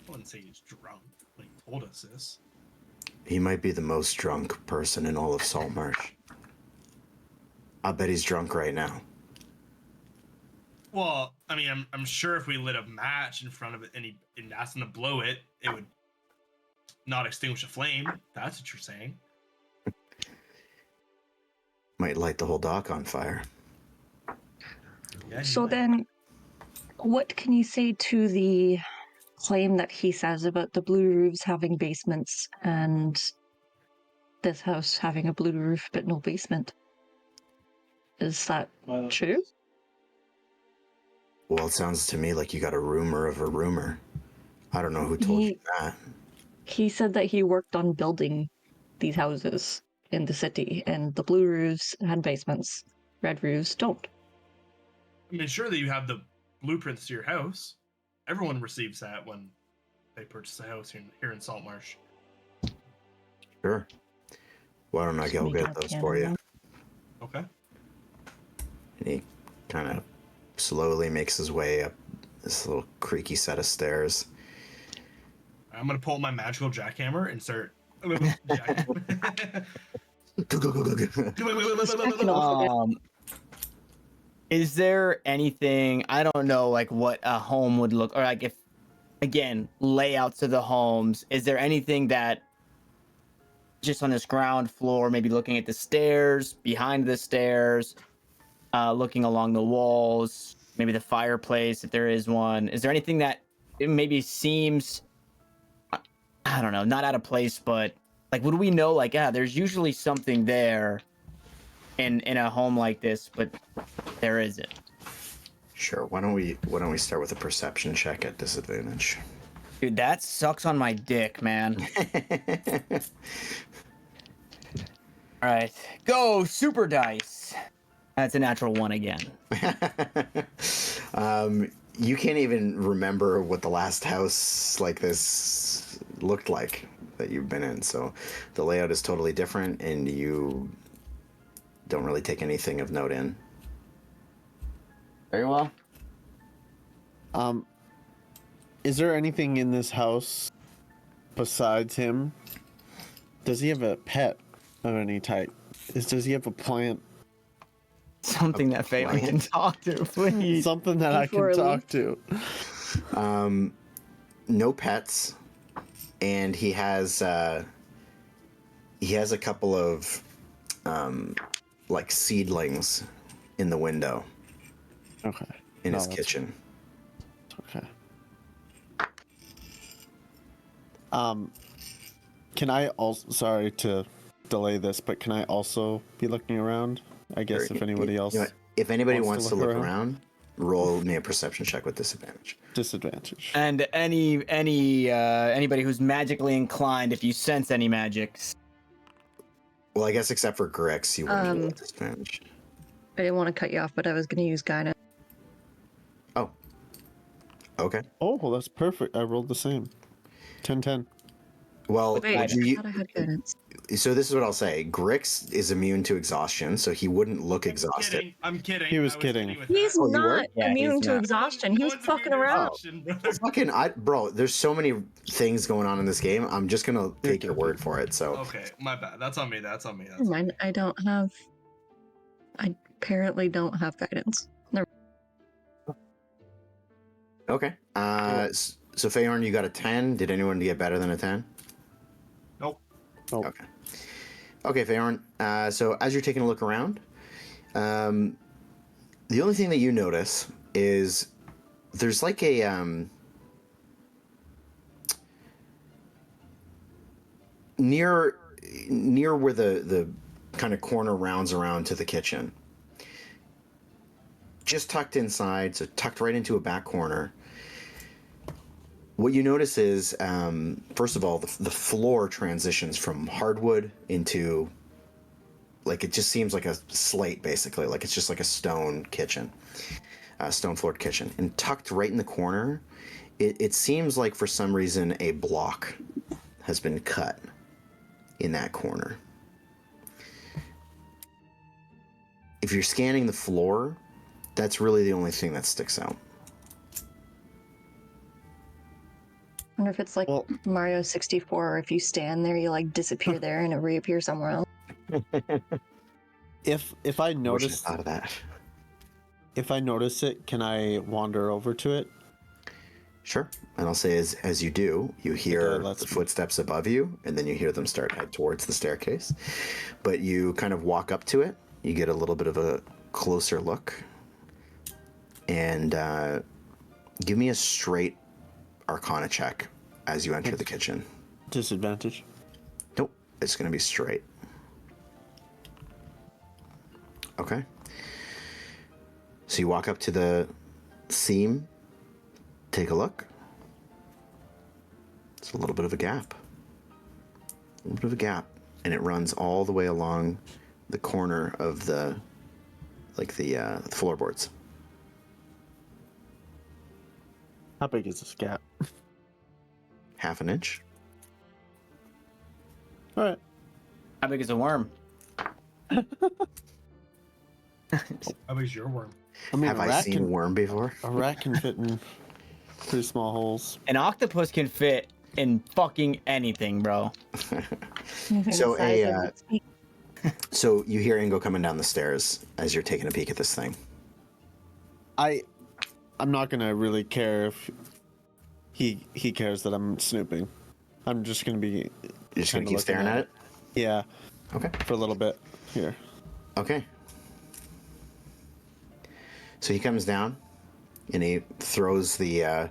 I wouldn't say he's drunk when he told us this. He might be the most drunk person in all of Saltmarsh. I bet he's drunk right now. Well, I mean, I'm sure if we lit a match in front of it and asked him to blow it, it would not extinguish a flame. That's what you're saying. Might light the whole dock on fire. Yeah, he So might. then, what can you say to the claim that he says about the blue roofs having basements and this house having a blue roof but no basement? Is that true? Well, it sounds to me like you got a rumor of a rumor. I don't know who told you that. He said that he worked on building these houses in the city, and the blue roofs had basements, red roofs don't. I mean, surely you have the blueprints to your house. Everyone receives that when they purchase a house here in Saltmarsh. Sure. Why don't I Just go making get a those can for of you? them. Okay. And he kind of slowly makes his way up this little creaky set of stairs. I'm gonna pull my magical jackhammer and start. jackhammer. Second off, Is there anything, I don't know, like what a home would look, or like if, again, layouts of the homes, is there anything that just on this ground floor, maybe looking at the stairs, behind the stairs, looking along the walls, maybe the fireplace, if there is one, is there anything that it maybe seems, I don't know, not out of place, but like, would we know, like, there's usually something there in a home like this, but there isn't? Sure. Why don't we start with a perception check at disadvantage? Dude, that sucks on my dick, man. All right, go super dice. That's a natural one again. You can't even remember what the last house like this looked like that you've been in, so the layout is totally different, and you don't really take anything of note in. Very well. Is there anything in this house besides him? Does he have a pet of any type? Does he have a plant? Something that Feyorn can talk to, please. Something that I Before can I talk to. No pets, and he has a couple of like seedlings in the window Okay. in No, his that's- kitchen. Okay. Can I also, sorry to delay this, but can I also be looking around I guess if anybody else if anybody wants wants to to look look around. around, roll me a perception check with disadvantage. disadvantage. And anybody who's magically inclined, if you sense any magics. Well, I guess except for Grix, you wouldn't roll Um, at disadvantage. I didn't want to cut you off, but I was going to use guidance. Oh. Okay. Oh, well, that's perfect. I rolled the same. 10-10. Well, Wait, I you, thought I had guidance. so this is what I'll say. Grix is immune to exhaustion, so he wouldn't look exhausted. I'm kidding. He was I kidding. with He's that. Oh, you were? not Yeah, immune he's to not. exhaustion. He was one's fucking immune to around. exhaustion, brother. Well, fucking, bro, there's so many things going on in this game. I'm just gonna take your word for it. So Okay, my bad. That's on me. That's on me. Never mind. I apparently don't have guidance. Never. okay. So Feyorn, you got a 10. Did anyone get better than a 10? Nope. Oh, Okay. Okay, Feyorn. So as you're taking a look around, the only thing that you notice is there's like a near where the kind of corner rounds around to the kitchen. Just tucked inside, so tucked right into a back corner. What you notice is, first of all, the floor transitions from hardwood into, like, it just seems like a slate, basically. Like, it's just like a stone kitchen, stone-floored kitchen. And tucked right in the corner, it seems like for some reason a block has been cut in that corner. If you're scanning the floor, that's really the only thing that sticks out. I wonder if it's like well, Mario 64, or if you stand there, you like disappear there and it reappears somewhere else. if I I wish I notice thought of that. if I notice it, can I wander over to it? Sure. And I'll say as you do, you hear let's- the footsteps above you, and then you hear them start head towards the staircase. But you kind of walk up to it. You get a little bit of a closer look. And give me a straight Arcana check as you enter the kitchen. Disadvantage. Nope. It's going to be straight. Okay. So you walk up to the seam. Take a look. It's a little bit of a gap. A little bit of a gap. And it runs all the way along the corner of the floorboards. How big is this gap? Half an inch. All right. How big is a worm? How big's your worm? I mean, Have I seen a worm before? a rat can fit in pretty small holes. An octopus can fit in fucking anything, bro. Anything So the size a, of its feet. So you hear Ingo coming down the stairs as you're taking a peek at this thing. I'm not gonna really care if he cares that I'm snooping. I'm just gonna be. You're just gonna kinda keep looking staring at it? Yeah, Okay. for a little bit here. Okay. So he comes down and he throws the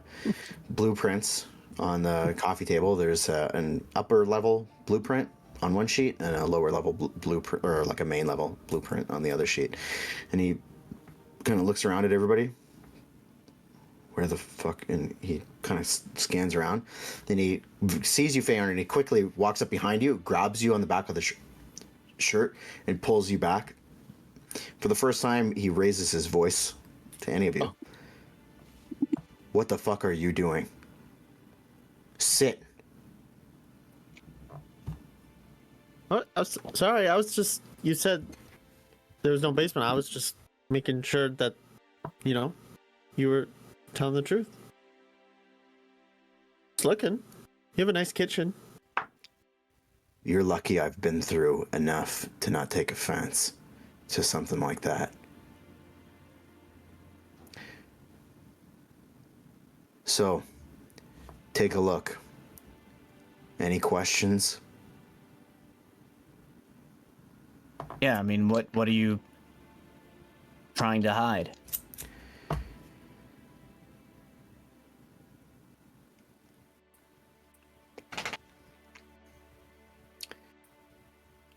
blueprints on the coffee table. There's an upper level blueprint on one sheet and a lower level blueprint, or like a main level blueprint on the other sheet. And he kind of looks around at everybody. Where the fuck? And he kind of scans around. Then he sees you, Feyorn, and he quickly walks up behind you, grabs you on the back of the shirt, and pulls you back. For the first time, he raises his voice to any of you. What the fuck are you doing? Sit. What? Sorry, I was just. You said there was no basement. I was just making sure that, you were telling the truth. It's looking. You have a nice kitchen. You're lucky I've been through enough to not take offense to something like that. So, take a look. Any questions? Yeah, I mean, what are you trying to hide?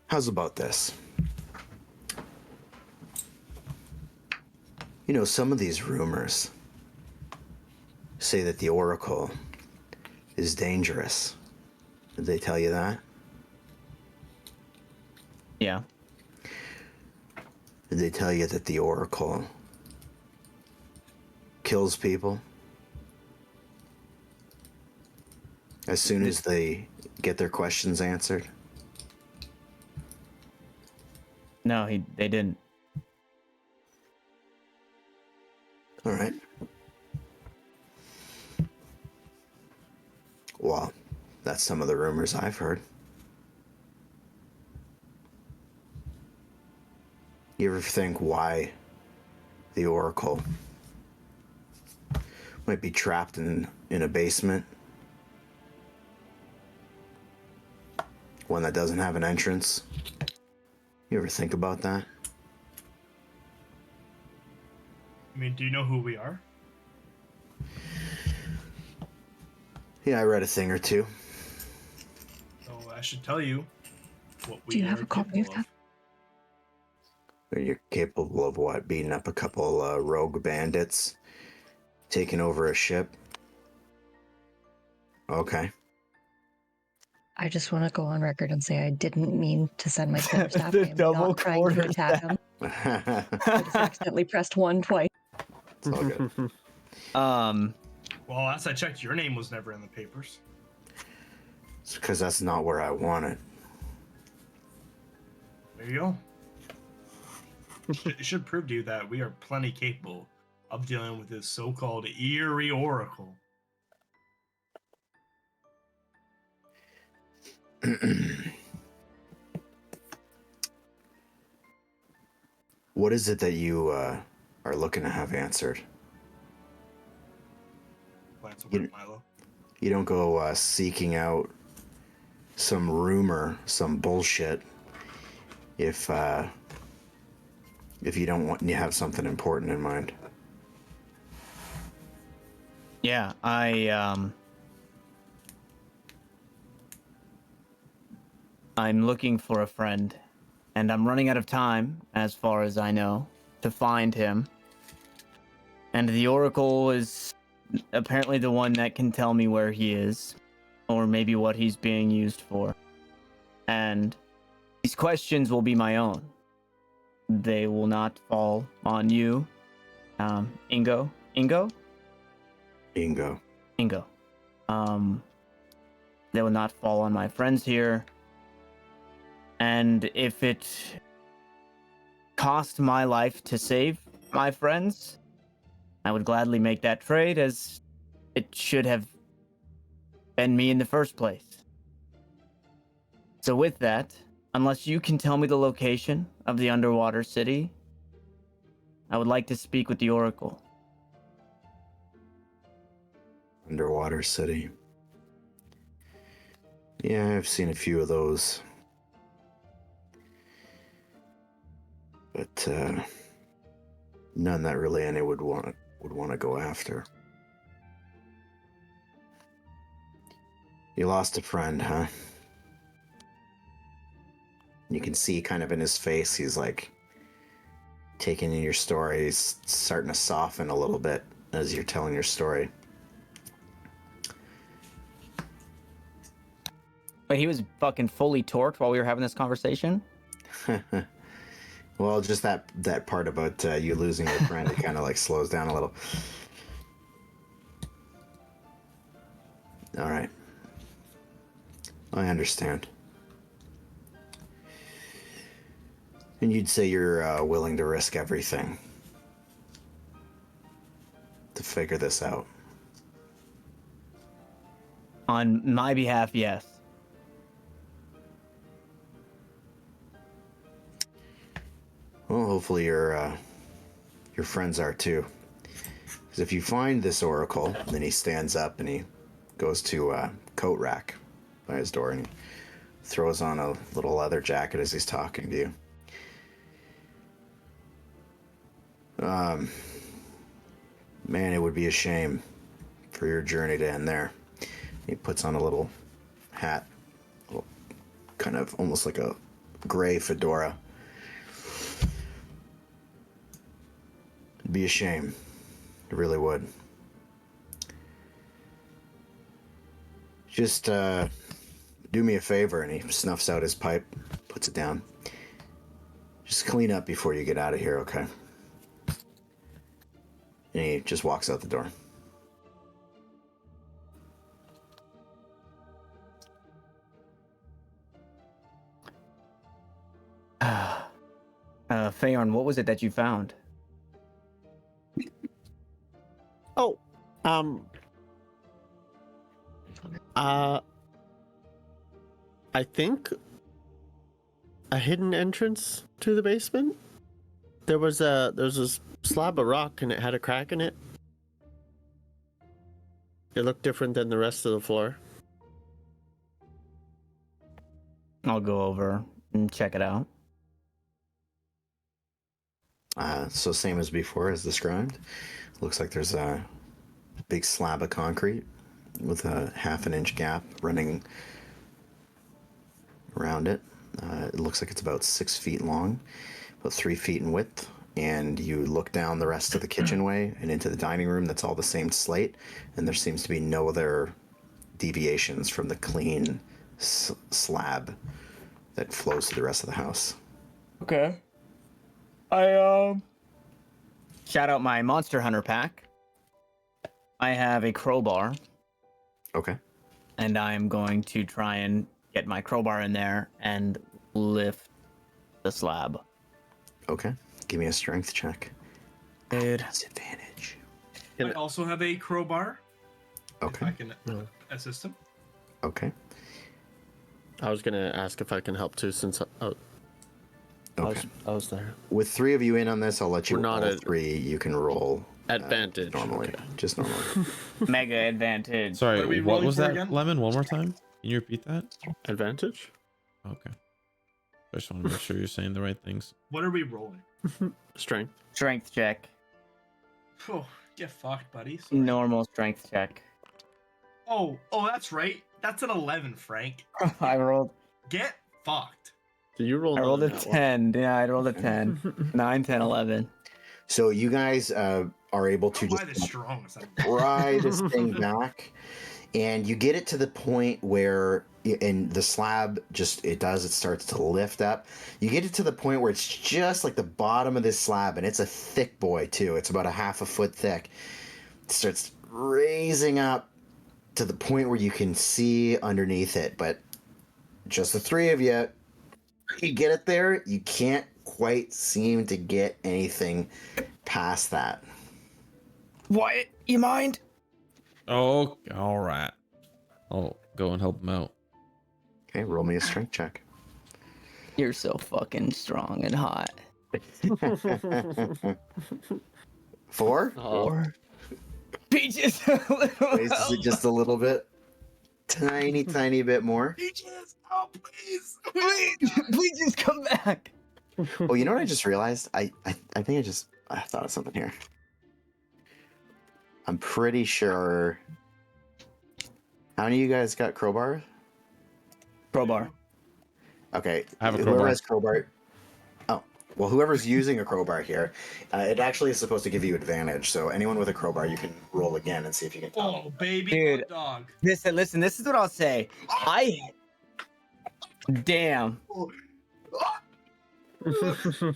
How's about this? You know, some of these rumors say that the Oracle is dangerous. Did they tell you that? Yeah. Did they tell you that the Oracle kills people as soon as they get their questions answered? No, they didn't. All right. Well, that's some of the rumors I've heard. You ever think why the Oracle might be trapped in a basement? One that doesn't have an entrance? You ever think about that? I mean, do you know who we are? Yeah, I read a thing or two. So I should tell you what we Do you are have a copy of capable that? You're capable of what? Beating up a couple rogue bandits? Taking over a ship? Okay. I just want to go on record and say I didn't mean to send my quarterstaff. The I am double not trying to attack him. It's I just accidentally pressed one twice. all good. Well, last I checked, your name was never in the papers. It's because that's not where I want it. There you go. It should prove to you that we are plenty capable of dealing with this so-called eerie oracle. What is it that you are looking to have answered? Glance over at Milo. You don't go seeking out some rumor, some bullshit, if you don't want, you have something important in mind. Yeah, I'm looking for a friend, and I'm running out of time, as far as I know, to find him. And the Oracle is apparently the one that can tell me where he is, or maybe what he's being used for. And these questions will be my own. They will not fall on you, Ingo. Ingo. They will not fall on my friends here. And if it cost my life to save my friends, I would gladly make that trade, as it should have been me in the first place. So with that, unless you can tell me the location of the underwater city, I would like to speak with the Oracle. Underwater city. Yeah, I've seen a few of those. But none that really any would want to go after. You lost a friend, huh? You can see kind of in his face, he's like taking in your story. He's starting to soften a little bit as you're telling your story. Wait, he was fucking fully torqued while we were having this conversation? Well, just that part about you losing your friend, it kind of like slows down a little. All right. I understand. And you'd say you're willing to risk everything to figure this out. On my behalf, yes. Well, hopefully your friends are too. Because if you find this oracle, then he stands up and he goes to a coat rack by his door and he throws on a little leather jacket as he's talking to you. Man, it would be a shame for your journey to end there. He puts on a little hat, kind of almost like a gray fedora. It'd be a shame. It really would. Just do me a favor, and he snuffs out his pipe, puts it down. Just clean up before you get out of here, okay? And he just walks out the door. Feyorn, what was it that you found? Oh, I think a hidden entrance to the basement. There's a slab of rock and it had a crack in it. It looked different than the rest of the floor. I'll go over and check it out. So same as before, as described. Looks like there's a big slab of concrete with a 1/2 inch gap running around it. It looks like it's about 6 feet long, about 3 feet in width. And you look down the rest of the kitchenway and into the dining room. That's all the same slate, and there seems to be no other deviations from the clean slab that flows to the rest of the house. Okay. I shout out my Monster Hunter pack. I have a crowbar, Okay. and I'm going to try and get my crowbar in there and lift the slab. Okay. Give me a strength check. Dude. Disadvantage. I also have a crowbar. If Okay. I can assist him. Okay. I was gonna ask if I can help too, since Okay. I was there. With 3 of you in on this, I'll let you We're not all at- 3. You can roll Advantage. normally. Okay. Just normally. Mega advantage. What Sorry, are we what rolling was for that, again? Lemon? One more time? Can you repeat that? Advantage? Okay. I just want to make sure you're saying the right things. What are we rolling? Strength. Strength check. Oh, get fucked, buddy. Sorry. Normal strength check. Oh, that's right. That's an 11, Frank. I rolled Get fucked. Did you roll? a another nat one? 10. Yeah, I rolled a 10. 9, 10, 11. So you guys are able to Why the just strongest? pry this thing back, and you get it to the point where, and the slab it starts to lift up. You get it to the point where it's just like the bottom of this slab, and it's a thick boy too. It's about a 1/2 foot thick. It starts raising up to the point where you can see underneath it, but just the 3 of you, you get it there. You can't quite seem to get anything past that. Wyatt, you mind? Oh, all right. I'll go and help him out. Okay, roll me a strength check. You're so fucking strong and hot. 4? Oh, Peaches! Raises it just a little bit. Tiny bit more. Peaches, oh please. Please just come back. Oh, you know what I just realized? I think I thought of something here. I'm pretty sure. How many of you guys got crowbar? Crowbar. Okay. I have a whoever crowbar. has crowbar. Oh, well, whoever's using a crowbar here, it actually is supposed to give you advantage. So anyone with a crowbar, you can roll again and see if you can. Oh, baby Dude. hot dog. Listen, this is what I'll say. Damn.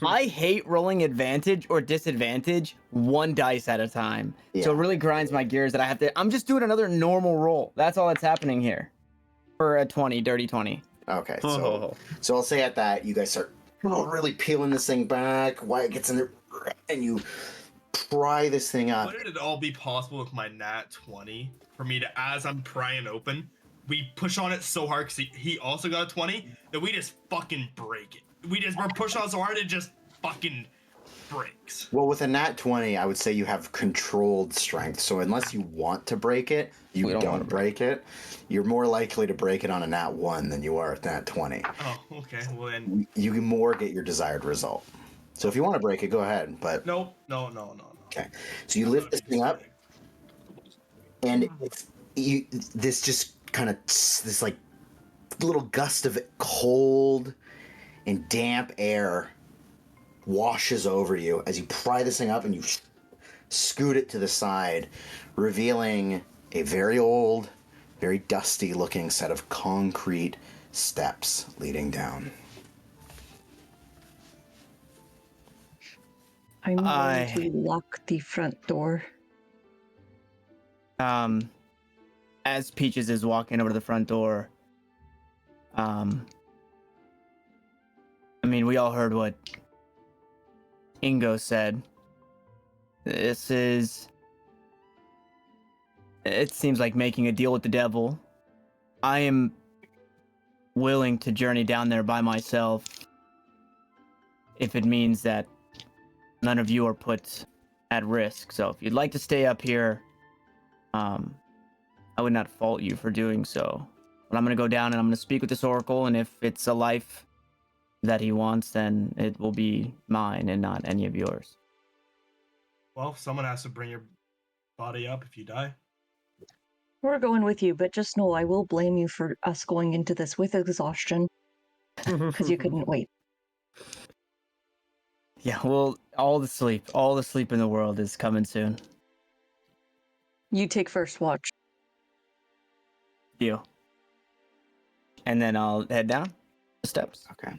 I hate rolling advantage or disadvantage 1 dice at a time. So it Yeah. really grinds my gears that I'm just doing another normal roll. That's all that's happening here. For a 20, dirty 20. Okay, Oh. so I'll say at that, you guys start really peeling this thing back. Wyatt gets in there, and you pry this thing up. Would it all be possible with my nat 20 for me to, as I'm prying open, we push on it so hard because he also got a 20 that we just fucking break it. We're pushing on so hard it just fucking breaks. Well, with a nat 20, I would say you have controlled strength. So unless you want to break it, you We don't don't wanna break it. You're more likely to break it on a nat 1 than you are at nat 20. Oh, okay. Well then, You can more get your desired result. So if you want to break it, go ahead. But no. okay, so you lift this thing up, and this just kind of this like little gust of cold and damp air washes over you as you pry this thing up and you scoot it to the side, revealing a very old, very dusty looking set of concrete steps leading down. I'm going to lock the front door. As Peaches is walking over to the front door, I mean, we all heard what Ingo said. It seems like making a deal with the devil. I am willing to journey down there by myself if it means that none of you are put at risk. So if you'd like to stay up here, I would not fault you for doing so. But I'm going to go down and I'm going to speak with this oracle, and if it's a life that he wants, then it will be mine and not any of yours. Well, someone has to bring your body up if you die. We're going with you, but just know I will blame you for us going into this with exhaustion because you couldn't wait. Yeah, well, all the sleep in the world is coming soon. You take first watch. Deal. And then I'll head down the steps. Okay.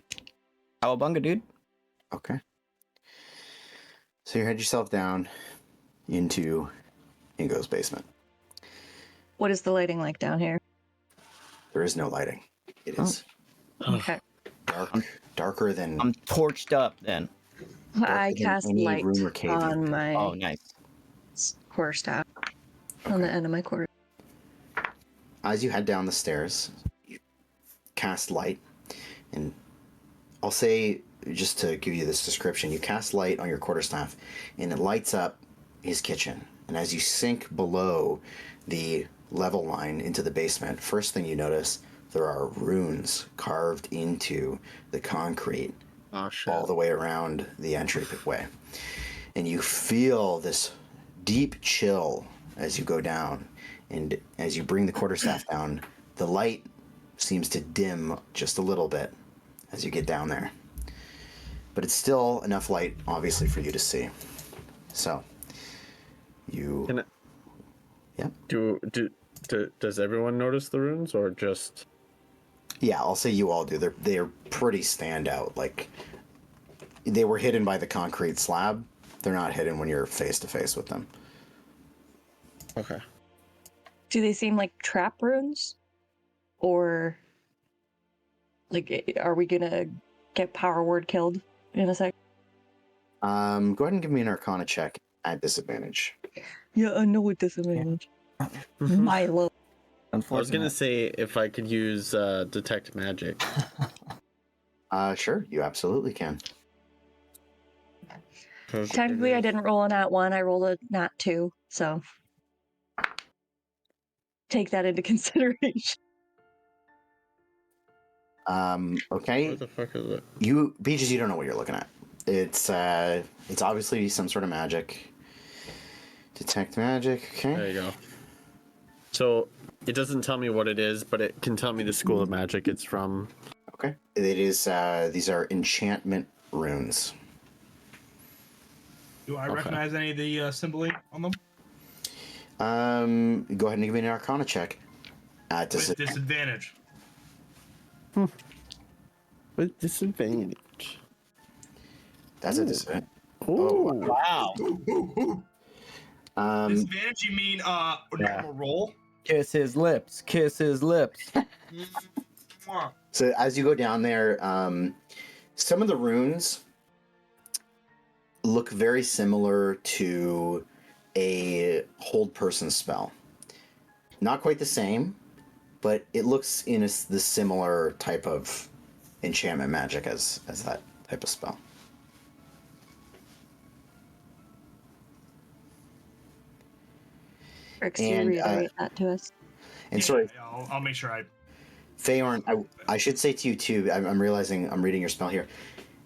Cowabunga, dude. Okay. So you head yourself down into Ingo's basement. What is the lighting like down here? There is no lighting. It is Okay. darker than. I'm torched up then. I than cast any light room or cave on my Oh, nice. quarterstaff. On the end of my quarter. As you head down the stairs, you cast light, and I'll say, just to give you this description, you cast light on your quarterstaff, and it lights up his kitchen. And as you sink below the level line into the basement, first thing you notice, there are runes carved into the concrete all the way around the entryway. And you feel this deep chill as you go down. And as you bring the quarterstaff down, the light seems to dim just a little bit as you get down there. But it's still enough light, obviously, for you to see. So, you... Does everyone notice the runes, or just... Yeah, I'll say you all do. They're pretty standout. Like, they were hidden by the concrete slab. They're not hidden when you're face to face with them. Okay. Do they seem like trap runes? Or, like, are we gonna get power word killed in a sec? Go ahead and give me an Arcana check at disadvantage. Yeah, I know what disadvantage. Milo. I was gonna say if I could use detect magic. Sure, you absolutely can. Technically, I didn't roll a nat 1, I rolled a nat 2, so take that into consideration. Okay. Where the fuck is it? You, Peaches, you don't know what you're looking at. It's obviously some sort of magic. Detect magic, okay. There you go. So it doesn't tell me what it is, but it can tell me the school of magic it's from. Okay. It is, these are enchantment runes. Do I recognize any of the symboling on them? Go ahead and give me an Arcana check. At With disadvantage. With disadvantage. That's a disadvantage. Oh, Wow. Disadvantage, you mean normal roll? Kiss his lips. Kiss his lips. So as you go down there, some of the runes look very similar to a hold person spell. Not quite the same, but it looks in the similar type of enchantment magic as that type of spell. Grix, you reiterate that to us. And sorry, I'll make sure I... Feyorn, I should say to you too, I'm realizing I'm reading your spell here.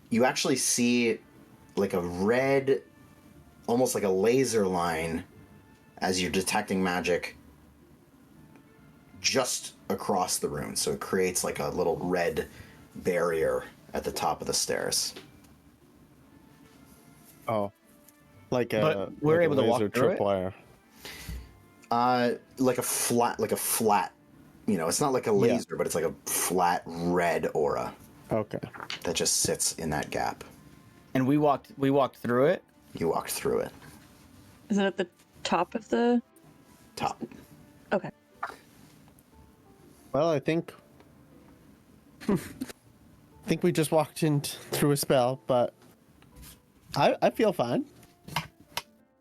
You actually see like a red, almost like a laser line as you're detecting magic just across the rune. So it creates like a little red barrier at the top of the stairs. Oh. Like But we're able to walk laser through it? tripwire. Like a flat. You know, it's not like a laser, but it's like a flat red aura Okay. that just sits in that gap. And we walked through it. You walked through it. Is it at the top of the? Top. Okay. Well, I think we just walked in through a spell, but I feel fine.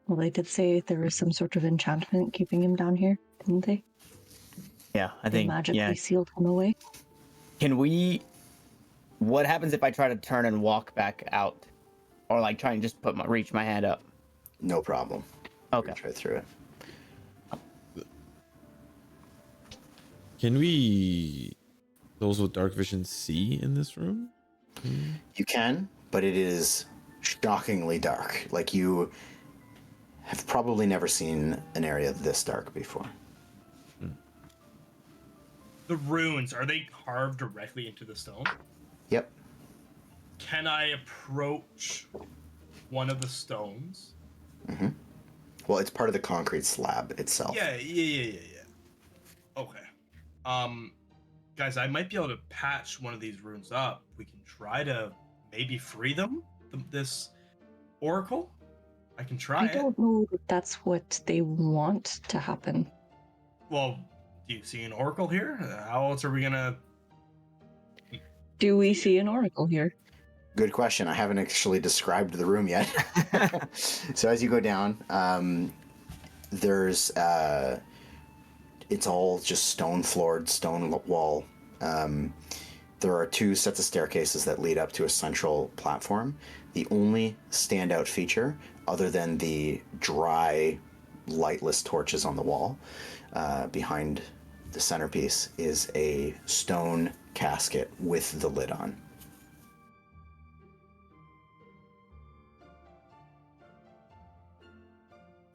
Well, they did say there was some sort of enchantment keeping him down here, didn't they? Yeah, I They think. magically Yeah. sealed him away. Can we? What happens if I try to turn and walk back out, or like try and just reach my hand up? No problem. Okay. Reach right through it. Can we, those with dark vision, see in this room? You can, but it is shockingly dark. Like you have probably never seen an area this dark before. The runes, are they carved directly into the stone? Yep. Can I approach one of the stones? Well, it's part of the concrete slab itself. Yeah. Okay. Guys, I might be able to patch one of these runes up. We can try to maybe free them. This oracle. I can try I it. don't know that that's what they want to happen. Well, do you see an oracle here? How else are we gonna? Do we see an oracle here? Good question. I haven't actually described the room yet. So as you go down, there's it's all just stone floored, stone wall. There are two sets of staircases that lead up to a central platform. The only standout feature, other than the dry, lightless torches on the wall behind the centerpiece, is a stone casket with the lid on.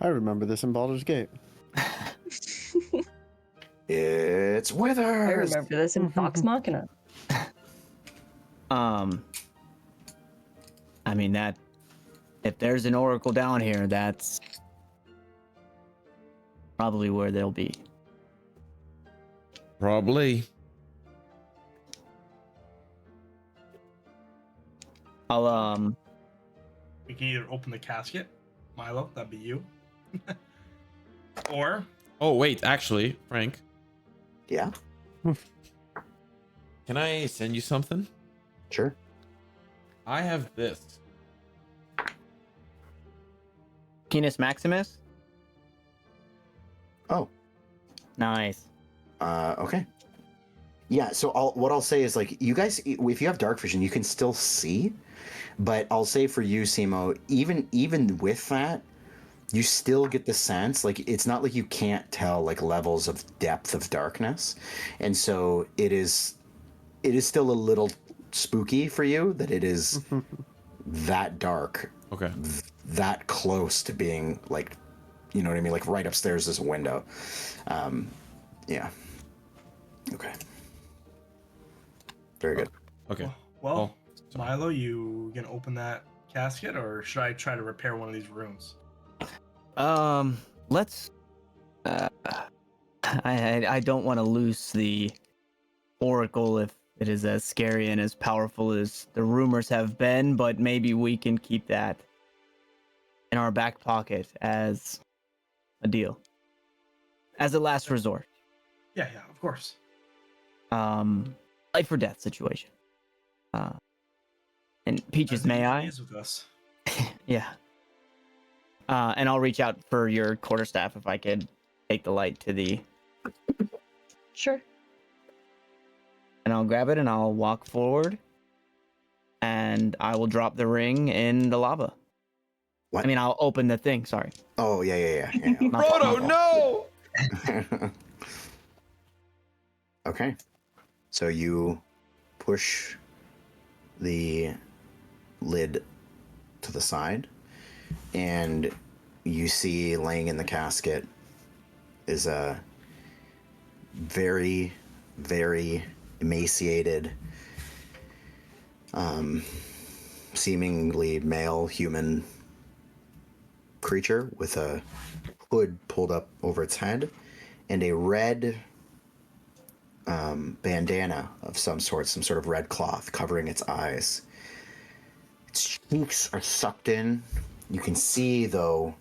I remember this in Baldur's Gate. It's Withers! I remember this in Vox Machina. I mean that. If there's an oracle down here, that's probably where they'll be. Probably. I'll We can either open the casket, Milo. That'd be you. Or Oh, wait, actually, Frank, Yeah, can I send you something? sure. I have this. Canis Maximus. Oh, Nice. okay. Yeah, so what I'll say is, like, you guys, if you have dark vision, you can still see, but I'll say for you, Simo, even with that, you still get the sense, like, it's not like you can't tell, like, levels of depth of darkness, and so it is still a little spooky for you that it is that dark, Okay. that close to being, like, you know what I mean, like right upstairs is a window. Yeah. Okay. Very good. Okay. well, Oh, Milo, you gonna open that casket, or should I try to repair one of these rooms? Let's. I don't want to lose the oracle if it is as scary and as powerful as the rumors have been, but maybe we can keep that in our back pocket as a deal, as a last resort. Yeah, of course. Life or death situation. And Peaches, As it may usually I? is with us. Yeah. And I'll reach out for your quarterstaff if I could take the light to the, Sure. and I'll grab it and I'll walk forward, and I will drop the ring in the lava. What? I mean, I'll open the thing. Sorry. Oh, yeah. My fault, Frodo, my fault. no! Okay. So you push the lid to the side, and you see laying in the casket is a very, very emaciated, seemingly male human creature with a hood pulled up over its head and a red bandana of some sort of red cloth covering its eyes. Its cheeks are sucked in. You can see, though,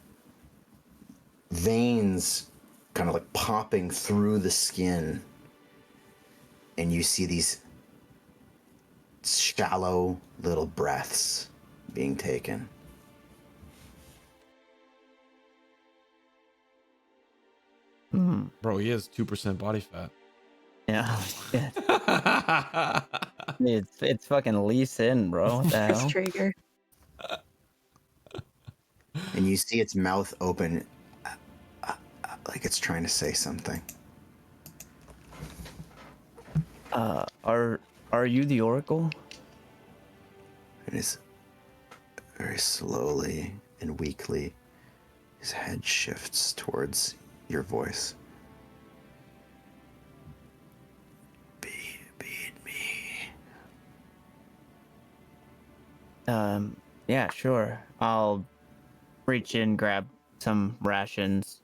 veins kind of like popping through the skin. And you see these shallow little breaths being taken. Bro, he has 2% body fat. Yeah. It's fucking lease in, bro. What the Chris hell? Traeger. And you see its mouth open like it's trying to say something. Are you the Oracle? It is very slowly and weakly. His head shifts towards your voice. Beat me. Yeah, sure. I'll reach in, grab some rations.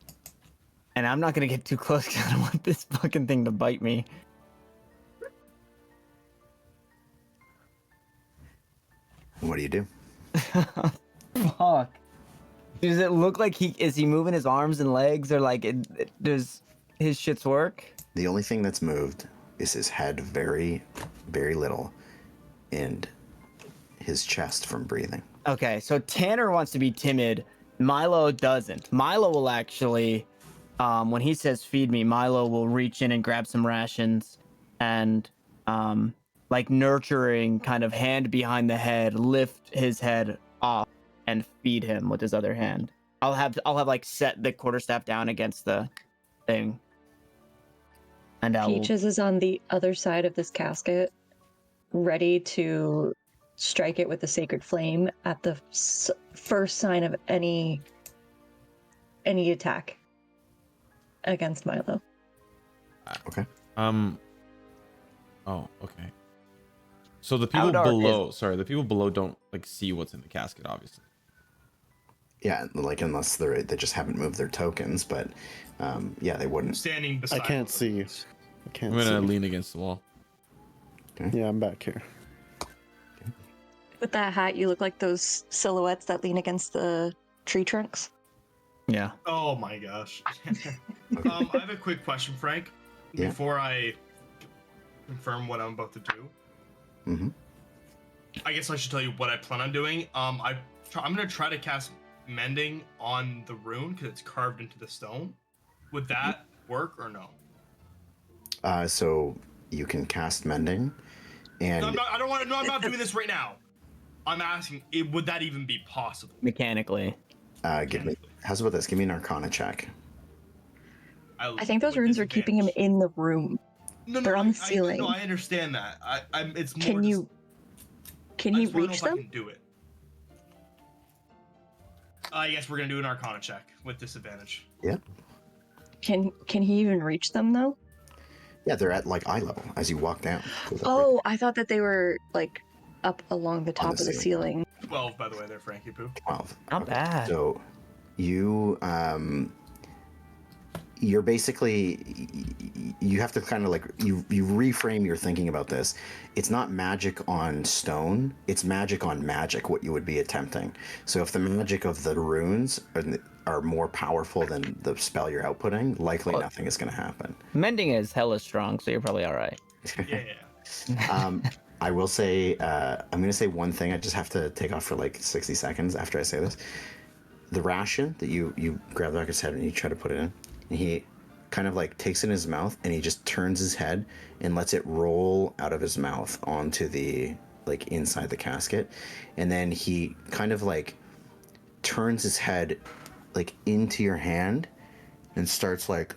And I'm not gonna get too close because I don't want this fucking thing to bite me. What do you do? Fuck. Does it look like is he moving his arms and legs, or like does his shits work? The only thing that's moved is his head, very, very little, and his chest from breathing. Okay, so Tanner wants to be timid. Milo doesn't. Milo will actually, when he says feed me, Milo will reach in and grab some rations and, like nurturing kind of hand behind the head, lift his head off and feed him with his other hand. I'll have like set the quarterstaff down against the thing. And Peaches is on the other side of this casket, ready to strike it with the sacred flame at the first sign of any attack against Milo. Okay. Oh, okay. So the people below, the people below don't like see what's in the casket, obviously. Yeah, like unless they just haven't moved their tokens, but yeah, they wouldn't. Standing beside. I can't one of see. those. I can't I'm gonna see. lean against the wall. Yeah, I'm back here. With that hat, you look like those silhouettes that lean against the tree trunks. Yeah. Oh my gosh. I have a quick question, Frank. Yeah. Before I confirm what I'm about to do. Mm-hmm. I guess I should tell you what I plan on doing. I'm gonna try to cast mending on the rune because it's carved into the stone. Would that work or no? So you can cast mending, and No, I'm not doing this right now. I'm asking, would that even be possible? Mechanically. how's about this? Give me an Arcana check. I think those runes are keeping him in the room. No, They're on the ceiling. No, I understand that. It's more. Can you reach I them? can do it. Yes, we're gonna do an Arcana check with disadvantage. Yep. Can he even reach them though? Yeah, they're at like eye level as you walk down. Oh, I thought that they were like up along the top of the ceiling. ceiling. 12, by the way, there, Frankie Poo. 12. Not bad. So you you're basically, you have to kind of like you reframe your thinking about this. It's not magic on stone, it's magic on magic, what you would be attempting. So if the magic of the runes are more powerful than the spell you're outputting, likely nothing is going to happen. Mending is hella strong, so you're probably all right. Yeah. I will say, I'm going to say one thing. I just have to take off for like 60 seconds after I say this. The ration that you grab the back of his head and you try to put it in, and he kind of like takes it in his mouth and he just turns his head and lets it roll out of his mouth onto the like inside the casket, and then he kind of like turns his head like into your hand and starts like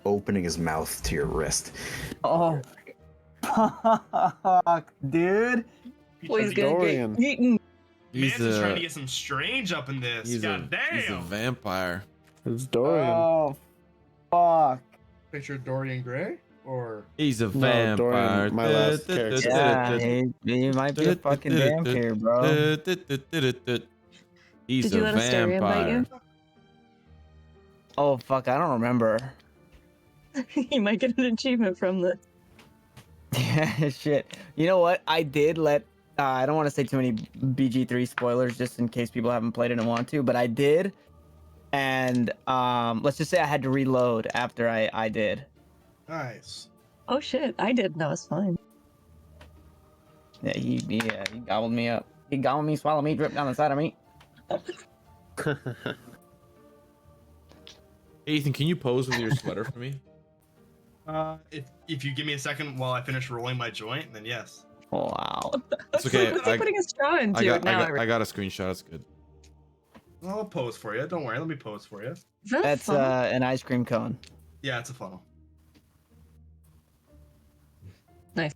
opening his mouth to your wrist. Oh, fuck, dude. Well, he's gonna Dorian. get eaten. Man's just trying to get some strange up in this. God damn. He's a vampire. It's Dorian. Oh, fuck. Picture Dorian Gray? Or He's a No, vampire. Dorian, my last character. Yeah, he might be a fucking vampire, bro. He's Did you a let Asteria bite vampire. you? Oh fuck, I don't remember. You might get an achievement from the. Yeah, shit. You know what? I did let. I don't want to say too many BG3 spoilers, just in case people haven't played it and want to, but I did. And let's just say I had to reload after I did. Nice. Oh shit! I did. No, it's fine. Yeah, he gobbled me up. He gobbled me, swallowed me, dripped down the side of me. Hey, Ethan, can you pose with your sweater for me? If you give me a second while I finish rolling my joint, then yes. Wow. It's okay. What's he putting a straw into it now? I got a screenshot. It's good. I'll pose for you. Don't worry. Let me pose for you. Is that That's fun? an ice cream cone. Yeah, it's a funnel. Nice.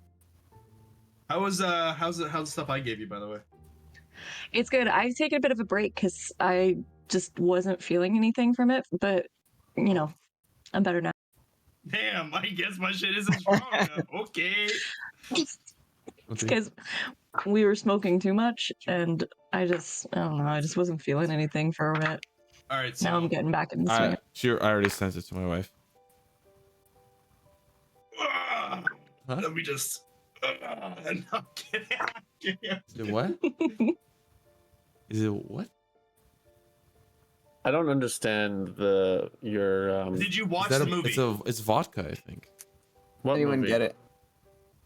How's the stuff I gave you, by the way? It's good. I've taken a bit of a break because I just wasn't feeling anything from it, but you know, I'm better now. Damn, I guess my shit isn't strong enough. Okay. Because we were smoking too much, and I don't know, I just wasn't feeling anything for a bit. All right. So Now I'm getting back in the swing. I already sent it to my wife. Huh? let me just. No, I'm kidding. Is it what? Is it what? I don't understand your Did you watch Is that the movie? It's vodka, I think. what You wouldn't movie? get it.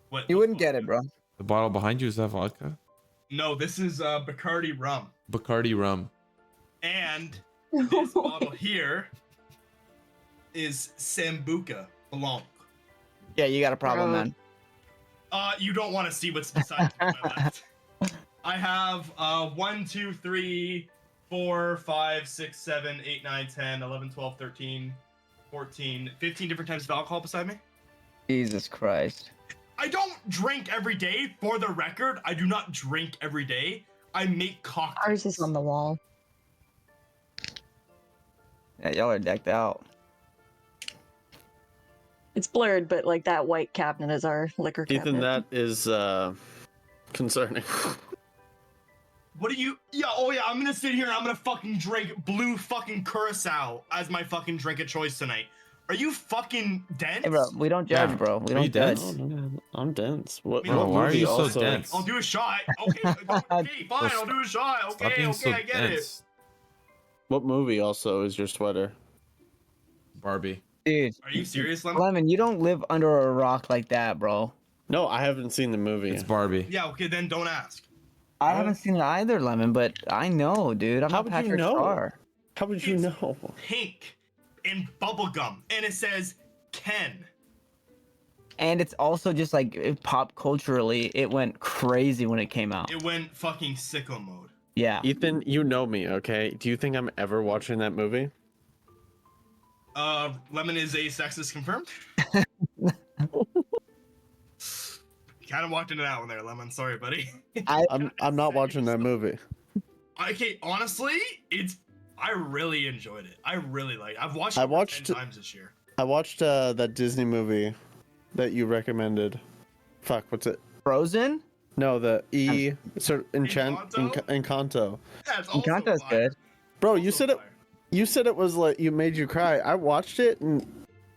What? You wouldn't get it, bro. The bottle behind you, is that vodka? No, this is Bacardi rum, Bacardi rum. and this bottle here is Sambuca Blanc. Yeah, you got a problem, Bro. man. You don't want to see what's beside my left. I have 1, 2, 3, 4, 5, 6, 7, 8, 9, 10, 11, 12, 13, 14, 15 different types of alcohol beside me. Jesus Christ. I don't drink every day. For the record, I do not drink every day. I make cocktails. Ours is on the wall. Yeah, y'all are decked out. It's blurred, but like that white cabinet is our liquor cabinet. Ethan, that is concerning. What do you? Yeah, oh yeah, I'm gonna sit here and I'm gonna fucking drink blue fucking curacao as my fucking drink of choice tonight. Are you fucking dense? Hey, bro, we don't judge, Yeah. bro. We Are you don't judge. dense? I'm dense. What, Bro, what why are movie you so also? dense? I'll do a shot. Okay, okay, fine. I'll do a shot. Stop Okay, being okay, so I get it. dense. What movie also is your sweater? Barbie. Dude, Are you serious, Lemon? Lemon, you don't live under a rock like that, bro. No, I haven't seen the movie. It's Barbie. Yeah, okay, then don't ask. I haven't seen it either, Lemon, but I know, dude. I'm How not would you Patrick know? Star. How would you know? Pink and bubblegum, and it says Ken. And it's also just like pop culturally, it went crazy when it came out. It went fucking sicko mode. Yeah. Ethan, you know me, okay? Do you think I'm ever watching that movie? Lemon is a sexist confirmed. Kind of walked into that one there, Lemon. Sorry, buddy. I'm not watching that movie. Okay, honestly, I really enjoyed it. I really like. I've watched it I over watched- 10 times this year. I watched that Disney movie that you recommended. Fuck, what's it? Frozen? No, the Encanto? Encanto. Yeah, it's also Encanto's fire. good. Bro, Also you said it. fire. You said it was like you made you cry. I watched it and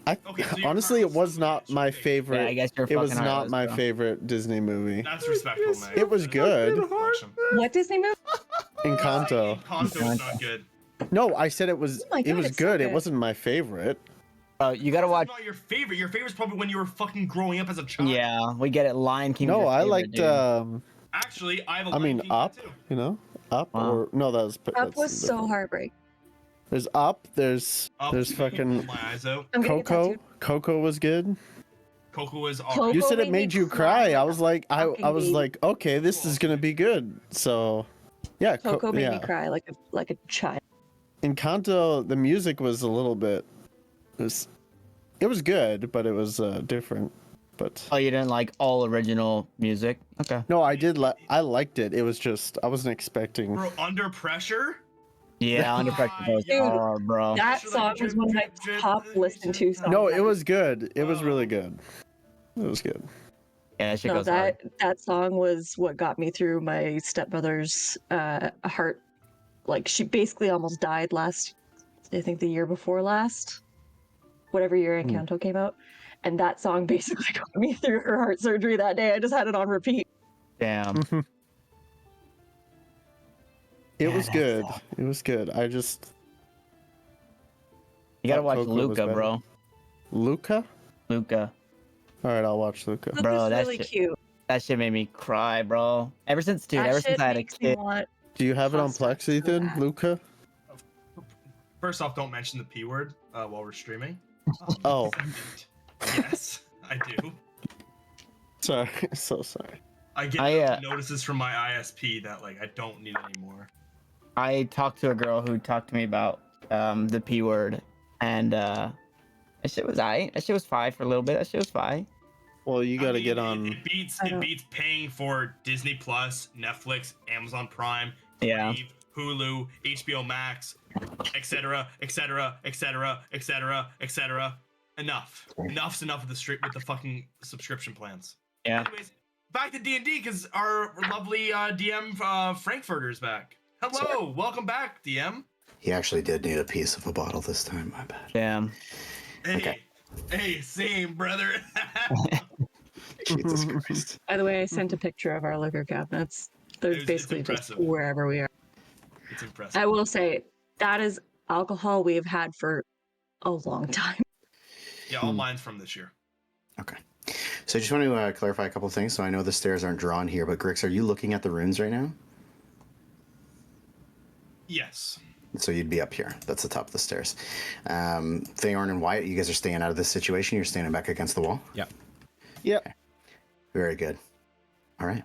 Okay, so your honestly, heart it was was not my favorite. favorite. Yeah, I guess your it was fucking heart not was, my bro. favorite Disney movie. That's respectful, man. It was good. What Disney movie? Encanto. Encanto is not good. No, I said it was. Oh my it God, was it's so good. It good. wasn't my favorite. You gotta watch. It's not your favorite. Your favorite's probably when you were fucking growing up as a child. Yeah, we get it. Lion King. No, I liked. Actually, I have a I Lion mean, King Up. tattoo. You know, Up Wow. or no, that was. Up that's was so different. heartbreak. There's Up. There's Up, fucking my eyes out. I'm getting Coco. tattooed. Coco was good. Coco was Coco alright. You said it made made me you cry cry. I like was a like, I fucking was baby. like, okay, this is gonna be good. So, yeah, Coco made yeah. me cry like a child. Encanto, the music was a little bit. It was good, but it was different. But Oh, you didn't like all original music? Okay. no, I did. I liked it. It was just I wasn't expecting. Bro, Under Pressure? Yeah, Under Pressure goes Dude, hard, bro. That Pressure song like was drip, one of my drip, drip, top drip, listened to drip. songs. No, it ever. was good. It was really good. It was good. Yeah, that shit No, goes hard. that song was what got me through my stepmother's heart. Like she basically almost died last I think the year before last, whatever year Encanto came out. And that song basically got me through her heart surgery that day. I just had it on repeat. Damn. It Yeah, was that good. sucked. It was good. I just You gotta thought watch Coco was Luca, better. bro. Luca? Luca. All right, I'll watch Luca. Luca's Bro, that really shit- cute. That shit made me cry, bro. Ever since That I shit had a makes me kid. want. Do you have it on Hot Plex, stuff so Ethan? bad. Luca? First off, don't mention the P word while we're streaming. Oh, Yes, I do. sorry. So sorry. I get notices from my ISP that like I don't need anymore. I talked to a girl who talked to me about the P word, and that shit was aight. That shit was fine for a little bit. That shit was fine. Well, you got to get on. It beats I don't- paying for Disney Plus, Netflix, Amazon Prime, Yeah. Crave, Hulu, HBO Max, etc., etc., etc., etc., etc. Enough's enough with the fucking subscription plans. Yeah. Anyways, back to D&D because our lovely DM Frankfurter is back. Hello, welcome back, DM. He actually did need a piece of a bottle this time. My bad. Damn. Hey, Okay. hey, same brother. Jesus Christ. By the way, I sent a picture of our liquor cabinets. They're It's basically just impressive. wherever we are. It's impressive. I will say that is alcohol we have had for a long time. Yeah, all mine's from this year. Okay. So I just want to clarify a couple of things. So I know the stairs aren't drawn here, but Grix, are you looking at the runes right now? Yes. So you'd be up here. That's the top of the stairs. Feyorn and Wyatt, you guys are staying out of this situation. You're standing back against the wall. Yeah. Yep. Very good. All right.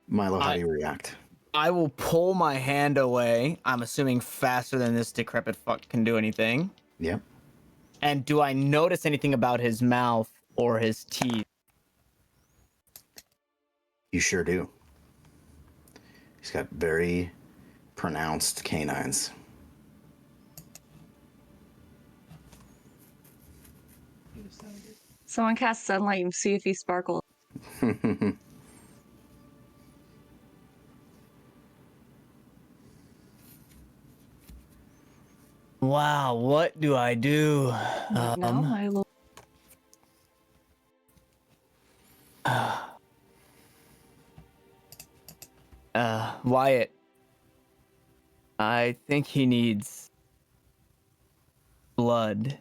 Milo, how do you react? I will pull my hand away. I'm assuming faster than this decrepit fuck can do anything. Yep. And do I notice anything about his mouth or his teeth? You sure do. He's got very pronounced canines. Someone cast sunlight and see if he sparkles. Wow, what do I do? No, Milo. Wyatt. I think he needs blood.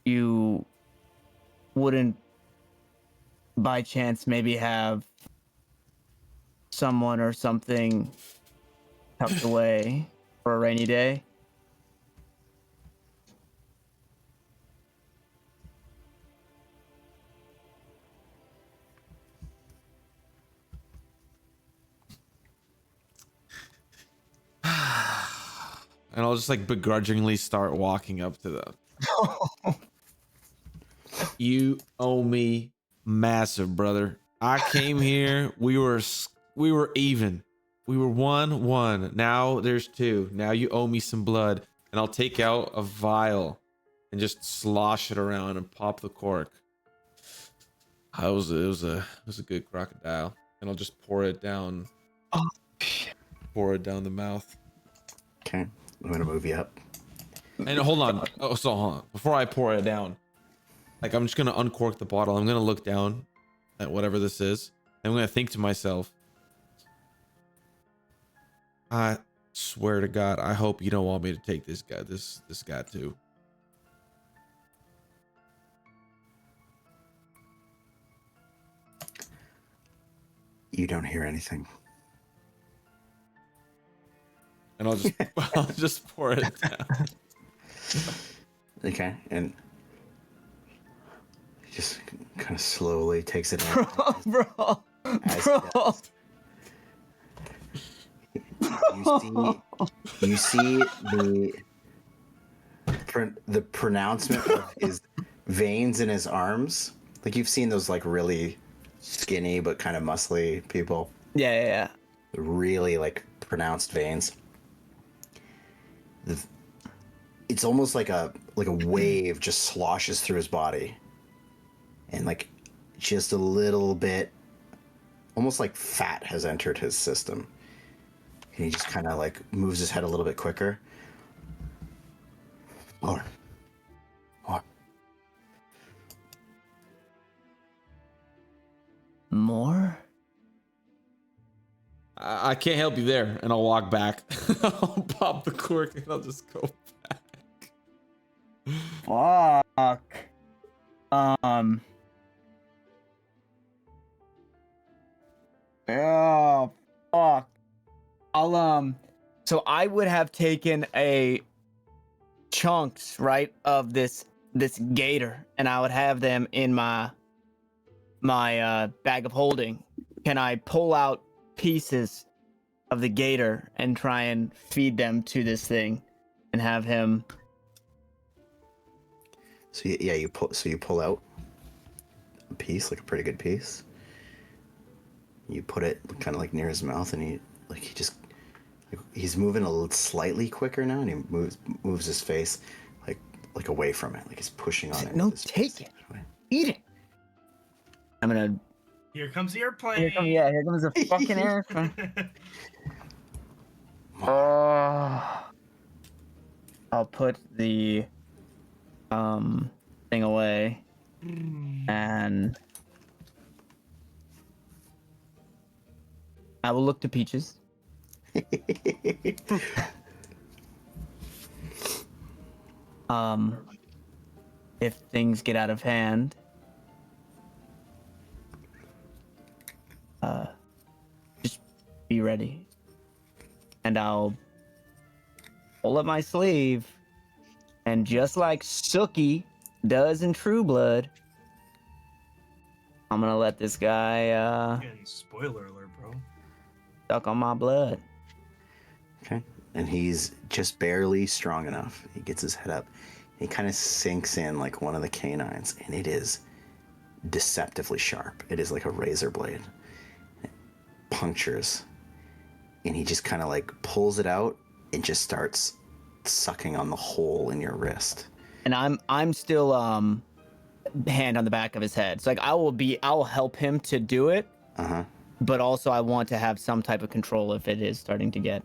You wouldn't, by chance, maybe have someone or something tucked away for a rainy day? And I'll just like begrudgingly start walking up to them. You owe me massive, brother. I came here. We were even. We were 1-1. Now there's 2. Now you owe me some blood, and I'll take out a vial and just slosh it around and pop the cork. It was a good crocodile, and I'll just pour it down. Pour it down the mouth. Okay. I'm going to move you up. And hold on. Oh, so hold on. Before I pour it down, like I'm just gonna uncork the bottle. I'm gonna look down at whatever this is. I'm gonna think to myself, I swear to God, I hope you don't want me to take this guy too. You don't hear anything. And I'll just pour it down. Okay. And he just kind of slowly takes it out. Bro. As Bro. you see the pronouncement of his veins in his arms. Like you've seen those like really skinny but kind of muscly people. Yeah. Really like pronounced veins. It's almost like a wave just sloshes through his body, and like just a little bit, almost like fat has entered his system. And he just kind of like moves his head a little bit quicker. More. More? I can't help you there, and I'll walk back. I'll pop the cork and I'll just go back. Fuck. Oh, fuck. So I would have taken a chunks, right, of this gator, and I would have them in my bag of holding. Can I pull out pieces of the gator and try and feed them to this thing and have him? So yeah, you pull out a piece, like a pretty good piece. You put it kind of like near his mouth, and he's moving a little slightly quicker now, and he moves his face like away from it, like he's pushing on it. No, with his take face. it. Eat it. I'm gonna. Here comes the airplane. Here comes the fucking airplane. I'll put the thing away, and I will look to Peaches. If things get out of hand, just be ready, and I'll pull up my sleeve, and just like Sookie does in True Blood, I'm gonna let this guy Again, spoiler alert, bro. suck on my blood. Okay. And he's just barely strong enough. He gets his head up. He kind of sinks in like one of the canines, and it is deceptively sharp. It is like a razor blade. It punctures, and he just kind of like pulls it out and just starts sucking on the hole in your wrist. And I'm still hand on the back of his head. So like I will help him to do it. Uh-huh. But also I want to have some type of control if it is starting to get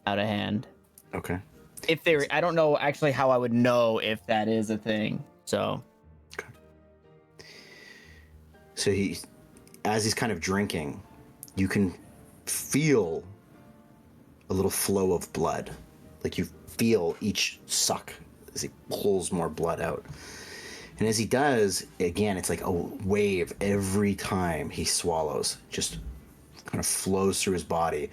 out of hand. Okay. I don't know actually how I would know if that is a thing. So as he's kind of drinking, you can feel a little flow of blood. Like you feel each suck as he pulls more blood out. And as he does, again, it's like a wave every time he swallows. Just kind of flows through his body.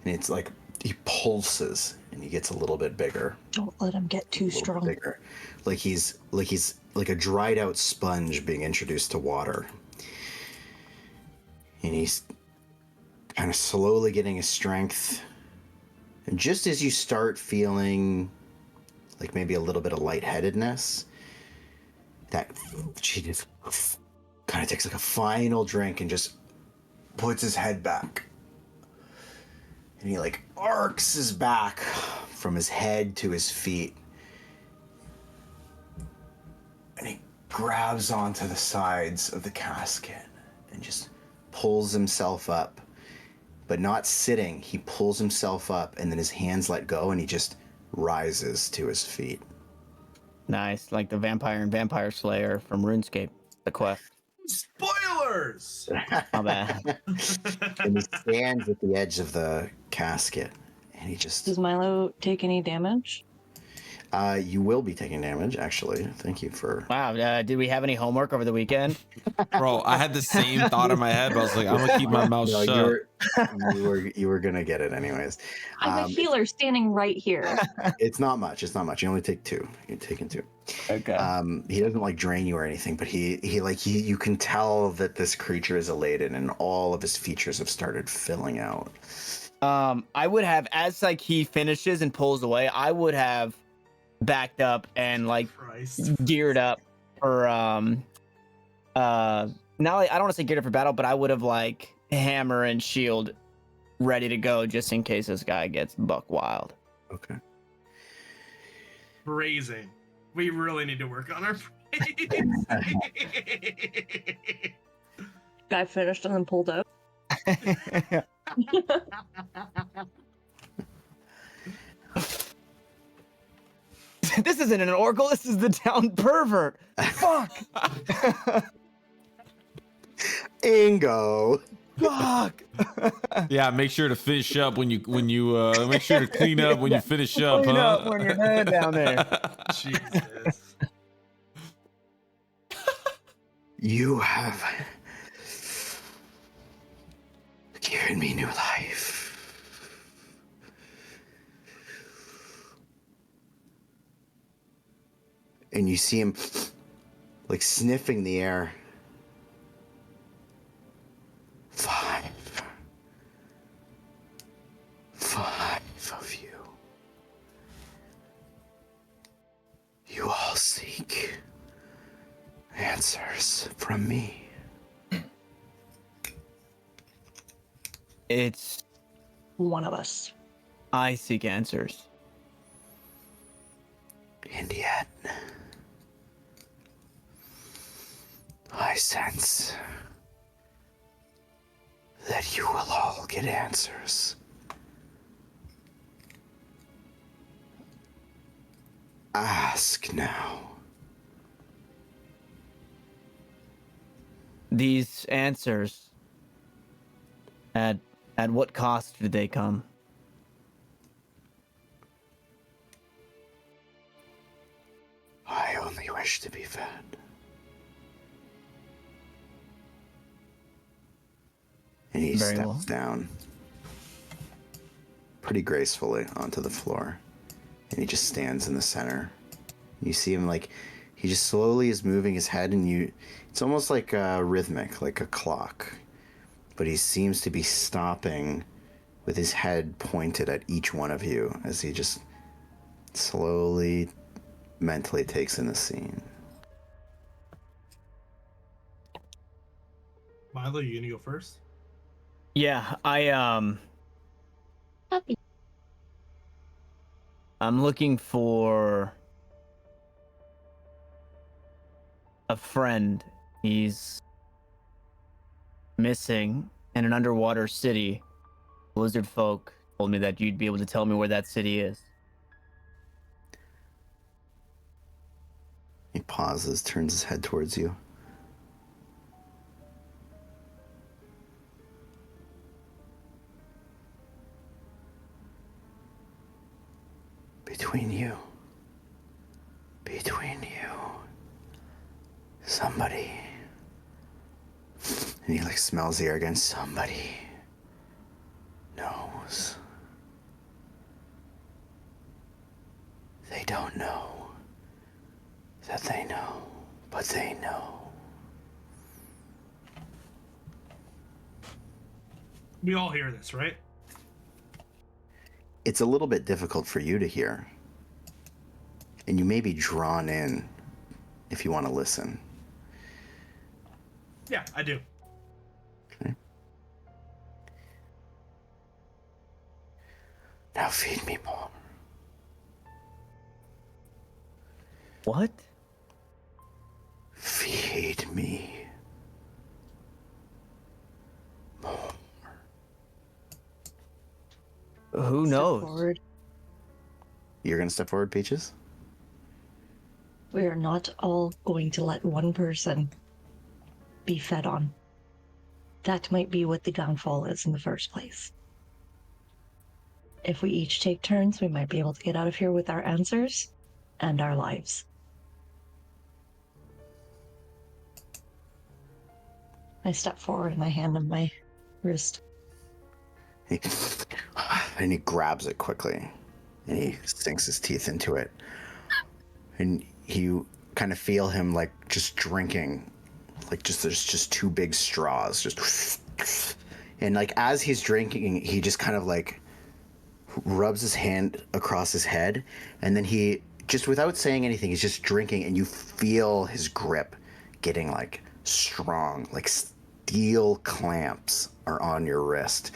And it's like he pulses and he gets a little bit bigger. Don't let him get too strong. Bigger. Like he's like a dried out sponge being introduced to water. And he's kind of slowly getting his strength. And just as you start feeling like maybe a little bit of lightheadedness, that she just kind of takes like a final drink and just puts his head back. And he like arcs his back from his head to his feet. And he grabs onto the sides of the casket and just pulls himself up. But not sitting, he pulls himself up, and then his hands let go and he just rises to his feet. nice, like the vampire and vampire slayer from RuneScape, the quest. Spoilers! My bad. And he stands at the edge of the casket, and he just... Does Milo take any damage? You will be taking damage, actually. Thank you for... Wow, did we have any homework over the weekend? Bro, I had the same thought in my head, but I was like, I'm gonna keep my mouth No, shut. you were gonna get it anyways. I'm a healer standing right here. It's not much. You only take 2. You're taking 2. Okay. He doesn't like drain you or anything, but you can tell that this creature is elated, and all of his features have started filling out. I would have, as like he finishes and pulls away, I would have backed up and like Christ. geared up for not like, I don't want to say geared up for battle, but I would have like hammer and shield ready to go just in case this guy gets buck wild. Okay. Phrasing. We really need to work on our phrase. Guy finished and then pulled out. This isn't an oracle. This is the town pervert. Fuck. Ingo. Fuck. Yeah, make sure to finish up when you make sure to clean up when you finish up, Clean huh? up when you're done down there. Jesus. You have given me new life. And you see him like sniffing the air. 5 of you. You all seek answers from me. It's One of us. I seek answers. And yet, I sense that you will all get answers. Ask now. These answers, at what cost did they come? I only wish to be fed. And he Very steps well. down pretty gracefully onto the floor. And he just stands in the center. You see him like, he just slowly is moving his head, and it's almost like rhythmic, like a clock. But he seems to be stopping with his head pointed at each one of you as he just slowly, mentally takes in the scene. Milo, you gonna go first? Yeah, Happy. I'm looking for a friend. He's missing in an underwater city. Lizard folk told me that you'd be able to tell me where that city is. He pauses, turns his head towards you. Between you, somebody, and he like smells the air again, somebody knows. They don't know that they know, but they know. We all hear this, right? It's a little bit difficult for you to hear. And you may be drawn in if you want to listen. Yeah, I do. Okay. Now feed me more. What? Feed me more. Who Step knows? forward. You're gonna step forward, Peaches? We are not all going to let one person be fed on. That might be what the downfall is in the first place. If we each take turns, we might be able to get out of here with our answers and our lives. I step forward and I hand him my wrist. And he grabs it quickly, and he sinks his teeth into it. And you kind of feel him like just drinking, like just there's just two big straws, just, and like as he's drinking, he just kind of like rubs his hand across his head, and then he just without saying anything, he's just drinking, and you feel his grip getting like strong, like steel clamps are on your wrist,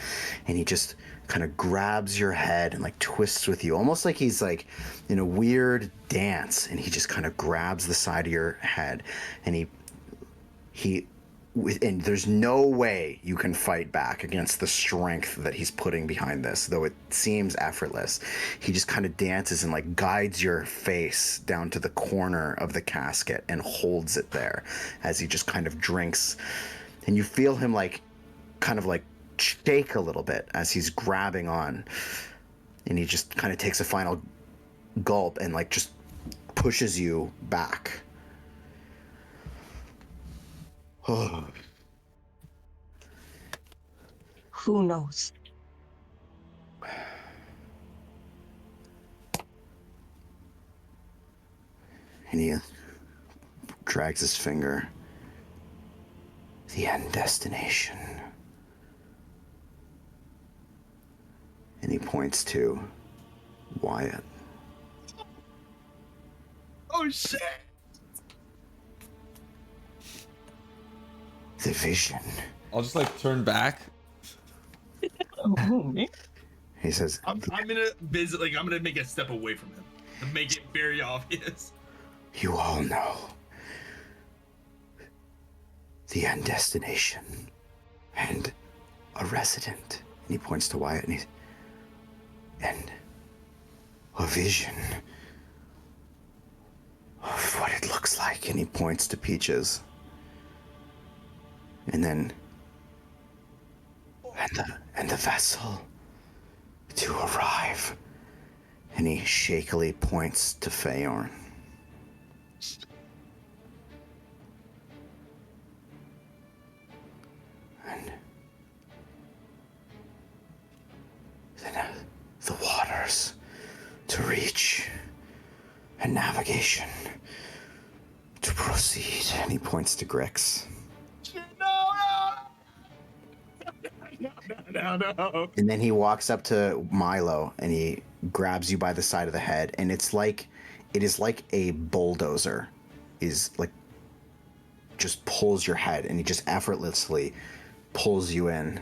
and he just kind of grabs your head and like twists with you, almost like he's like in a weird dance, and he just kind of grabs the side of your head, and he and there's no way you can fight back against the strength that he's putting behind this, though it seems effortless. He just kind of dances and like guides your face down to the corner of the casket and holds it there as he just kind of drinks. And you feel him like kind of like shake a little bit as he's grabbing on. And he just kind of takes a final gulp and like just pushes you back. Oh. Who knows? And he drags his finger. The end destination. And he points to Wyatt. Oh shit! The vision. I'll just like turn back. He says, I'm gonna visit. Like I'm gonna make a step away from him to make it very obvious. you all know. The end destination. And a resident. And he points to Wyatt and and a vision of what it looks like. And he points to Peaches. And then, and the vessel to arrive. And he shakily points to Feyorn. And then the waters to reach, and navigation to proceed. And he points to Grix. No. And then he walks up to Milo and he grabs you by the side of the head, and it is like a bulldozer is like just pulls your head, and he just effortlessly pulls you in.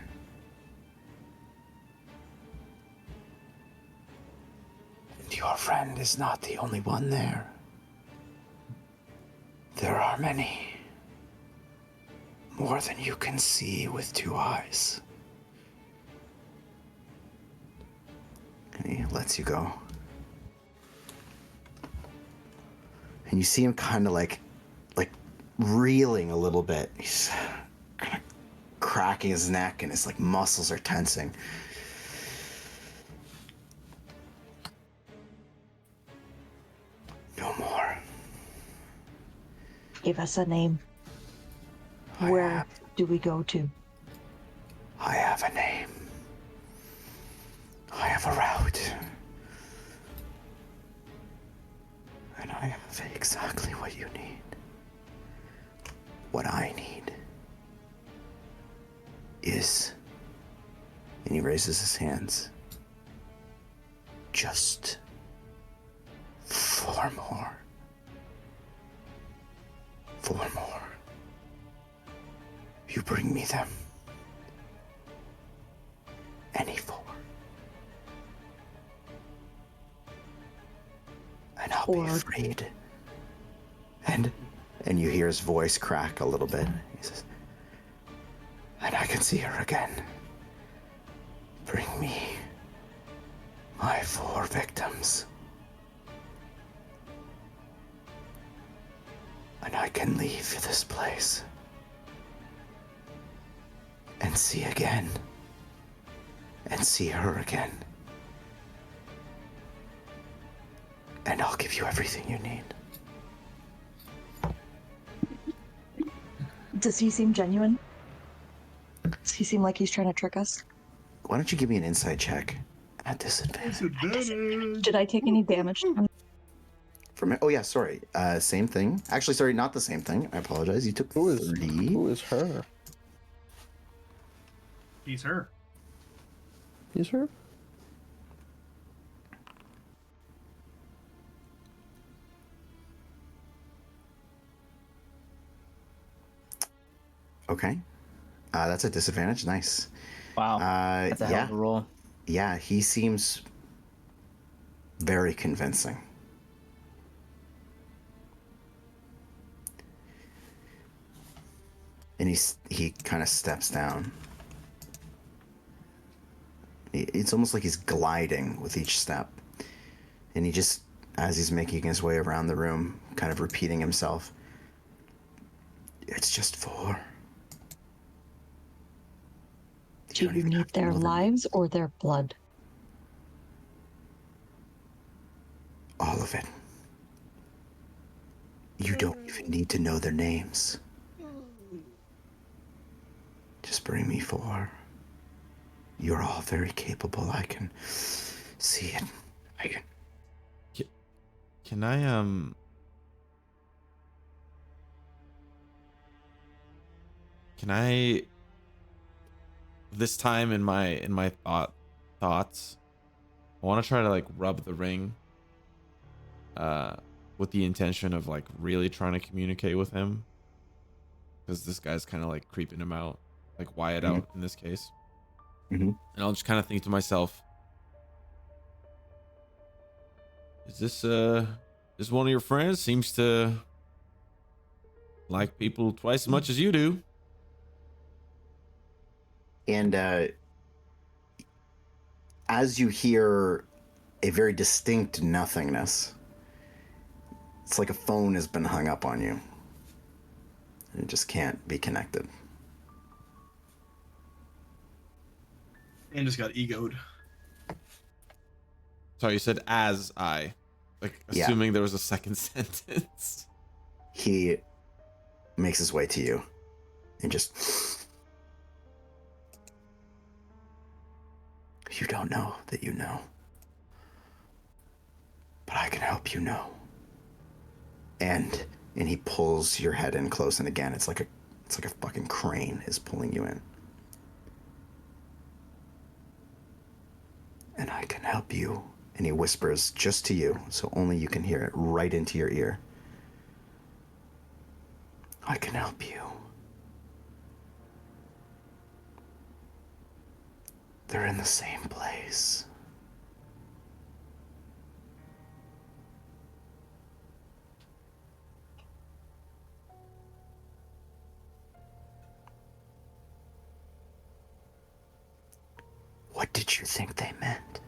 And your friend is not the only one there. There are many. More than you can see with 2 eyes. And he lets you go. And you see him kind of like reeling a little bit. He's kind of cracking his neck and his like muscles are tensing. No more. Give us a name. Where do we go to? I have a name. I have a route. And I have exactly what you need. What I need is, and he raises his hands, just 4 more. 4 more. You bring me them. Any 4. And I'll be freed. And you hear his voice crack a little bit. He says, and I can see her again. Bring me my 4 victims. And I can leave this place. And see again. And see her again. And I'll give you everything you need. Does he seem genuine? Does he seem like he's trying to trick us? Why don't you give me an insight check at disadvantage? Did I take any damage? Oh yeah, sorry. Same thing. Actually, sorry, not the same thing. I apologize. You took Who is 30. Who is her? He's her. He's her? Okay. That's a disadvantage. Nice. Wow. That's a hell yeah. of a roll. Yeah, he seems very convincing. And he kind of steps down. It's almost like he's gliding with each step. And he just, as he's making his way around the room, kind of repeating himself, it's just 4. Do you need their lives or their blood? All of it. You don't even need to know their names. Just bring me 4. You're all very capable. I can see it. I can. Can I this time in my thoughts, I want to try to like rub the ring with the intention of like really trying to communicate with him, because this guy's kind of like creeping him out, like Wyatt out in this case. Mm-hmm. And I'll just kind of think to myself, is this one of your friends? Seems to like people twice as much as you do. And as you hear a very distinct nothingness, it's like a phone has been hung up on you. It just can't be connected. And just got egoed. Sorry, you said as I, like Yeah. assuming there was a second sentence. He makes his way to you and just... You don't know that you know. But I can help you know. And he pulls your head in close, and again, it's like a fucking crane is pulling you in. And I can help you. And he whispers just to you, so only you can hear it, right into your ear. I can help you. They're in the same place. What did you think they meant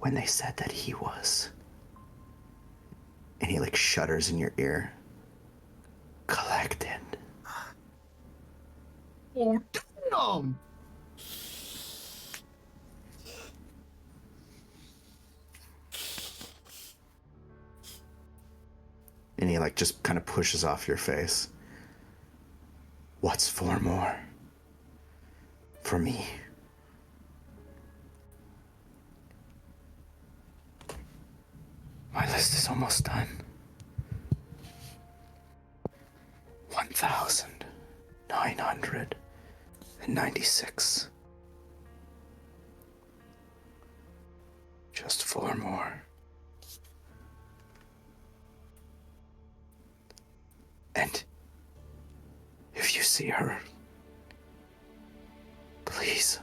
when they said that he was? And he like shudders in your ear. Collected. Oh, damn! And he like just kind of pushes off your face. What's 4 more? For me. My list is almost done. 1,996. Just 4 more. And if you see her, please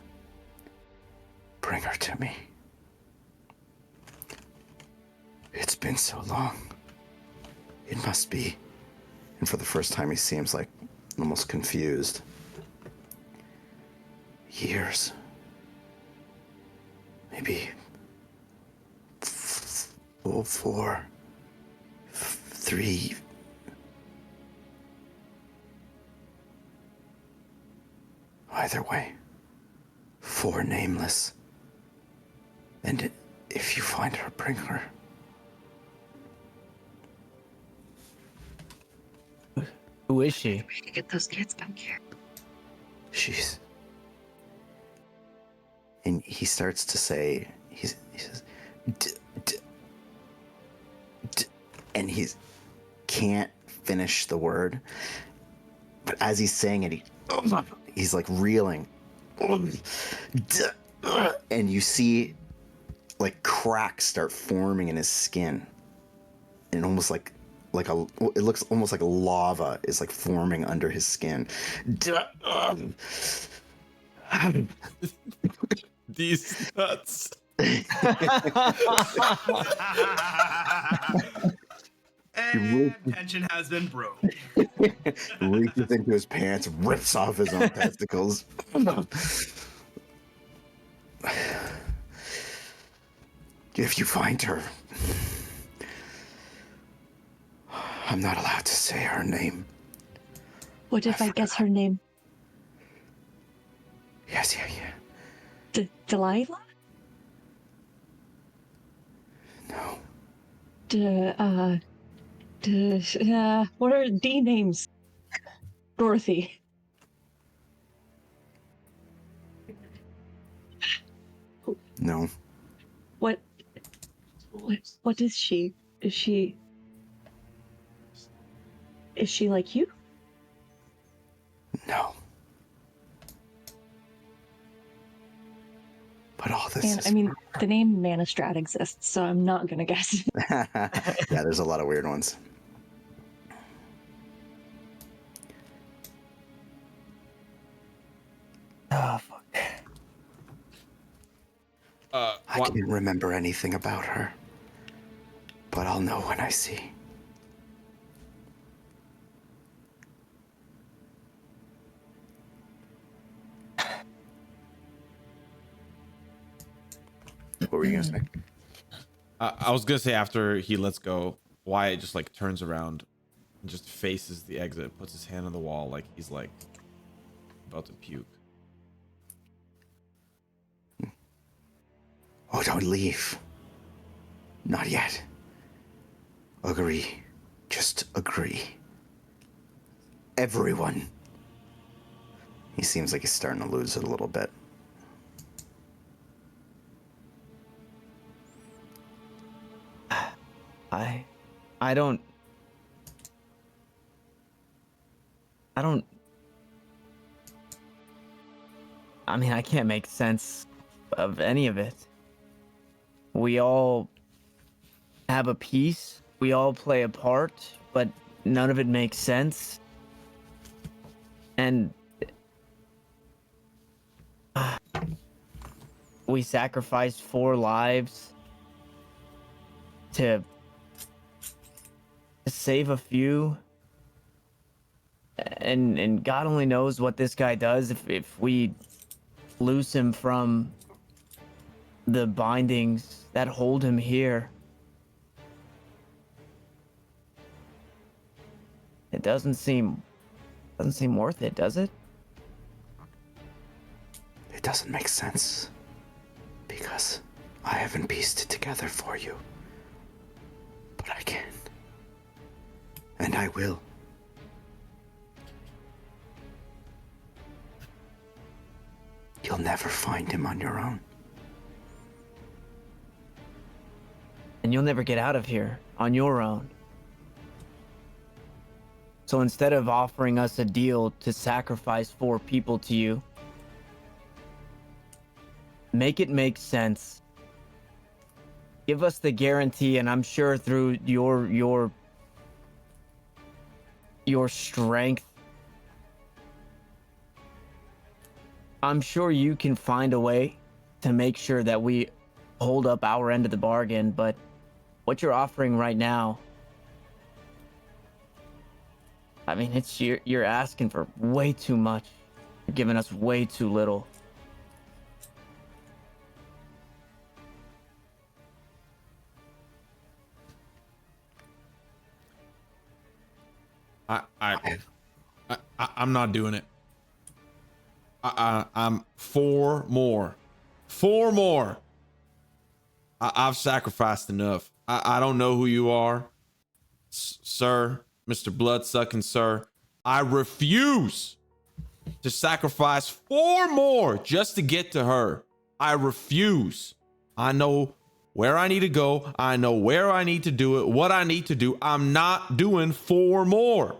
bring her to me. It's been so long. It must be. And for the first time, he seems like almost confused. Years. Maybe 4, 3. Either way, 4 nameless. And if you find her, bring her. Who is she? We can get those kids back here. She's... And he starts to say, he says, and he can't finish the word. But as he's saying it, he's like reeling. And you see like cracks start forming in his skin. And almost it looks almost like lava is like forming under his skin. These nuts. And tension has been broke. Reaches into his pants, rips off his own testicles. If you find her, I'm not allowed to say her name. What if I guess her name? Yes, yeah. Delilah? No. What are D names? Dorothy. No. What is she? Is she like you? No. But all this And is... I mean, the name Manistrat exists, so I'm not gonna guess. Yeah, there's a lot of weird ones. Oh, fuck. I can't remember anything about her. But I'll know when I see. What were you gonna say? I was gonna say after he lets go, Wyatt just like turns around and just faces the exit, puts his hand on the wall like he's like about to puke. Oh, don't leave. Not yet. Agree. Just agree. Everyone. He seems like he's starting to lose it a little bit. I don't. I mean, I can't make sense of any of it. We all have a piece. We all play a part, but none of it makes sense. And we sacrificed 4 lives to save a few. And God only knows what this guy does if we loose him from the bindings that hold him here. It doesn't seem worth it, does it? It doesn't make sense. Because I haven't pieced it together for you. But I can. And I will. You'll never find him on your own. And you'll never get out of here on your own. So instead of offering us a deal to sacrifice 4 people to you, make it make sense. Give us the guarantee, and I'm sure through your strength, I'm sure you can find a way to make sure that we hold up our end of the bargain, but what you're offering right now, I mean, it's you're asking for way too much. You're giving us way too little. I'm not doing it. I'm 4 more. 4 more. I've sacrificed enough. I don't know who you are, sir, Mr. Bloodsucking sir. I refuse to sacrifice 4 more just to get to her. I refuse. I know where I need to go. I know where I need to do it, what I need to do. I'm not doing 4 more.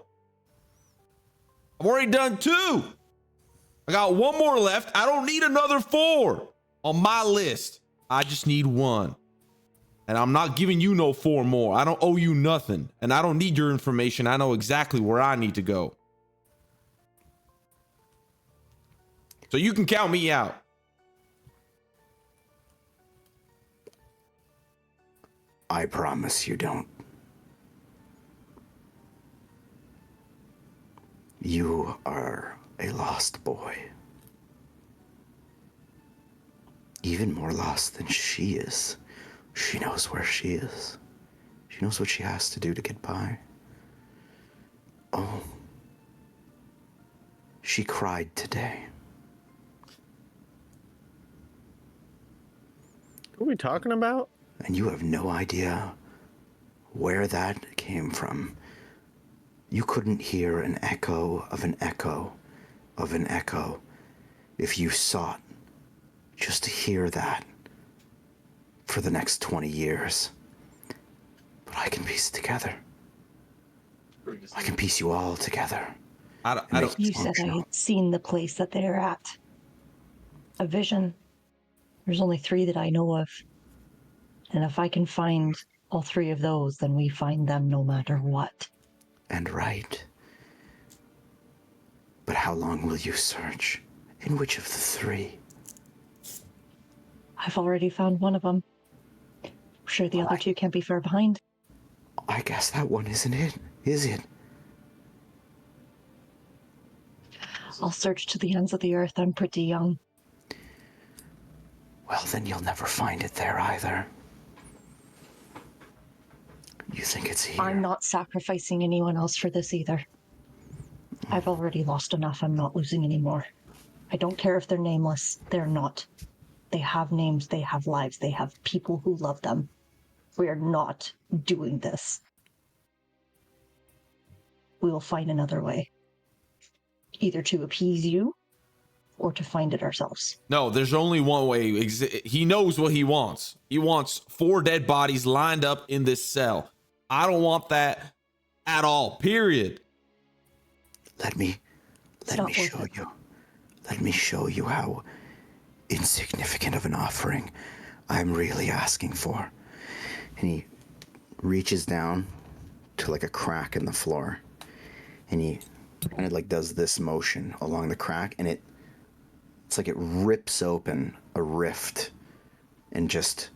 I've already done 2. I got 1 more left. I don't need another 4 on my list. I just need 1. And I'm not giving you no 4 more. I don't owe you nothing. And I don't need your information. I know exactly where I need to go. So you can count me out. I promise you don't. You are a lost boy. Even more lost than she is. She knows where she is. She knows what she has to do to get by. Oh. She cried today. What are we talking about? And you have no idea where that came from. You couldn't hear an echo of an echo of an echo if you sought just to hear that for the next 20 years. But I can piece it together. I can piece you all together. I don't. You said I had seen the place that they're at. A vision. There's only 3 that I know of. And if I can find all 3 of those, then we find them no matter what. And right. But how long will you search? In which of the 3? I've already found one of them. I'm sure the other 2 can't be far behind. I guess that one isn't it, is it? I'll search to the ends of the earth. I'm pretty young. Well, then you'll never find it there either. You think it's here? I'm not sacrificing anyone else for this either. I've already lost enough. I'm not losing any more. I don't care if they're nameless. They're not. They have names. They have lives. They have people who love them. We are not doing this. We will find another way. Either to appease you or to find it ourselves. No, there's only one way. He knows what he wants. He wants 4 dead bodies lined up in this cell. I don't want that at all. Period. Let me show you. Let me show you how insignificant of an offering I'm really asking for. And he reaches down to like a crack in the floor, and he kind of like does this motion along the crack, and it's like it rips open a rift, and just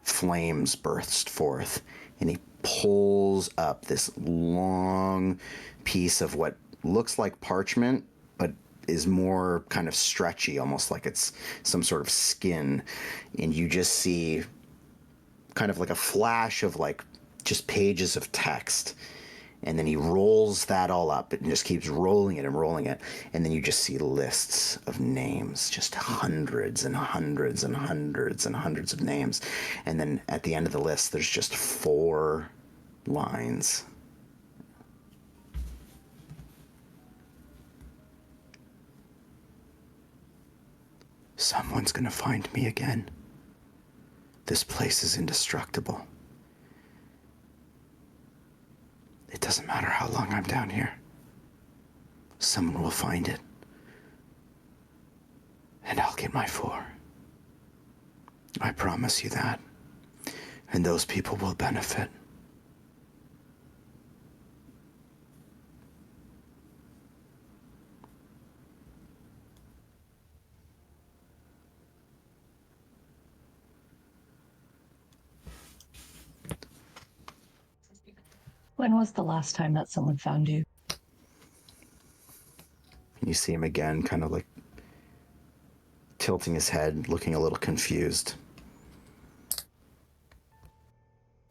flames burst forth, and he pulls up this long piece of what looks like parchment, but is more kind of stretchy, almost like it's some sort of skin, and you just see kind of like a flash of like just pages of text, and then he rolls that all up and just keeps rolling it, and then you just see lists of names, just hundreds and hundreds and hundreds and hundreds of names, and then at the end of the list there's just 4 lines. Someone's gonna find me again. This place is indestructible. It doesn't matter how long I'm down here. Someone will find it. And I'll get my 4. I promise you that. And those people will benefit. When was the last time that someone found you? You see him again, kind of like tilting his head, looking a little confused.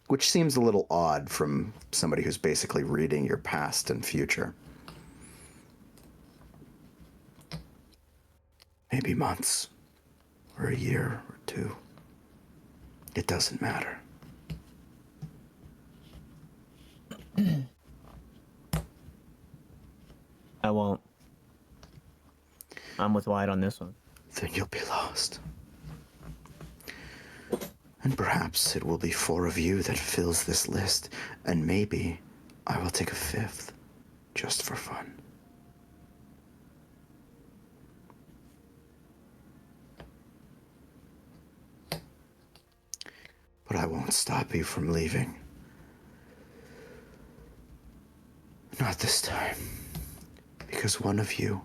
Which seems a little odd from somebody who's basically reading your past and future. Maybe months, or a year, or 2. It doesn't matter. I won't. I'm with Wyatt on this one. Then you'll be lost. And perhaps it will be 4 of you that fills this list, and maybe I will take a 5th, just for fun. But I won't stop you from leaving. Not this time. Because one of you,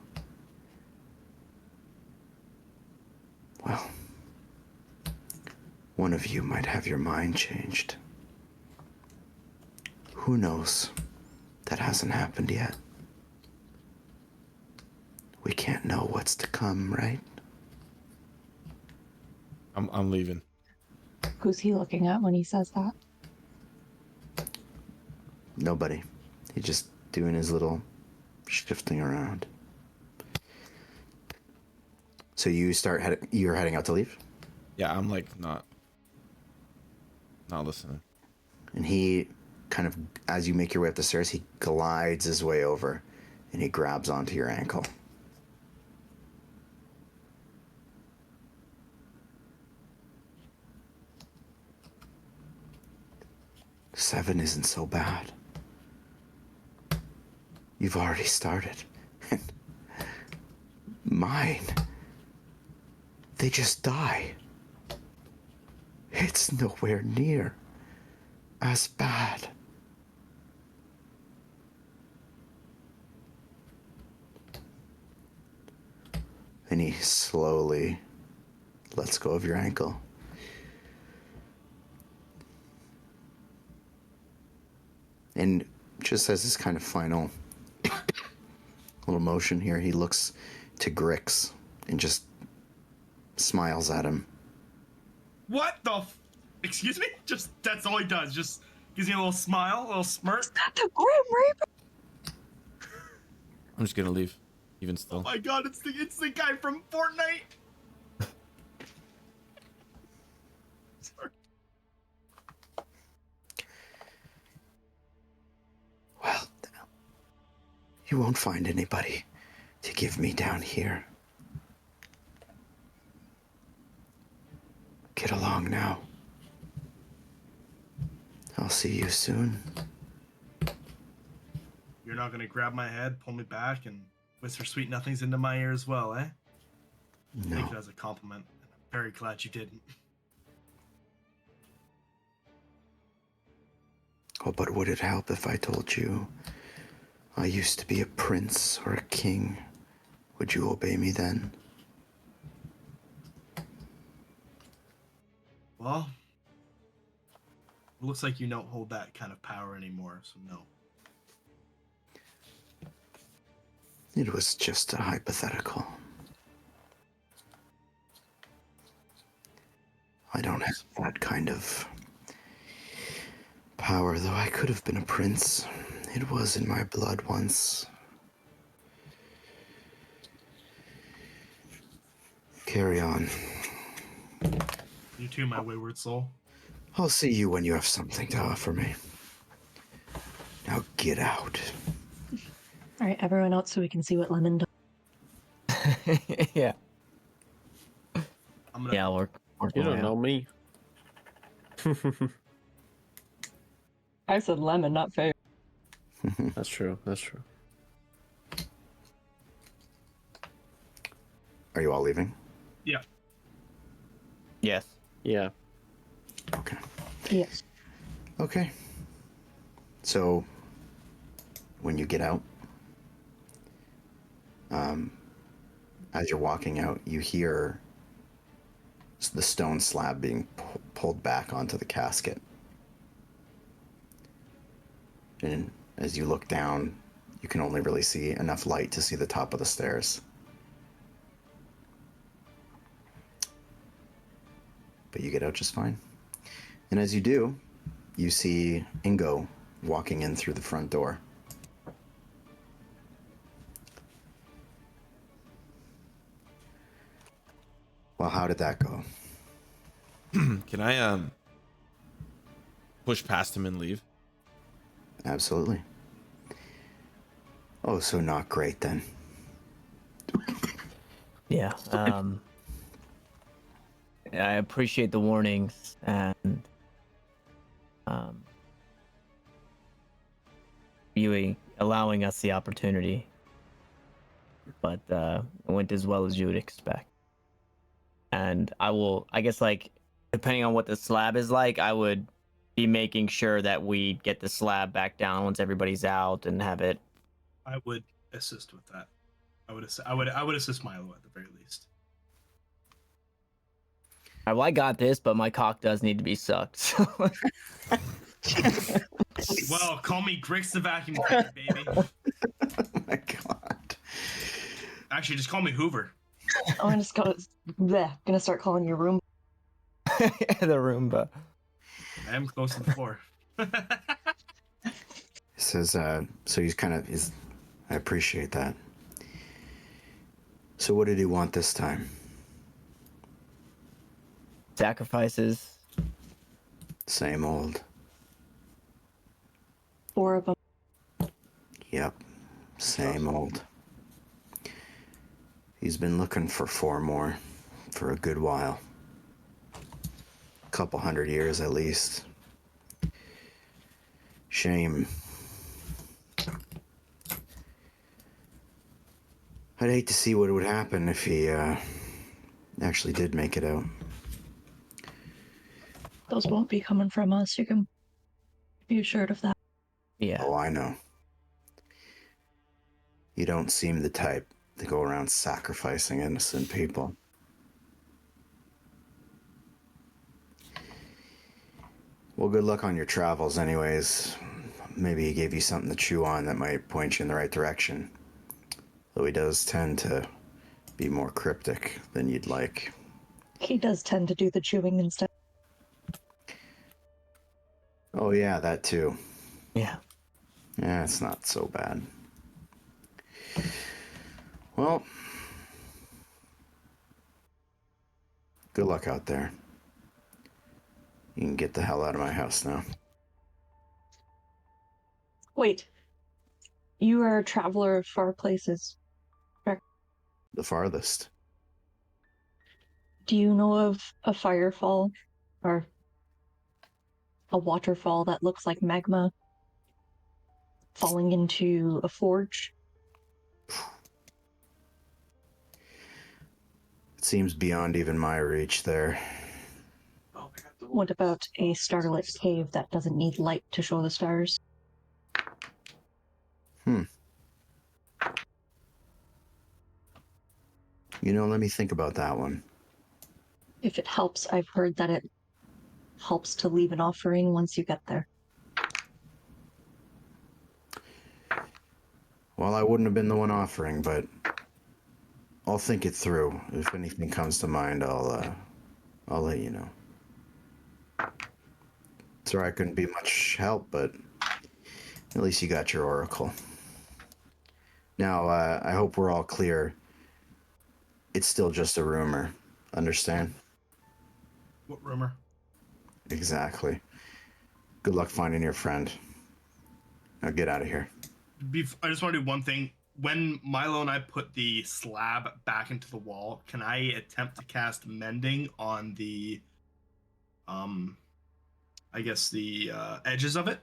well, one of you might have your mind changed. Who knows? That hasn't happened yet. what's to come, right? I'm leaving. Who's he looking at when he says that? Nobody. He's just doing his little shifting around. So you're heading out to leave? Yeah, I'm like not listening. And he kind of, as you make your way up the stairs, he glides his way over and he grabs onto your ankle. Seven isn't so bad. You've already started. Mine, they just die. It's nowhere near as bad. And he slowly lets go of your ankle. And just as his kind of final little motion here, he looks to Grix and just smiles at him. What the? Excuse me? Just that's all he does. Just gives me a little smile, a little smirk. Is that the Grim Reaper? I'm just gonna leave, even Oh still. my god, it's the guy from Fortnite. Sorry. Well, you won't find anybody to give me down here. Get along now. I'll see you soon. You're not gonna grab my head, pull me back, and whisper sweet nothings into my ear as well, eh? Take it No. as a compliment. And I'm very glad you didn't. Oh, but would it help if I told you I used to be a prince or a king? Would you obey me then? Well, it looks like you don't hold that kind of power anymore, so no. It was just a hypothetical. I don't have that kind of power, though I could have been a prince. It was in my blood once. Carry on. You too, my wayward soul. I'll see you when you have something to offer me. Now get out. All right, everyone out so we can see what Lemon does. Yeah. I'm gonna Yeah, we're You going don't know out. me. I said Lemon, not Faye. That's true. That's true. Are you all leaving? Yeah. Yes. Yeah. Okay. Yes. Okay. So, when you get out, as you're walking out, you hear the stone slab being pulled back onto the casket. And as you look down, you can only really see enough light to see the top of the stairs. But you get out just fine. And as you do, you see Ingo walking in through the front door. Well, how did that go? Can I push past him and leave? Absolutely. Oh, so not great then. Yeah. I appreciate the warnings and you allowing us the opportunity, but it went as well as you would expect. And I guess, like, depending on what the slab is like, I would be making sure that we get the slab back down once everybody's out and have it. I would assist with that. I would assist Milo at the very least. Well, I got this, but my cock does need to be sucked. So. Well, call me Grix the vacuum cleaner, baby. Oh my god. Actually, just call me Hoover. I'm just gonna start calling you room. The Roomba. I am close to the floor. He says, so he's kind of, I appreciate that. So what did he want this time? Sacrifices. Same old. 4 of them. Yep. Same old. He's been looking for 4 more for a good while. Couple 100 years at least. Shame. I'd hate to see what would happen if he actually did make it out. Those won't be coming from us. You can be assured of that. Yeah. Oh, I know. You don't seem the type to go around sacrificing innocent people. Well, good luck on your travels anyways. Maybe he gave you something to chew on that might point you in the right direction. Though he does tend to be more cryptic than you'd like. He does tend to do the chewing instead. Oh yeah, that too. Yeah. Yeah, it's not so bad. Well, good luck out there. You can get the hell out of my house now. Wait. You are a traveler of far places. The farthest. Do you know of a firefall or a waterfall that looks like magma falling into a forge? It seems beyond even my reach there. What about a starlit cave that doesn't need light to show the stars? You know, let me think about that one. If it helps, I've heard that it helps to leave an offering once you get there. Well, I wouldn't have been the one offering, but I'll think it through. If anything comes to mind, I'll let you know. Sorry I couldn't be much help, but at least you got your oracle. Now, I hope we're all clear. It's still just a rumor. Understand? What rumor? Exactly. Good luck finding your friend. Now get out of here. I just want to do one thing. When Milo and I put the slab back into the wall, can I attempt to cast mending on the, I guess the edges of it?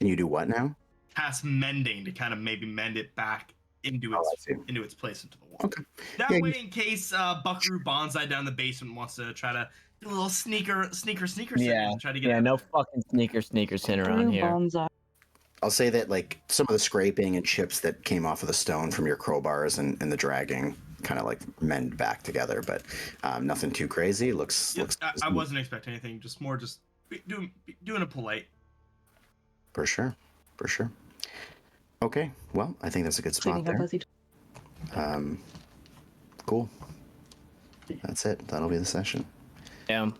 Can you do what now? Cast mending to kind of maybe mend it back into Oh, its I see. into its place into the wall. Okay. That Yeah, way, in case Buckaroo Bonsai down the basement wants to try to do a little sneaker Yeah. and try to get Yeah. out No of there. fucking sneakers in around Brew here. bonsai. I'll say that like some of the scraping and chips that came off of the stone from your crowbars and the dragging kind of like mend back together, but nothing too crazy. Looks. I wasn't expecting anything. Just more doing a polite. For sure. Okay, well, I think that's a good spot Cleaning up there. as he Cool. That's it. That'll be the session. Yeah.